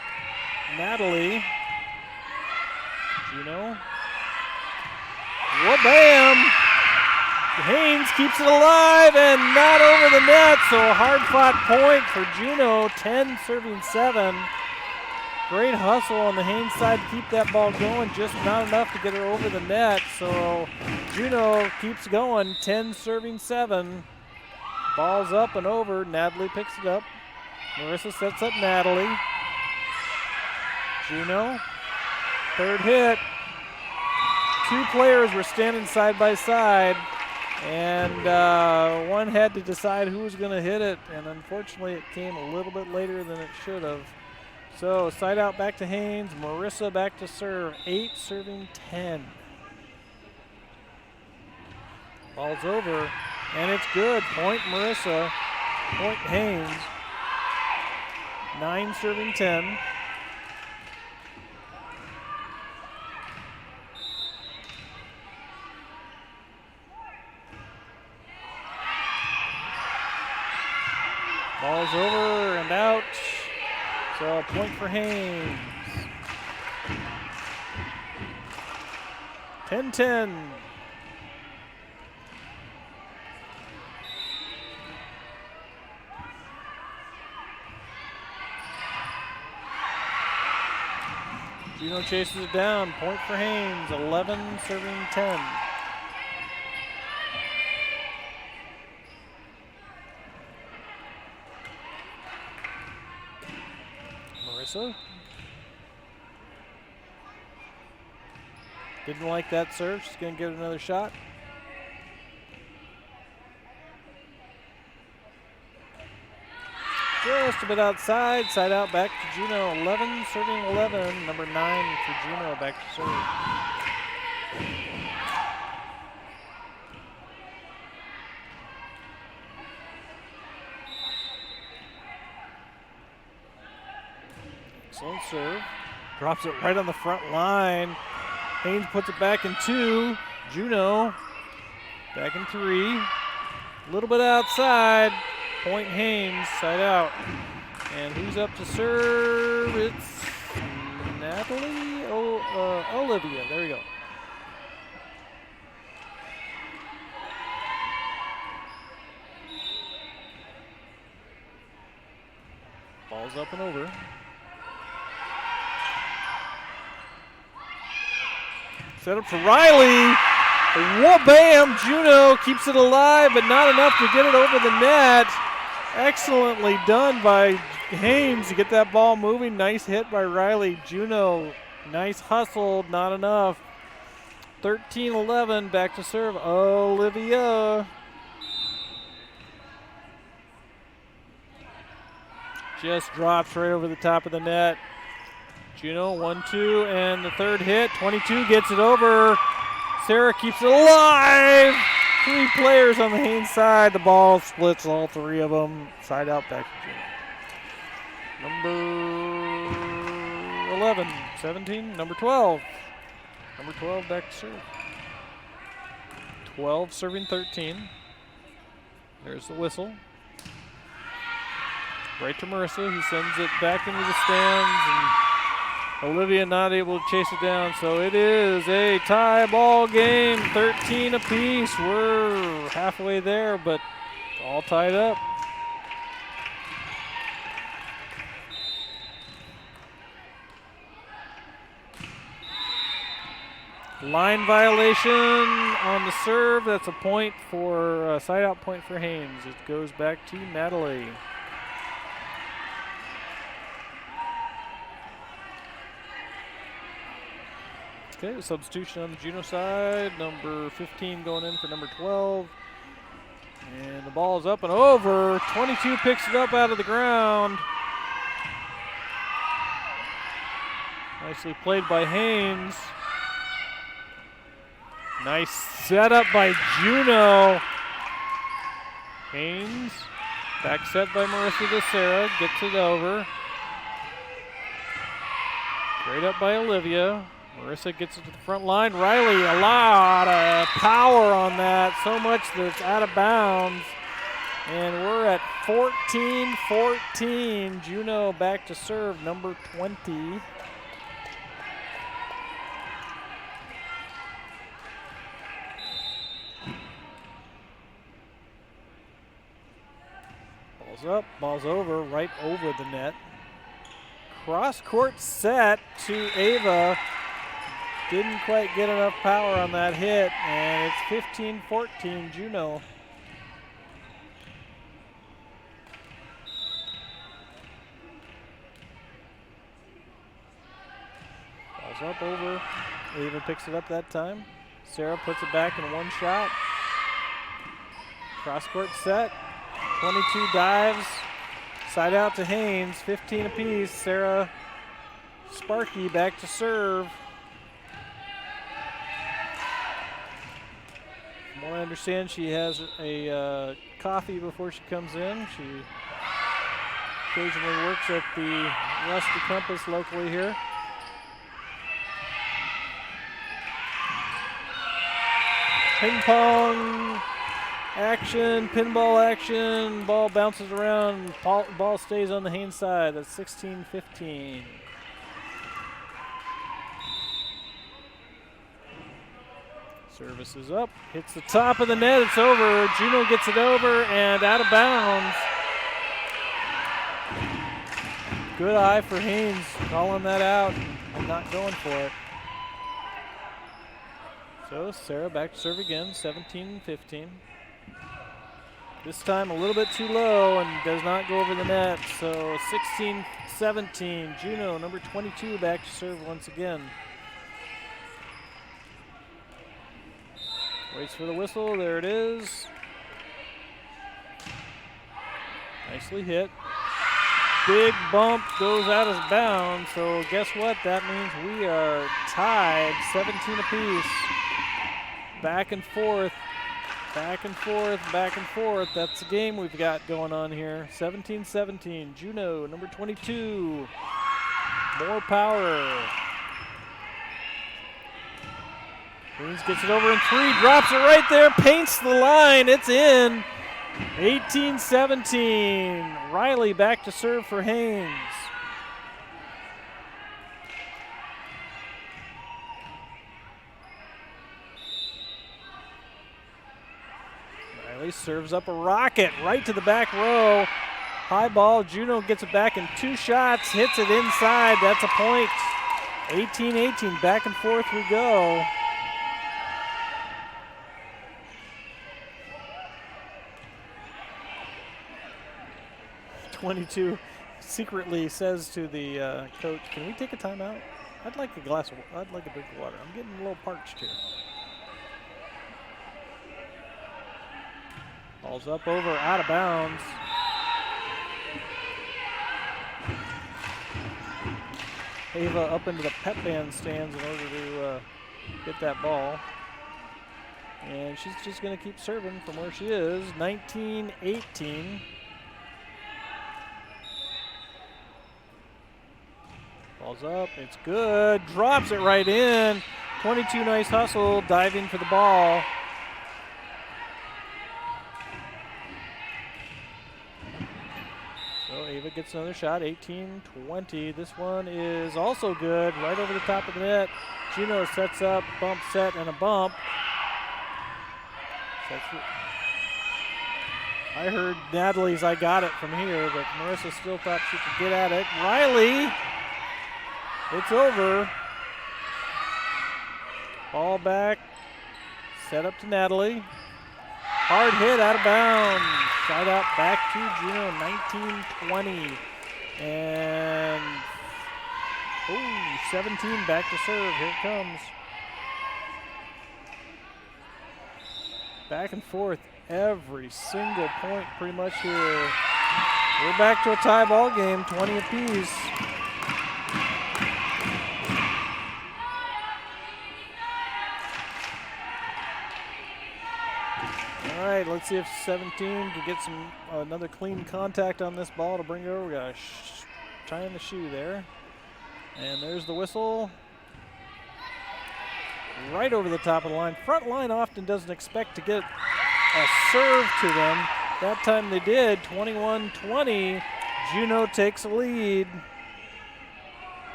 Natalie. Juneau. Wha-bam! Haines keeps it alive and not over the net, so a hard-fought point for Juneau, 10 serving 7. Great hustle on the Haines side to keep that ball going, just not enough to get her over the net, so Juneau keeps going, 10 serving 7. Ball's up and over, Natalie picks it up. Marissa sets up Natalie. Juneau, third hit. Two players were standing side by side, and one had to decide who was going to hit it, and unfortunately it came a little bit later than it should have. So side out back to Haines, Marissa back to serve, 8 serving 10. Ball's over, and it's good. Point Marissa, point Haines. 9 serving 10. Ball's over and out. So a point for Haines. 10-10. Juneau chases it down. Point for Haines. 11 serving 10. Marissa. Didn't like that serve. She's going to get another shot. Just a bit outside. Side out back to Juneau. 11 serving 11. Number 9 for Juneau back to serve. Excellent serve. Drops it right on the front line. Haines puts it back in 2. Juneau back in 3. A little bit outside. Point Haines, side out. And who's up to serve? It's Natalie? Olivia. There we go. Ball's up and over. Set up for Riley. Wha-bam! Juneau keeps it alive, but not enough to get it over the net. Excellently done by Haines to get that ball moving. Nice hit by Riley. Juneau, nice hustle, not enough. 13-11, back to serve Olivia. Just drops right over the top of the net. Juneau, 1-2, and the third hit. 22 gets it over. Sarah keeps it alive. 3 players on the Haines side. The ball splits all 3 of them. Side out back to Juneau. Number 11, 17, number 12. Number 12 back to serve. 12 serving 13. There's the whistle. Right to Marissa, who sends it back into the stands, and Olivia not able to chase it down. So it is a tie ball game, 13 apiece. We're halfway there, but all tied up. Line violation on the serve. That's a point for a side out point for Haines. It goes back to Natalie. Okay, substitution on the Juneau side. Number 15 going in for number 12. And the ball is up and over. 22 picks it up out of the ground. Nicely played by Haines. Nice setup by Juneau. Haines, back set by Marissa to Sarah, gets it over. Straight up by Olivia. Marissa gets it to the front line. Riley, a lot of power on that. So much that's out of bounds. And we're at 14-14. Juneau back to serve, number 20. Ball's up, ball's over, right over the net. Cross court set to Ava. Didn't quite get enough power on that hit, and it's 15-14 Juneau. Ball's up over. Ava picks it up that time. Sarah puts it back in one shot. Cross court set. 22 dives. Side out to Haines. 15 apiece. Sarah Sparky back to serve. From what I understand, she has a coffee before she comes in. She occasionally works at the Rusty Compass locally here. Ping pong action, pinball action, ball bounces around, ball stays on the Haines side. That's 16-15. Service is up, hits the top of the net, it's over. Juneau gets it over and out of bounds. Good eye for Haines, calling that out and not going for it. So Sarah back to serve again, 17-15. This time a little bit too low and does not go over the net. So 16-17, Juneau, number 22, back to serve once again. Waits for the whistle, there it is. Nicely hit. Big bump goes out of bounds, so guess what? That means we are tied, 17 apiece. Back and forth, back and forth, back and forth. That's the game we've got going on here. 17-17, Juneau, number 22. More power. Haines gets it over in three, drops it right there, paints the line, it's in. 18-17, Riley back to serve for Haines. Riley serves up a rocket right to the back row. High ball, Juneau gets it back in two shots, hits it inside, that's a point. 18-18, back and forth we go. .22 secretly says to the coach, "Can we take a timeout? I'd like a drink of water. I'm getting a little parched here." Ball's up over, out of bounds. Ava up into the pep band stands in order to get that ball. And she's just going to keep serving from where she is. 19-18. Ball's up, it's good, drops it right in. 22, nice hustle, diving for the ball. So Ava gets another shot, 18-20. This one is also good, right over the top of the net. Juneau sets up, bump set, and a bump. I heard Natalie's "I got it" from here, but Marissa still thought she could get at it. Riley. It's over. Ball back. Set up to Natalie. Hard hit out of bounds. Side out back to Juneau, 19-20. And 17 back to serve. Here it comes. Back and forth every single point pretty much here. We're back to a tie ball game, 20 apiece. All right, let's see if 17 can get another clean contact on this ball to bring it over. We got a tie in the shoe there. And there's the whistle. right over the top of the line. Front line often doesn't expect to get a serve to them. That time they did. 21-20. Juneau takes a lead.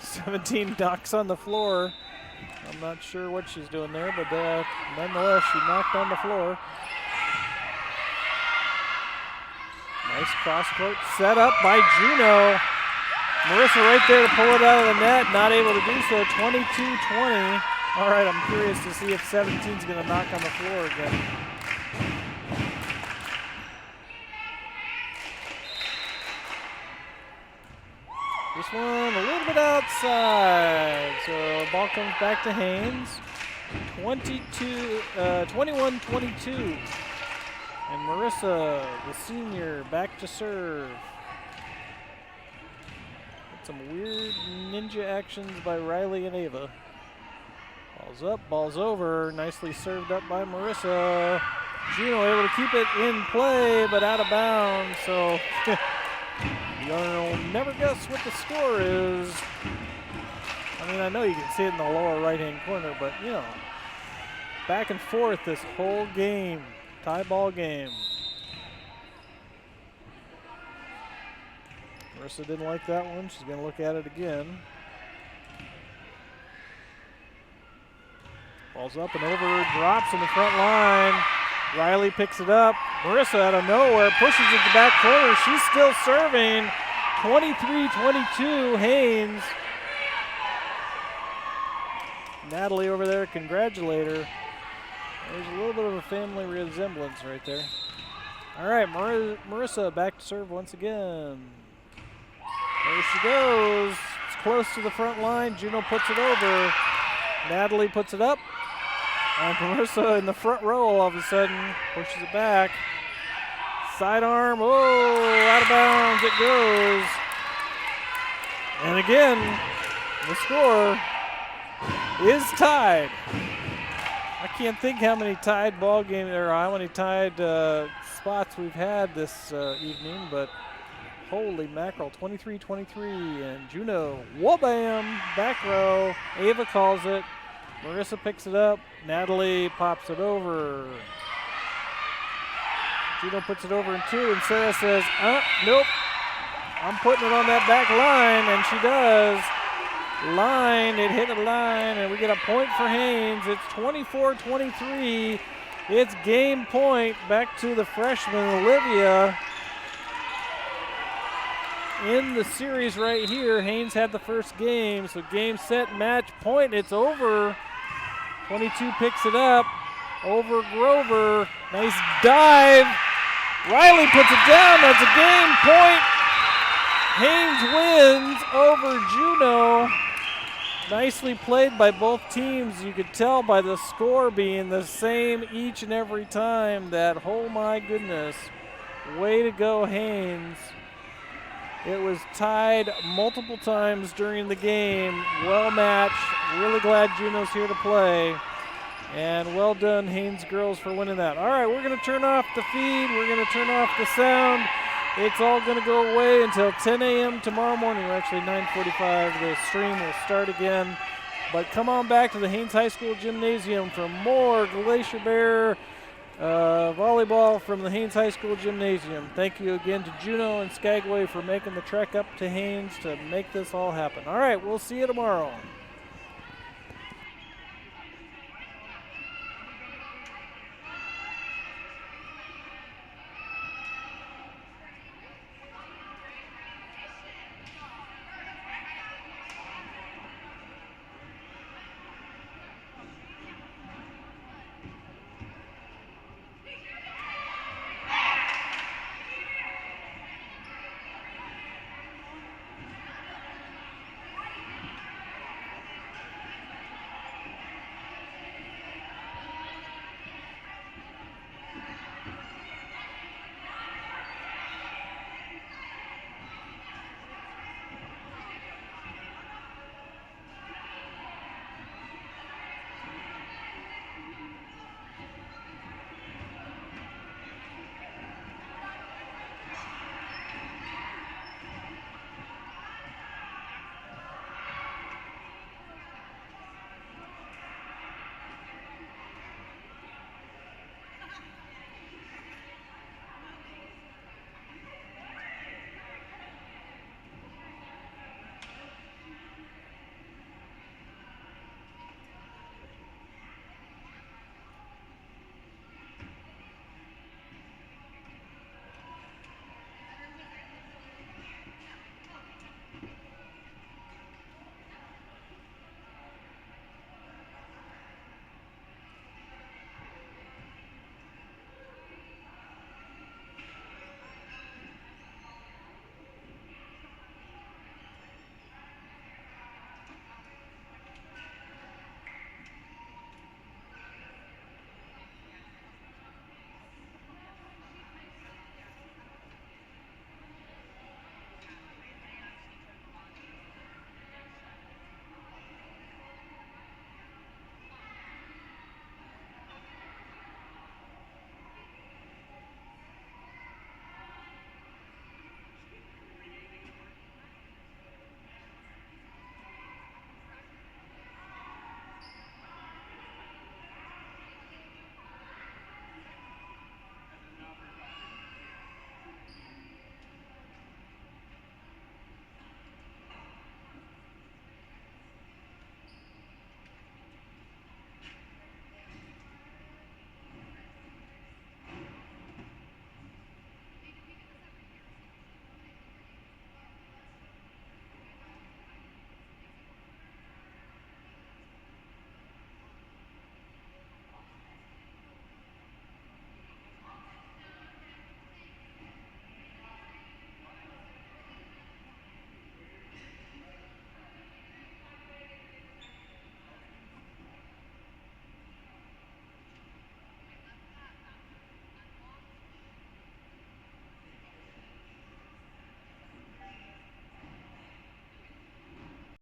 17 knocks on the floor. I'm not sure what she's doing there, but nonetheless, she knocked on the floor. Nice cross-court set up by Juneau. Marissa right there to pull it out of the net, not able to do so. 22-20. All right, I'm curious to see if 17's going to knock on the floor again. This one a little bit outside, so ball comes back to Haines. 21-22. And Marissa, the senior, back to serve. Some weird ninja actions by Riley and Ava. Ball's up, ball's over. Nicely served up by Marissa. Juneau able to keep it in play, but out of bounds. So you'll never guess what the score is. I mean, I know you can see it in the lower right-hand corner, but you know, back and forth this whole game. Tie ball game. Marissa didn't like that one. She's going to look at it again. Ball's up and over, drops in the front line. Riley picks it up. Marissa out of nowhere pushes it to the back corner. She's still serving. 23-22, Haines. Natalie over there, congratulate her. There's a little bit of a family resemblance right there. All right, Marissa back to serve once again. There she goes. It's close to the front line. Juneau puts it over. Natalie puts it up. And Marissa in the front row all of a sudden pushes it back. Sidearm. Oh, out of bounds it goes. And again, the score is tied. I can't think how many tied ball games or how many tied spots we've had this evening, but holy mackerel, 23-23, and Juneau, wha-bam, back row. Ava calls it. Marissa picks it up. Natalie pops it over. Juneau puts it over in two, and Sarah says, nope, I'm putting it on that back line, and she does. Line, it hit the line, and we get a point for Haines. It's 24-23. It's game point back to the freshman, Olivia. In the series right here, Haines had the first game, so game, set, match, point. It's over. 22 picks it up. Over Grover. Nice dive. Riley puts it down. That's a game point. Haines wins over Juneau. Nicely played by both teams. You could tell by the score being the same each and every time that, oh my goodness, way to go, Haines. It was tied multiple times during the game. Well matched. Really glad Juneau's here to play. And well done, Haines girls, for winning that. All right, we're going to turn off the feed. We're going to turn off the sound. It's all going to go away until 10 a.m. tomorrow morning. Or actually 9:45. The stream will start again. But come on back to the Haines High School Gymnasium for more Glacier Bear volleyball from the Haines High School Gymnasium. Thank you again to Juneau and Skagway for making the trek up to Haines to make this all happen. All right, we'll see you tomorrow.